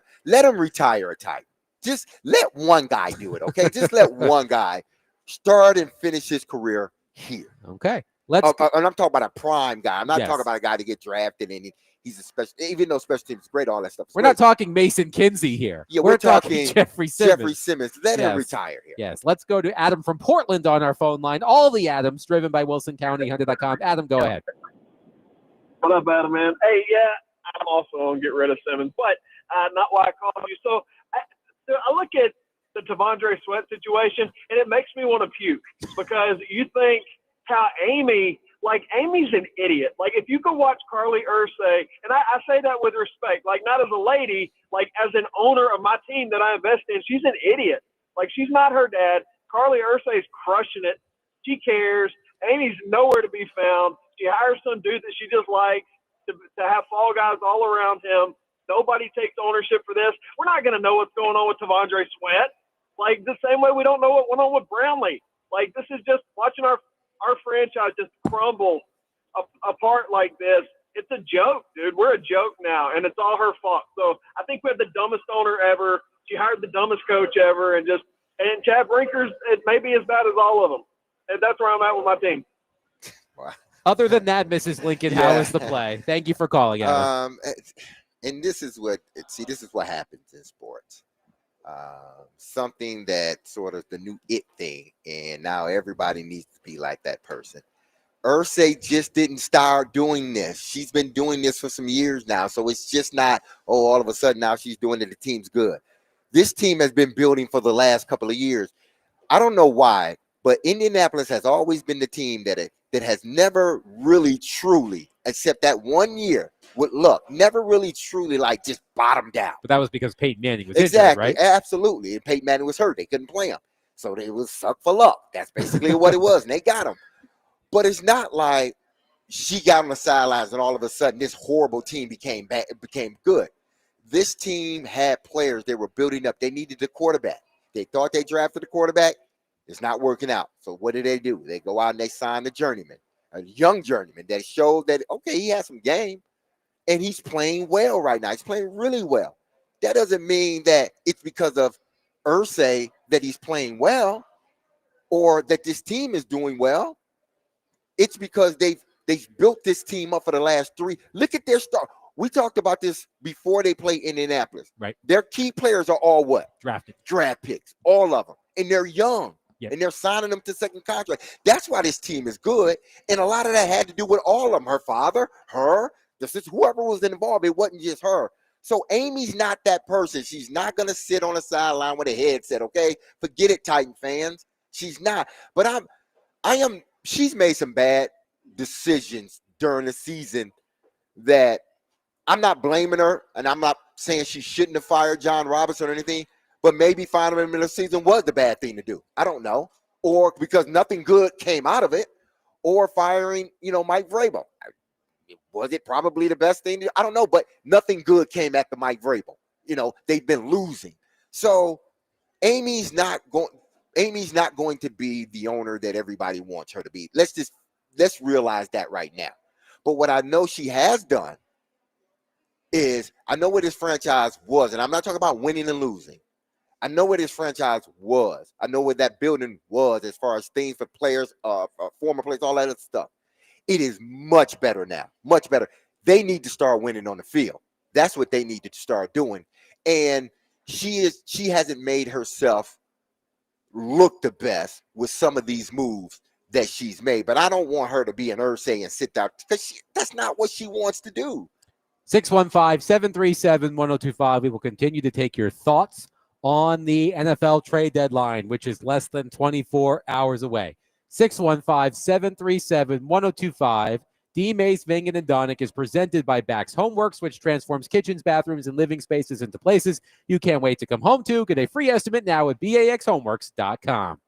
retire a Titan. Just let one guy do it, okay? Just let one guy start and finish his career here. Okay. And I'm talking about a prime guy. I'm not talking about a guy to get drafted and he's a special, even though special teams is great, all that stuff. We're not talking Mason Kinsey here. Yeah, we're talking Jeffrey Simmons. Jeffrey Simmons. Let him retire here. Yes. Let's go to Adam from Portland on our phone line. All the Adams, driven by WilsonCountyHunter.com. Adam, go ahead. What up, Adam, man? Hey, yeah, I'm also on get rid of Simmons, but not why I called you. So I look at the T'Vondre Sweat situation, and it makes me want to puke because you think how Amy's an idiot. Like, if you go watch Carly Ursay, and I say that with respect, like, not as a lady, like, as an owner of my team that I invest in, she's an idiot. Like, she's not her dad. Carly Ursay's crushing it. She cares. Amy's nowhere to be found. She hires some dude that she just likes to have fall guys all around him. Nobody takes ownership for this. We're not going to know what's going on with T'Vondre Sweat. Like, the same way we don't know what went on with Brownlee. Like, this is just watching our franchise just crumble apart like this. It's a joke, dude. We're a joke now, and it's all her fault. So I think we have the dumbest owner ever. She hired the dumbest coach ever, and Chad Brinker's maybe as bad as all of them. And that's where I'm at with my team. Wow. Other than that, Mrs. Lincoln, how is the play? Thank you for calling, Adam. And this is what happens in sports. Something that sort of the new it thing, and now everybody needs to be like that person. Ursay just didn't start doing this. She's been doing this for some years now, so it's just not, all of a sudden now she's doing it, the team's good. This team has been building for the last couple of years. I don't know why, but Indianapolis has always been the team that has never really truly, except that 1 year with luck, never really truly like just bottomed out. But that was because Peyton Manning was injured, right? Absolutely. And Peyton Manning was hurt. They couldn't play him. So they was suck for luck. That's basically what it was. And they got him. But it's not like she got on the sidelines and all of a sudden this horrible team became good. This team had players they were building up. They needed a quarterback. They thought they drafted a quarterback. It's not working out. So what do? They go out and they sign the journeyman, a young journeyman that showed that, okay, he has some game and he's playing well right now. He's playing really well. That doesn't mean that it's because of Irsay that he's playing well or that this team is doing well. It's because they've built this team up for the last 3. Look at their start. We talked about this before they play Indianapolis. Right. Their key players are all what? Draft picks, all of them. And they're young. Yep. And they're signing them to second contract. That's why this team is good. And a lot of that had to do with all of them. Her father, her, whoever was involved. It wasn't just her. So Amy's not that person. She's not going to sit on the sideline with a headset, okay? Forget it, Titan fans. She's not. But she's made some bad decisions during the season that I'm not blaming her, and I'm not saying she shouldn't have fired John Robinson or anything, but maybe firing him in the season was the bad thing to do. I don't know. Or because nothing good came out of it, or firing, Mike Vrabel. Was it probably the best thing to do? I don't know, but nothing good came after Mike Vrabel. They've been losing. So Amy's not going to be the owner that everybody wants her to be. Let's realize that right now. But what I know she has done is, I know what this franchise was, and I'm not talking about winning and losing. I know what this franchise was. I know what that building was as far as things for players, former players, all that other stuff. It is much better now, much better. They need to start winning on the field. That's what they need to start doing. And she hasn't made herself look the best with some of these moves that she's made. But I don't want her to be an Irsay and sit down, because that's not what she wants to do. 615-737-1025. We will continue to take your thoughts on the NFL trade deadline, which is less than 24 hours away. 615-737-1025. D. Mace, Vingen, and Donick is presented by Bax Homeworks, which transforms kitchens, bathrooms, and living spaces into places you can't wait to come home to. Get a free estimate now at baxhomeworks.com.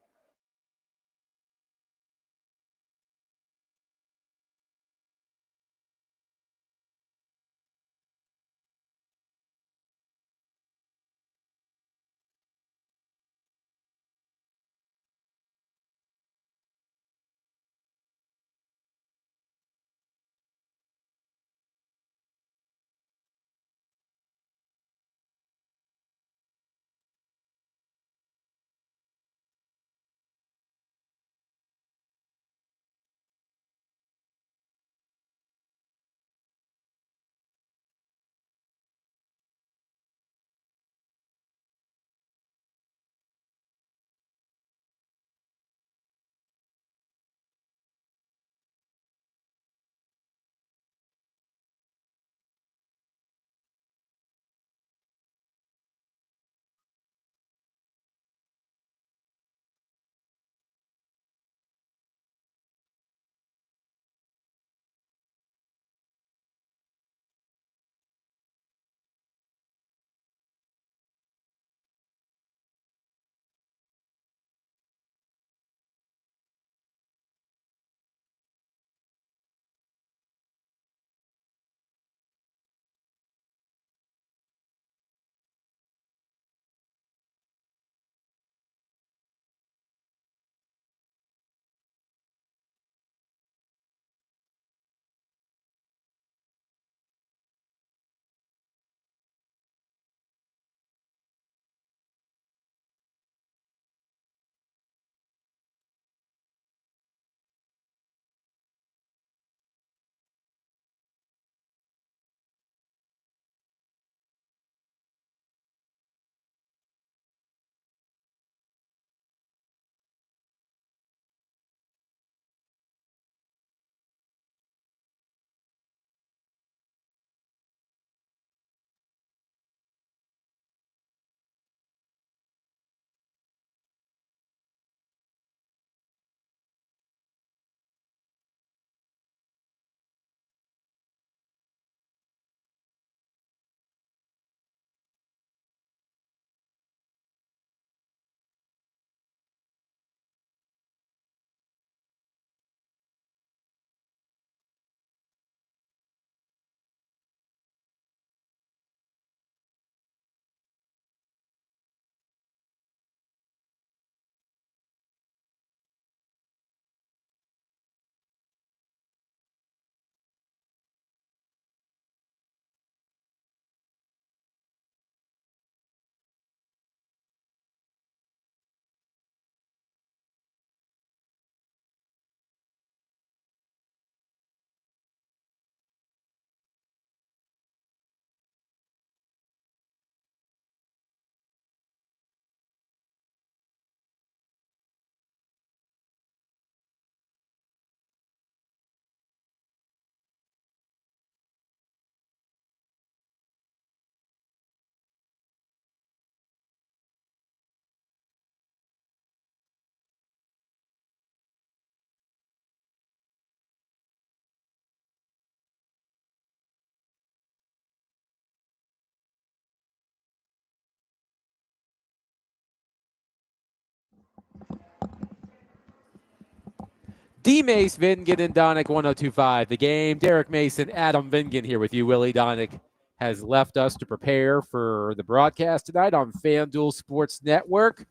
D. Mace, Vingan, and Donick, 102.5 The Game. Derek Mason, Adam Vingan here with you. Willie Donick has left us to prepare for the broadcast tonight on FanDuel Sports Network.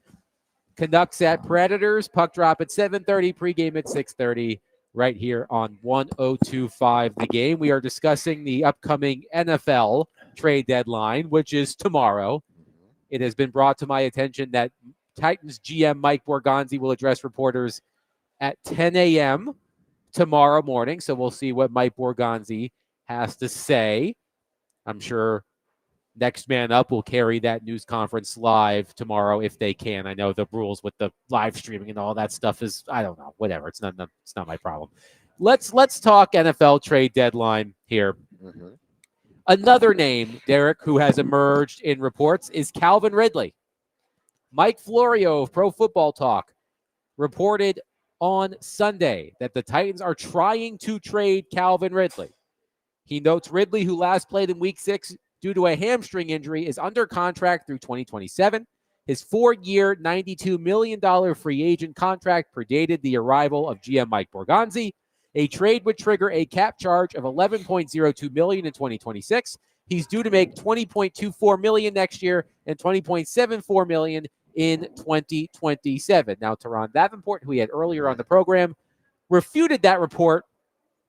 Canucks at Predators. Puck drop at 7:30. Pregame at 6:30. Right here on 102.5 The Game. We are discussing the upcoming NFL trade deadline, which is tomorrow. It has been brought to my attention that Titans GM Mike Borgonzi will address reporters at 10 a.m. tomorrow morning. So we'll see what Mike Borgonzi has to say. I'm sure Next Man Up will carry that news conference live tomorrow if they can. I know the rules with the live streaming and all that stuff is, I don't know, whatever. It's not my problem. Let's talk NFL trade deadline here. Mm-hmm. Another name, Derek, who has emerged in reports is Calvin Ridley. Mike Florio of Pro Football Talk reported on Sunday that the Titans are trying to trade Calvin Ridley. He notes Ridley, who last played in Week 6 due to a hamstring injury, is under contract through 2027. His 4-year, $92 million free agent contract predated the arrival of GM Mike Borgonzi. A trade would trigger a cap charge of $11.02 million in 2026. He's due to make $20.24 million next year and $20.74 million in 2027. Now, Teron Davenport, who we had earlier on the program, refuted that report,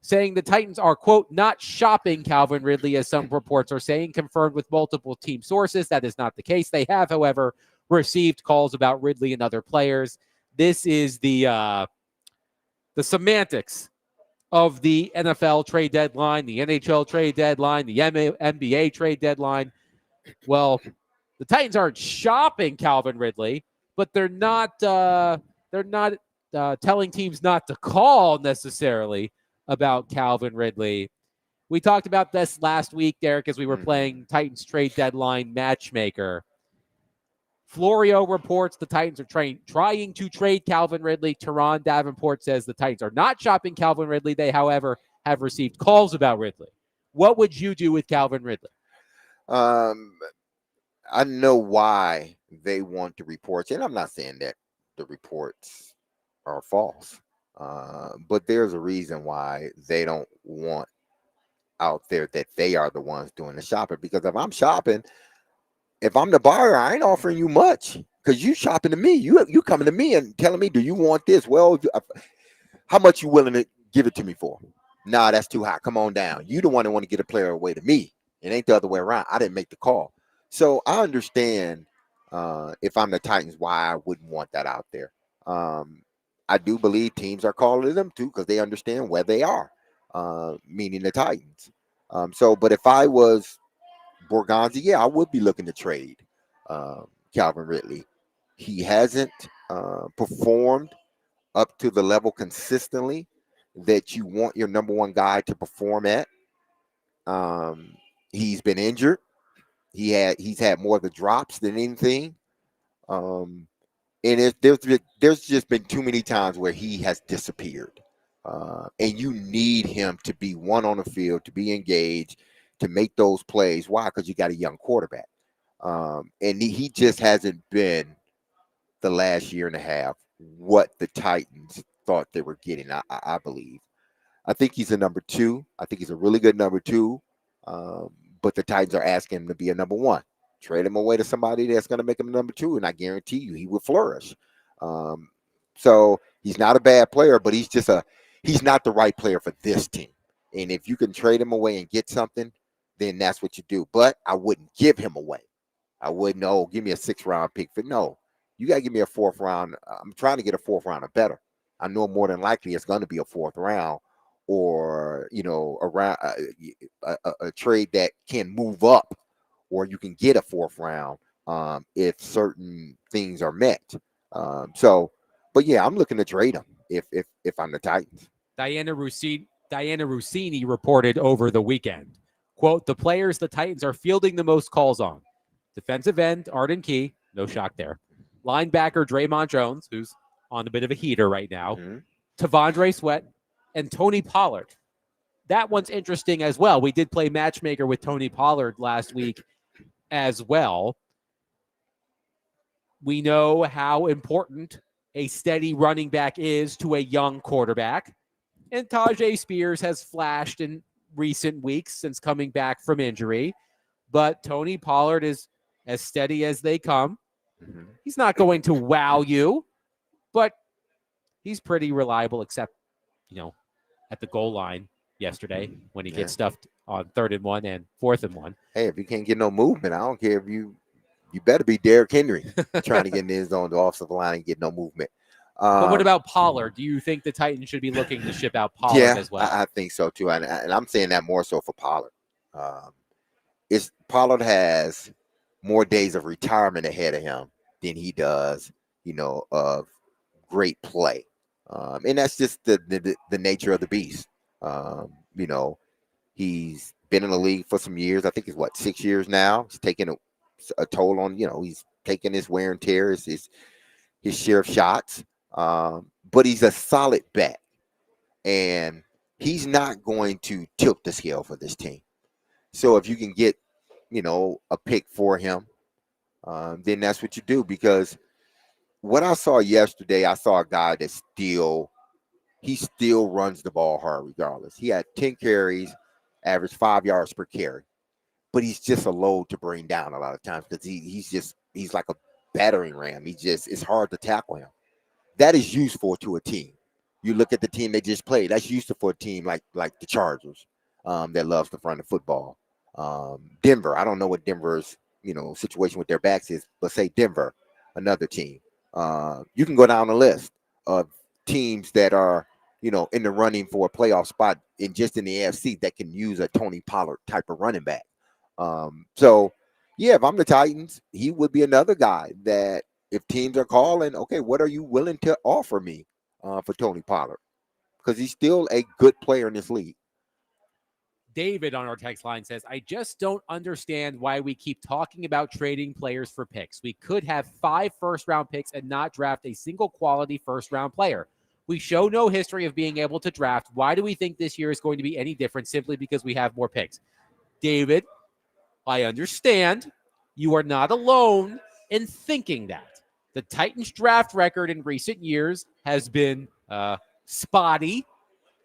saying the Titans are, quote, not shopping Calvin Ridley, as some reports are saying, confirmed with multiple team sources. That is not the case. They have, however, received calls about Ridley and other players. This is the semantics of the NFL trade deadline, the NHL trade deadline, the NBA trade deadline. Well, the Titans aren't shopping Calvin Ridley, but they're not telling teams not to call necessarily about Calvin Ridley. We talked about this last week, Derek, as we were playing Titans trade deadline matchmaker. Florio reports the Titans are trying to trade Calvin Ridley. Teron Davenport says the Titans are not shopping Calvin Ridley. They, however, have received calls about Ridley. What would you do with Calvin Ridley? I know why they want the reports, and I'm not saying that the reports are false, but there's a reason why they don't want out there that they are the ones doing the shopping. Because if I'm shopping, if I'm the buyer, I ain't offering you much because you shopping to me. You coming to me and telling me, do you want this? Well, how much you willing to give it to me for? Nah, that's too high. Come on down. You the one that want to get a player away to me. It ain't the other way around. I didn't make the call. So I understand if I'm the Titans why I wouldn't want that out there. I do believe teams are calling them too because they understand where they are, meaning the Titans. But if I was Borgonzi, yeah, I would be looking to trade Calvin Ridley. He hasn't performed up to the level consistently that you want your number one guy to perform at. He's been injured. He's had more of the drops than anything. And there's just been too many times where he has disappeared. And you need him to be one on the field, to be engaged, to make those plays. Why? Because you got a young quarterback. And he just hasn't been the last year and a half what the Titans thought they were getting, I believe. I think he's a number 2. I think he's a really good number 2. But the Titans are asking him to be a number 1. Trade him away to somebody that's going to make him a number 2, and I guarantee you he will flourish. So he's not a bad player, but he's not the right player for this team. And if you can trade him away and get something, then that's what you do. But I wouldn't give him away. I wouldn't, give me a 6th-round pick. No, you got to give me a 4th round. I'm trying to get a 4th round or better. I know more than likely it's going to be a 4th round or, around a trade that can move up, or you can get a 4th round if certain things are met. But yeah, I'm looking to trade him if I'm the Titans. Diana Rossini reported over the weekend, quote, the players the Titans are fielding the most calls on: defensive end Arden Key, no shock there; linebacker Draymond Jones, who's on a bit of a heater right now; Tavondre Sweat, and Tony Pollard. That one's interesting as well. We did play matchmaker with Tony Pollard last week as well. We know how important a steady running back is to a young quarterback. And Tajay Spears has flashed in recent weeks since coming back from injury. But Tony Pollard is as steady as they come. Mhm. He's not going to wow you, but he's pretty reliable, except, at the goal line yesterday when he gets stuffed on 3rd and 1 and 4th and 1. Hey, if you can't get no movement, I don't care if you better be Derrick Henry trying to get in the end zone, the offensive line, and get no movement. But what about Pollard? Do you think the Titans should be looking to ship out Pollard as well? I think so too, and I'm saying that more so for Pollard. Pollard has more days of retirement ahead of him than he does, of great play, and that's just the nature of the beast. He's been in the league for some years. I think it's 6 years now. He's taking a toll on, he's taking his wear and tear, his share of shots. But he's a solid bet, and he's not going to tilt the scale for this team. So if you can get, a pick for him, then that's what you do. Because what I saw yesterday, I saw a guy that still runs the ball hard regardless. He had 10 carries, average 5 yards per carry, but he's just a load to bring down a lot of times because he's like a battering ram. It's hard to tackle him. That is useful to a team. You look at the team they just played. That's useful for a team like the Chargers, that loves to run the football. Denver. I don't know what Denver's situation with their backs is, but say Denver, another team. You can go down the list of teams that are in the running for a playoff spot in the AFC that can use a Tony Pollard type of running back. So yeah, if I'm the Titans, he would be another guy that, if teams are calling, okay, what are you willing to offer me for Tony Pollard? Because he's still a good player in this league. David on our text line says, I just don't understand why we keep talking about trading players for picks. We could have 5 first-round picks and not draft a single quality first-round player. We show no history of being able to draft. Why do we think this year is going to be any different simply because we have more picks? David, I understand. You are not alone in thinking that. The Titans draft record in recent years has been spotty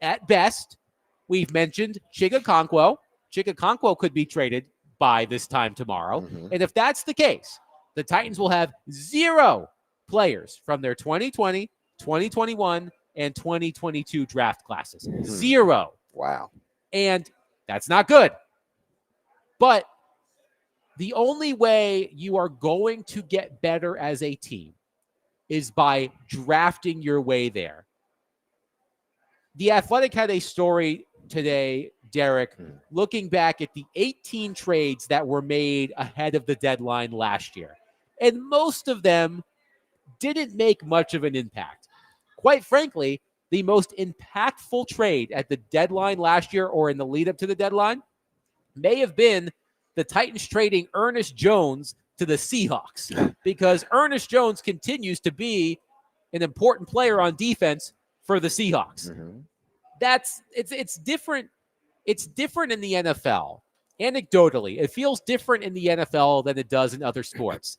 at best. We've mentioned Chigakonkwo. Chigakonkwo could be traded by this time tomorrow. Mhm. And if that's the case, the Titans will have 0 players from their 2020, 2021, and 2022 draft classes. 0. Wow. And that's not good. But the only way you are going to get better as a team is by drafting your way there. The Athletic had a story today, Derek, looking back at the 18 trades that were made ahead of the deadline last year. And most of them didn't make much of an impact. Quite frankly, the most impactful trade at the deadline last year or in the lead up to the deadline may have been the Titans trading Ernest Jones to the Seahawks, because Ernest Jones continues to be an important player on defense for the Seahawks. Mhm. It's different. It's different in the NFL. Anecdotally, it feels different in the NFL than it does in other sports.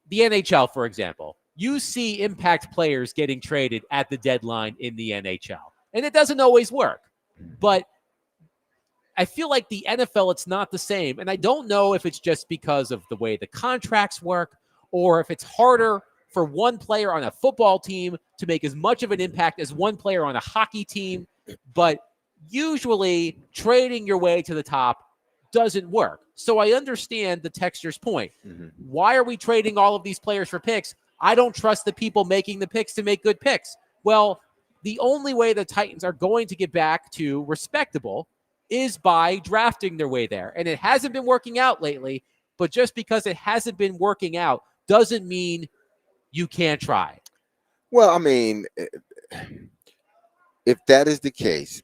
The NHL, for example, you see impact players getting traded at the deadline in the NHL, and it doesn't always work. But I feel like the NFL, it's not the same. And I don't know if it's just because of the way the contracts work, or if it's harder for one player on a football team to make as much of an impact as one player on a hockey team. But usually trading your way to the top doesn't work. So I understand the texter's point. Mhm. Why are we trading all of these players for picks? I don't trust the people making the picks to make good picks. Well, the only way the Titans are going to get back to respectable is by drafting their way there. And it hasn't been working out lately, but just because it hasn't been working out doesn't mean you can't try. Well, I mean, if that is the case,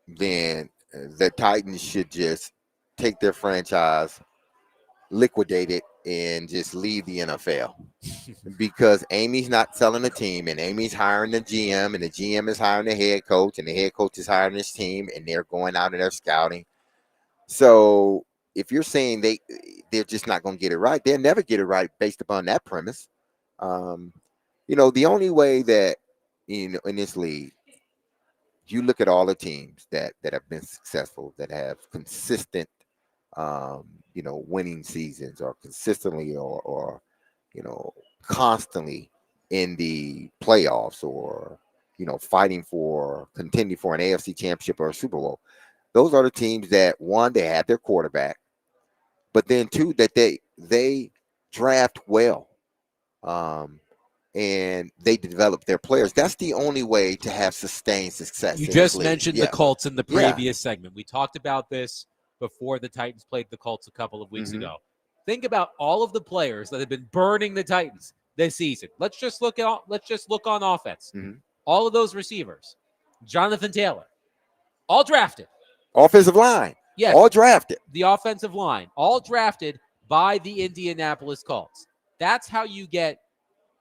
then the Titans should just take their franchise, liquidate it, and just leave the NFL. Because Amy's not selling the team, and Amy's hiring the GM, and the GM is hiring the head coach, and the head coach is hiring his team, and they're going out and they're scouting. So if you're saying they're just not going to get it right, they'll never get it right based upon that premise. The only way that in this league, you look at all the teams that have been successful, that have consistent, winning seasons, or consistently or constantly in the playoffs, or fighting for contending for an AFC championship or a Super Bowl. Those are the teams that, one, they have their quarterback, but then two, that they draft well. And they develop their players. That's the only way to have sustained success. You in this just league. mentioned Yeah. the Colts in the Yeah. previous segment. We talked about this before the Titans played the Colts a couple of weeks Mhm. ago. Think about all of the players that have been burning the Titans this season. Let's just look on offense. Mhm. All of those receivers, Jonathan Taylor, all drafted. Offensive line, Yes, all drafted. the offensive line, all drafted by the Indianapolis Colts. That's how you get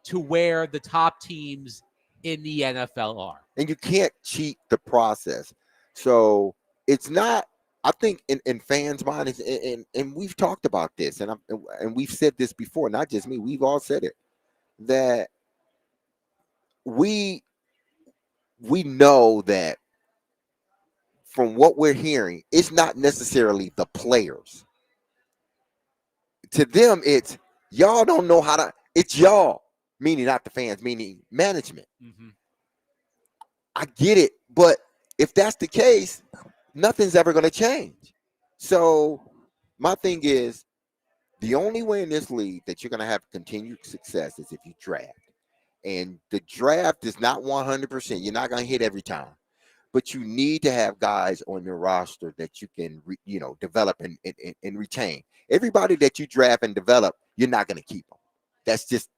to where the top teams in the NFL are. And you can't cheat the process. So it's not, I think in fans' minds, and we've talked about this, and we've said this before, not just me, we've all said it, that we know that from what we're hearing, it's not necessarily the players. To them, it's y'all don't know how to, it's y'all, meaning not the fans, meaning management. Mm-hmm. I get it, but if that's the case, nothing's ever going to change. So my thing is, the only way in this league that you're going to have continued success is if you draft. And the draft is not 100%. You're not going to hit every time. But you need to have guys on your roster that you can, develop and retain. Everybody that you draft and develop, you're not going to keep them. That's just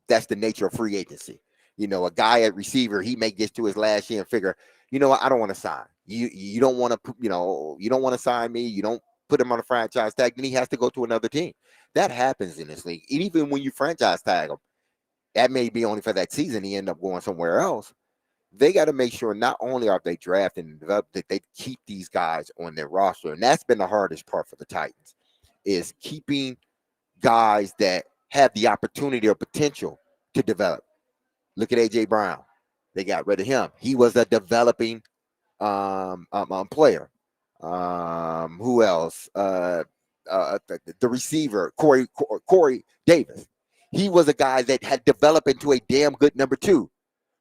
that's the nature of free agency. A guy at receiver, he may get to his last year and figure, I don't want to sign. You don't want to, you don't want to sign me. You don't put him on a franchise tag. Then he has to go to another team. That happens in this league. And even when you franchise tag him, that may be only for that season. He end up going somewhere else. They got to make sure not only are they drafting and develop, that they keep these guys on their roster. And that's been the hardest part for the Titans, is keeping guys that have the opportunity or potential to develop. Look at A.J. Brown. They got rid of him. He was a developing player. Who else? The receiver, Corey Davis. He was a guy that had developed into a damn good number 2.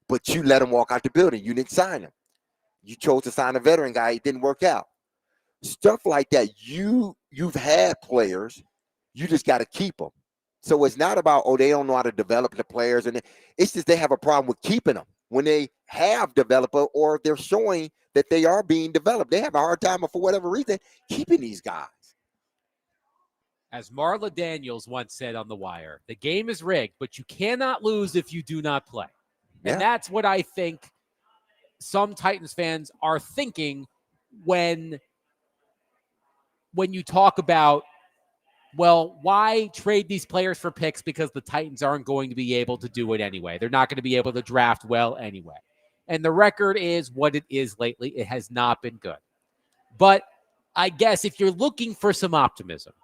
But you let him walk out the building. You didn't sign him. You chose to sign a veteran guy. It didn't work out. Stuff like that. You've had players. You just got to keep them. So it's not about, they don't know how to develop the players. And it's just they have a problem with keeping them. When they have developed, or they're showing that they are being developed, they have a hard time, for whatever reason, keeping these guys. As Marla Daniels once said on The Wire, the game is rigged, but you cannot lose if you do not play. Yeah. And that's what I think some Titans fans are thinking when you talk about, well, why trade these players for picks? Because the Titans aren't going to be able to do it anyway. They're not going to be able to draft well anyway. And the record is what it is lately. It has not been good. But I guess if you're looking for some optimism,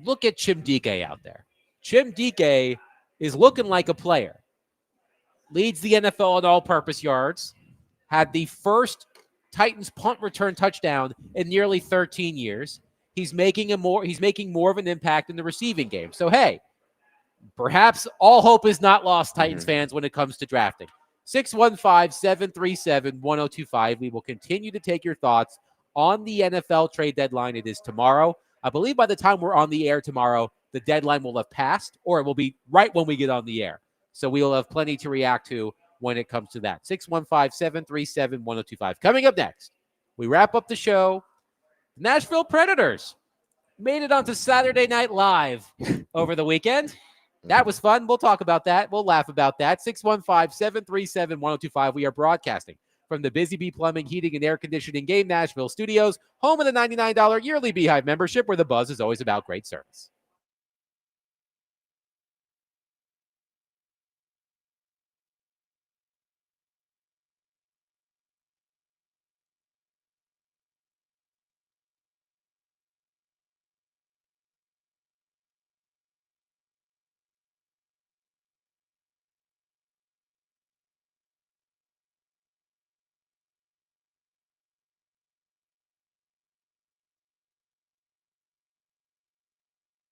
look at Chim Dike out there. Chim Dike is looking like a player. Leads the NFL in all-purpose yards. Had the first Titans punt return touchdown in nearly 13 years. He's making more of an impact in the receiving game. So, hey, perhaps all hope is not lost, Titans fans, when it comes to drafting. 615-737-1025. We will continue to take your thoughts on the NFL trade deadline. It is tomorrow. I believe by the time we're on the air tomorrow, the deadline will have passed, or it will be right when we get on the air. So we will have plenty to react to when it comes to that. 615-737-1025. Coming up next, we wrap up the show. Nashville Predators made it onto Saturday Night Live over the weekend. That was fun. We'll talk about that. We'll laugh about that. 615-737-1025. We are broadcasting from the Busy Bee Plumbing, Heating, and Air Conditioning Game Nashville Studios, home of the $99 yearly Beehive membership, where the buzz is always about great service.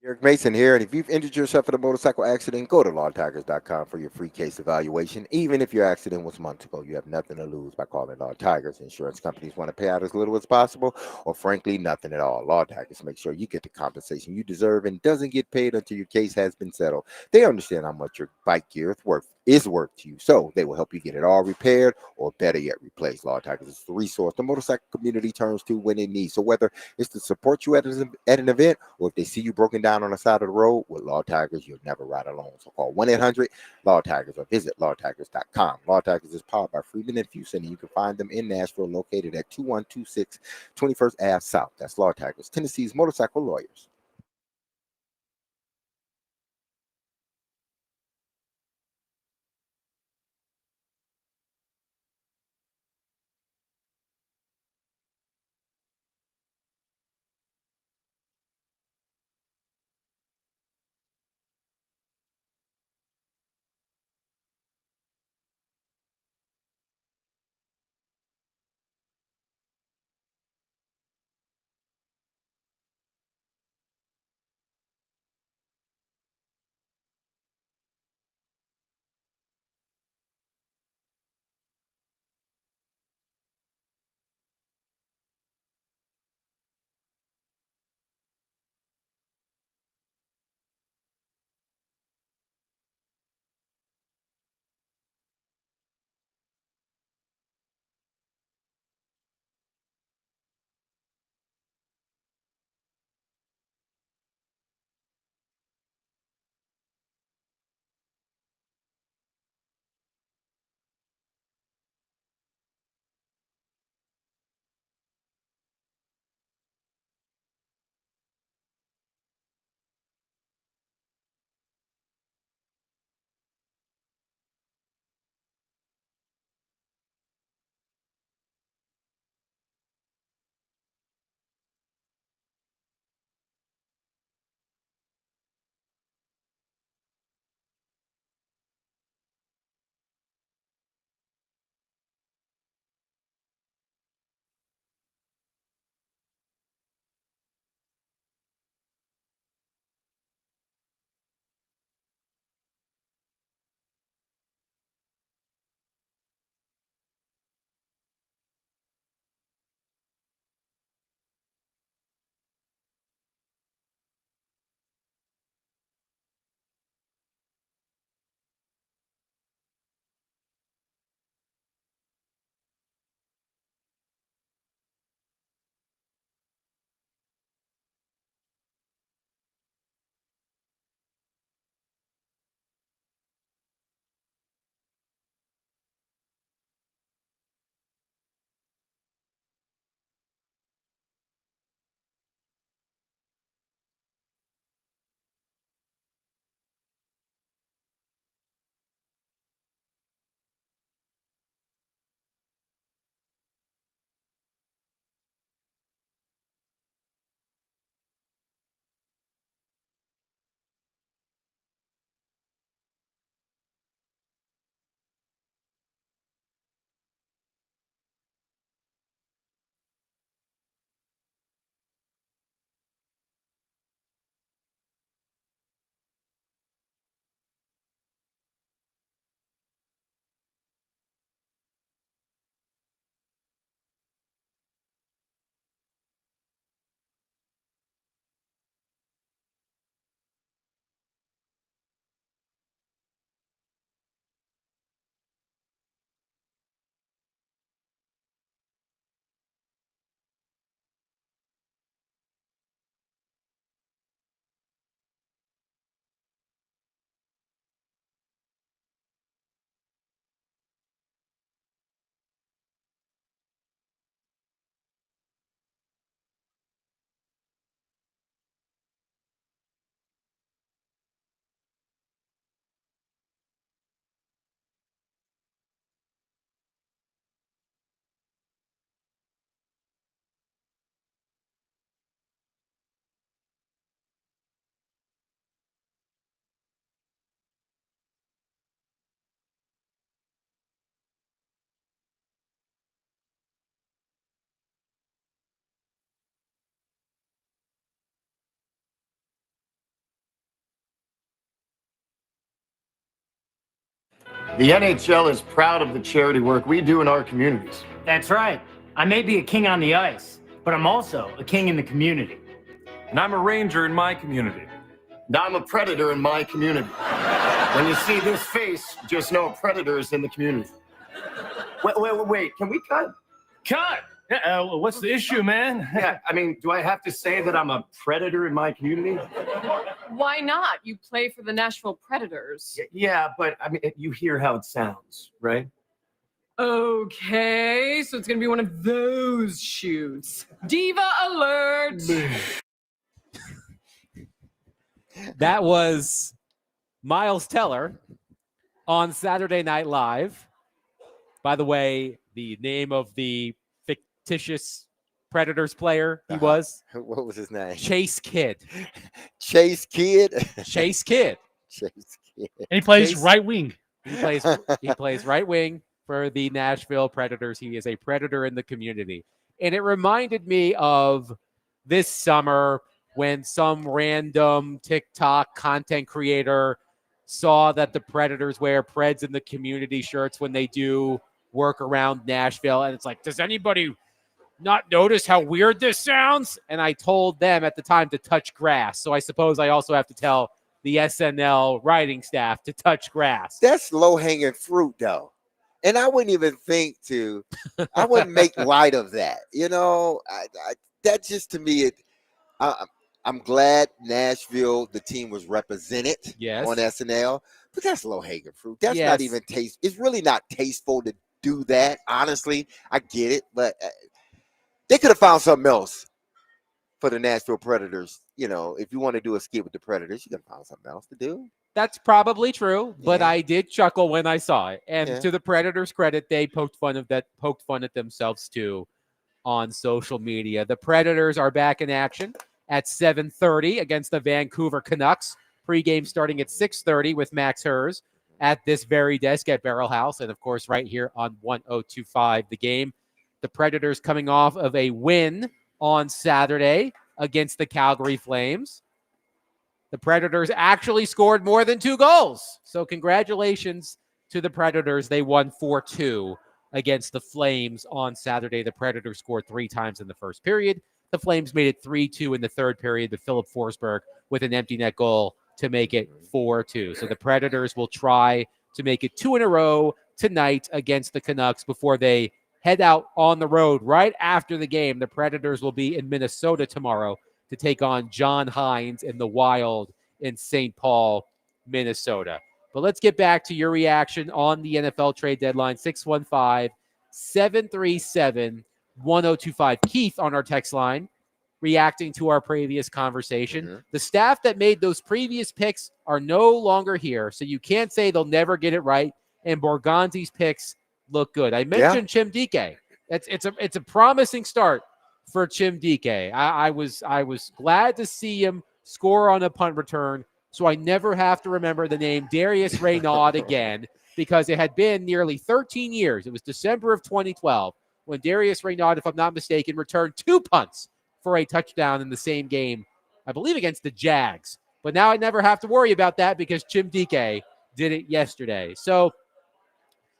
Eric Mason here, and if you've injured yourself in a motorcycle accident, go to lawtigers.com for your free case evaluation. Even if your accident was months ago, you have nothing to lose by calling Law Tigers. Insurance companies want to pay out as little as possible, or frankly, nothing at all. Law Tigers make sure you get the compensation you deserve and doesn't get paid until your case has been settled. They understand how much your bike gear is worth to you, so they will help you get it all repaired or better yet replaced. Law Tigers is the resource the motorcycle community turns to when it needs. So whether it's to support you at an event, or if they see you broken down on the side of the road, with Law Tigers, you'll never ride alone. So call 1-800-LAW TIGERS or visit lawtigers.com. Law Tigers is powered by Freeman and Fuson, and you can find them in Nashville, located at 2126 21st Ave South. That's Law Tigers, Tennessee's motorcycle lawyers. The NHL is proud of the charity work we do in our communities. That's right. I may be a king on the ice, but I'm also a king in the community. And I'm a ranger in my community. And I'm a predator in my community. When you see this face, just know a predator is in the community. Wait, can we cut? Cut! What's the issue, man? Yeah, I mean, do I have to say that I'm a predator in my community? Why not? You play for the Nashville Predators. Yeah, but I mean, you hear how it sounds, right? Okay, so it's going to be one of those shoots. Diva alert! That was Miles Teller on Saturday Night Live. By the way, the name of the fictitious Predators player he was. What was his name? Chase Kidd. Chase Kidd. Chase Kidd. Chase Kidd. And he plays right wing. He plays right wing for the Nashville Predators. He is a predator in the community. And it reminded me of this summer when some random TikTok content creator saw that the Predators wear Preds in the community shirts when they do work around Nashville. And it's like, does anybody not notice how weird this sounds? And I told them at the time to touch grass. So I suppose I also have to tell the SNL writing staff to touch grass. That's low-hanging fruit, though. And I wouldn't even think I wouldn't make light of that. You know, that just to me, I'm glad Nashville, the team was represented on SNL, but that's low-hanging fruit. That's not even taste. It's really not tasteful to do that. Honestly, I get it, but they could have found something else for the Nashville Predators. You know, if you want to do a skit with the Predators, you got to find something else to do. That's probably true, but I did chuckle when I saw it. And to the Predators' credit, they poked fun at themselves too on social media. The Predators are back in action at 7:30 against the Vancouver Canucks. Pre-game starting at 6:30 with Max Hers at this very desk at Barrel House, and of course right here on 102.5 The Game. The Predators coming off of a win on Saturday against the Calgary Flames. The Predators actually scored more than 2 goals. So congratulations to the Predators. They won 4-2 against the Flames on Saturday. The Predators scored 3 times in the first period. The Flames made it 3-2 in the third period, with Philip Forsberg with an empty net goal to make it 4-2. So the Predators will try to make it 2 in a row tonight against the Canucks before they head out on the road right after the game. The Predators will be in Minnesota tomorrow to take on John Hines and the Wild in St. Paul, Minnesota. But let's get back to your reaction on the NFL trade deadline. 615-737-1025. Keith on our text line reacting to our previous conversation. The staff that made those previous picks are no longer here, so you can't say they'll never get it right. And Borgonzi's picks look good. I mentioned Chim Dike. It's a promising start for Chim Dike. I was glad to see him score on a punt return, so I never have to remember the name Darius Raynaud again, because it had been nearly 13 years. It was December of 2012 when Darius Raynaud, if I'm not mistaken, returned 2 punts for a touchdown in the same game, I believe against the Jags. But now I never have to worry about that because Chim Dike did it yesterday. So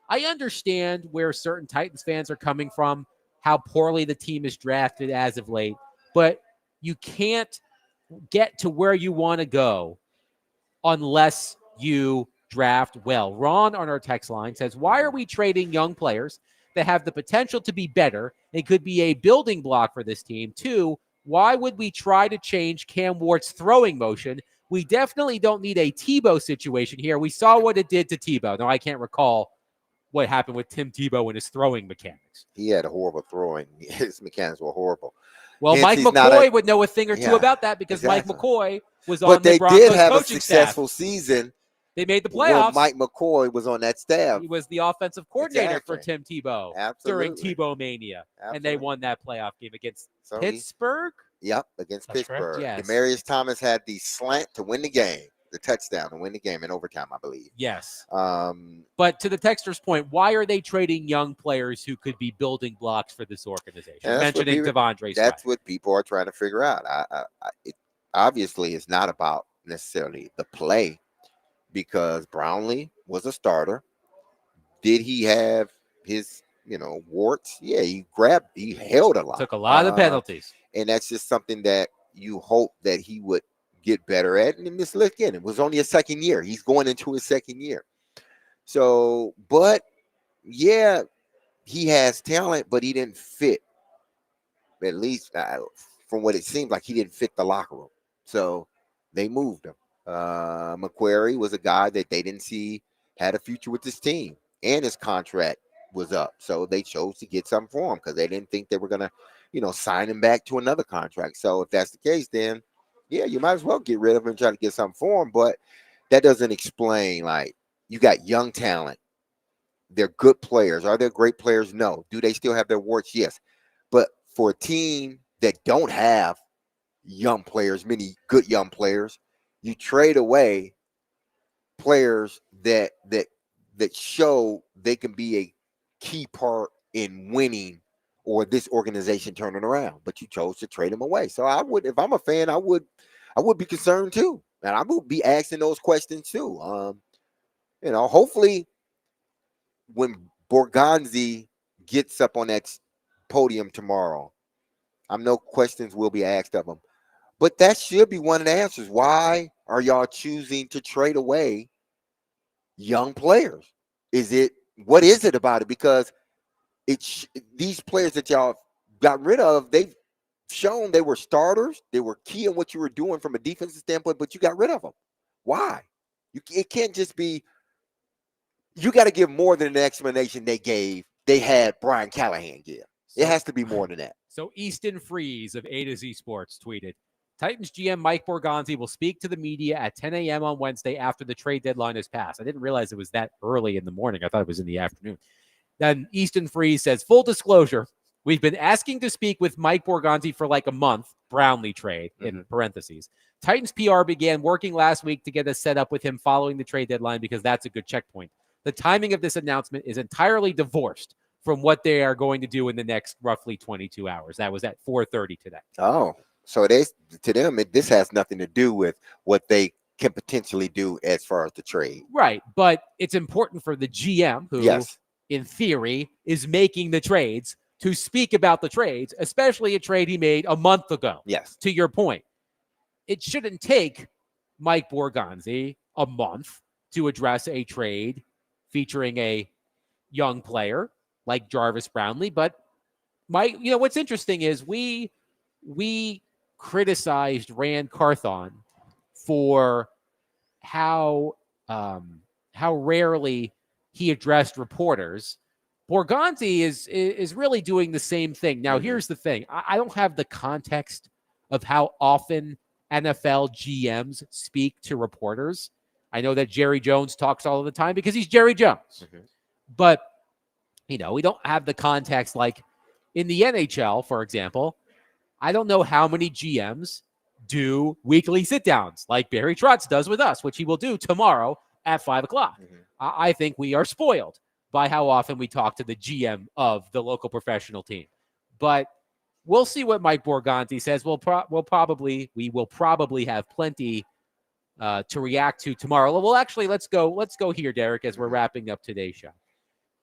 I understand where certain Titans fans are coming from, how poorly the team is drafted as of late, but you can't get to where you want to go unless you draft well. Ron on our text line says, why are we trading young players that have the potential to be better and could be a building block for this team? 2, why would we try to change Cam Wart's throwing motion? We definitely don't need a Tebow situation here. We saw what it did to Tebow. Now, I can't recall what happened with Tim Tebow and his throwing mechanics. He had a horrible throwing. His mechanics were horrible. Well, Mike McCoy would know a thing or two about that because Mike McCoy was on the Broncos they did have a coaching successful staff. season. They made the playoffs. Mike McCoy was on that staff. He was the offensive coordinator for Tim Tebow during Absolutely. Tebow Mania. Absolutely. And they won that playoff game against Pittsburgh. Yep, against That's Pittsburgh. correct, yes. Demarius Thomas had the slant to win the game, the touchdown to win the game in overtime, I believe. Yes. Um, But to the texter's point, why are they trading young players who could be building blocks for this organization? and that's what Mentioning people- Devondre That's Sweat. what people are trying to figure out. It obviously it's not about necessarily the play, because Brownlee was a starter. Did he have his, warts? Yeah, he held a lot. Took a lot of penalties. And that's just something that you hope that he would get better at. And this, again, it was only his second year. He's going into his second year. So, but yeah, he has talent, but he didn't fit. At least from what it seemed like, he didn't fit the locker room. So they moved him. McQuarrie was a guy that they didn't see had a future with this team, and his contract was up. So they chose to get something for him because they didn't think they were going to, sign him back to another contract. So if that's the case, then yeah, you might as well get rid of him and try to get something for him. But that doesn't explain, like, you got young talent. They're good players. Are they great players? No. Do they still have their warts? Yes. But for a team that don't have young players, many good young players, you trade away players that show they can be a key part in winning or this organization turning around. But you chose to trade them away. So I would, if I'm a fan, I would be concerned too, and I would be asking those questions too. Hopefully, when Borgonzi gets up on that podium tomorrow, I know questions will be asked of him. But that should be one of the answers. Why are y'all choosing to trade away young players? What is it about it? Because these players that y'all got rid of, they've shown they were starters. They were key in what you were doing from a defensive standpoint, but you got rid of them. Why? It can't just be. You got to give more than an explanation they had Brian Callahan give. It has to be more than that. So Easton Freeze of A to Z Sports tweeted, Titans GM Mike Borgonzi will speak to the media at 10 a.m. on Wednesday after the trade deadline has passed. I didn't realize it was that early in the morning. I thought it was in the afternoon. Then Easton Freeze says, full disclosure, we've been asking to speak with Mike Borgonzi for like a month, Brownlee trade, in parentheses. Titans PR began working last week to get us set up with him following the trade deadline because that's a good checkpoint. The timing of this announcement is entirely divorced from what they are going to do in the next roughly 22 hours. That was at 4:30 today. Oh, so to them, this has nothing to do with what they can potentially do as far as the trade. Right, but it's important for the GM, who, in theory, is making the trades, to speak about the trades, especially a trade he made a month ago. Yes. To your point, it shouldn't take Mike Borgonzi a month to address a trade featuring a young player like Jarvis Brownlee. But what's interesting is we criticized Rand Carthon for how rarely he addressed reporters. Borgonzi is really doing the same thing. Now, here's the thing. I don't have the context of how often NFL GMs speak to reporters. I know that Jerry Jones talks all the time because he's Jerry Jones. But, we don't have the context like in the NHL, for example. I don't know how many GMs do weekly sit-downs like Barry Trotz does with us, which he will do tomorrow at 5 o'clock. I think we are spoiled by how often we talk to the GM of the local professional team. But we'll see what Mike Borgonzi says. We will probably have plenty to react to tomorrow. Well, actually, let's go here, Derek, as we're wrapping up today's show.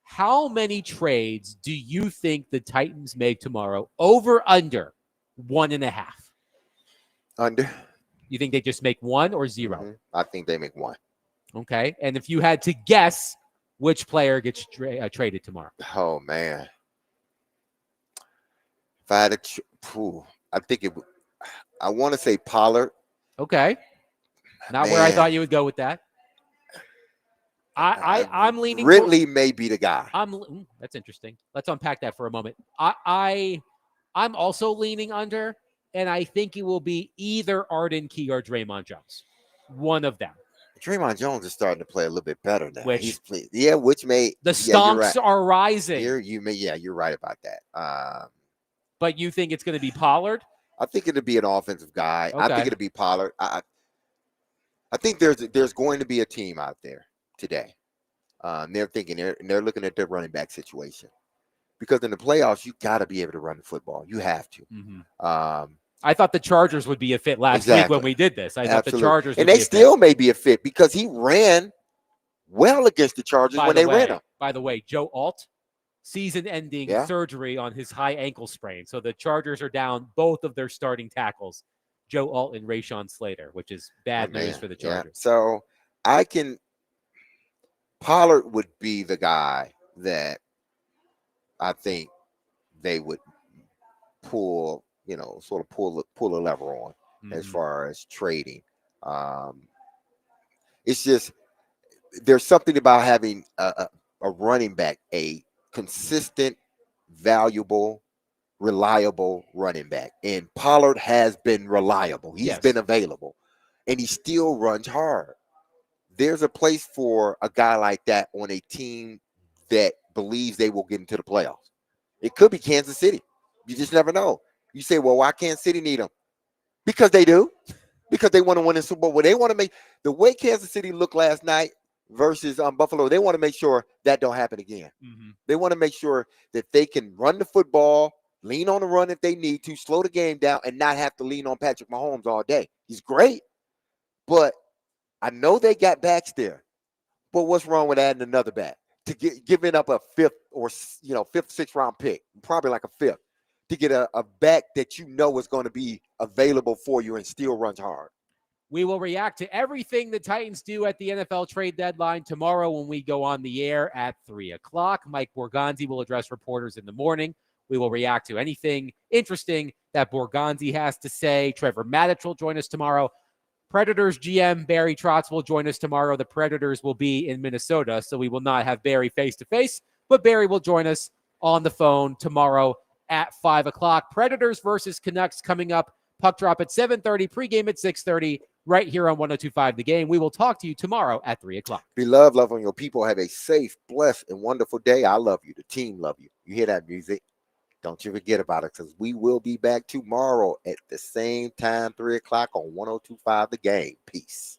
How many trades do you think the Titans make tomorrow? Over, under 1.5? Under. You think they just make 1 or 0? I think they make 1. Okay. And if you had to guess which player gets traded tomorrow? Oh, man. If I had I think it would. I want to say Pollard. Okay. Not where I thought you would go with that. I'm leaning. Ridley may be the guy. That's interesting. Let's unpack that for a moment. I'm also leaning under, and I think it will be either Arden Key or Draymond Jones. One of them. Draymond Jones is starting to play a little bit better now. Which may the stonks are rising. You're right about that. But you think it's going to be Pollard? I think it'll be an offensive guy. Okay. I think it'll be Pollard. I think there's going to be a team out there today. They're thinking they're looking at their running back situation, because in the playoffs you got to be able to run the football. You have to. I thought the Chargers would be a fit last week when we did this. I thought the Chargers, and they still may be a fit because he ran well against the Chargers when they ran them. By the way, Joe Alt, season-ending surgery on his high ankle sprain. So the Chargers are down both of their starting tackles, Joe Alt and Rashawn Slater, which is bad news for the Chargers. So Pollard would be the guy that I think they would pull, sort of pull a lever on as far as trading. It's just there's something about having a running back, a consistent, valuable, reliable running back. And Pollard has been reliable. He's been available, and he still runs hard. There's a place for a guy like that on a team that believes they will get into the playoffs. It could be Kansas City. You just never know. You say, well, why Kansas City need him? Because they do. Because they want to win the Super Bowl. Well, they want to make the way Kansas City looked last night versus Buffalo. They want to make sure that don't happen again. They want to make sure that they can run the football, lean on the run if they need to, slow the game down, and not have to lean on Patrick Mahomes all day. He's great, but I know they got backs there. But what's wrong with adding another back to giving up a fifth, sixth round pick, probably like a fifth, to get a back that you know is going to be available for you and still runs hard? We will react to everything the Titans do at the NFL trade deadline tomorrow when we go on the air at 3 o'clock. Mike Borgonzi will address reporters in the morning. We will react to anything interesting that Borgonzi has to say. Trevor Maddich will join us tomorrow. Predators GM Barry Trotz will join us tomorrow. The Predators will be in Minnesota, so we will not have Barry face-to-face, but Barry will join us on the phone tomorrow at 5 o'clock. Predators versus Canucks coming up. Puck drop at 7:30, pregame at 6:30, right here on 102.5 The Game. We will talk to you tomorrow at 3 o'clock. Be love on your people. Have a safe, blessed, and wonderful day. I love you. The team love you. You hear that music? Don't you forget about it, because we will be back tomorrow at the same time, 3 o'clock on 102.5 The Game. Peace.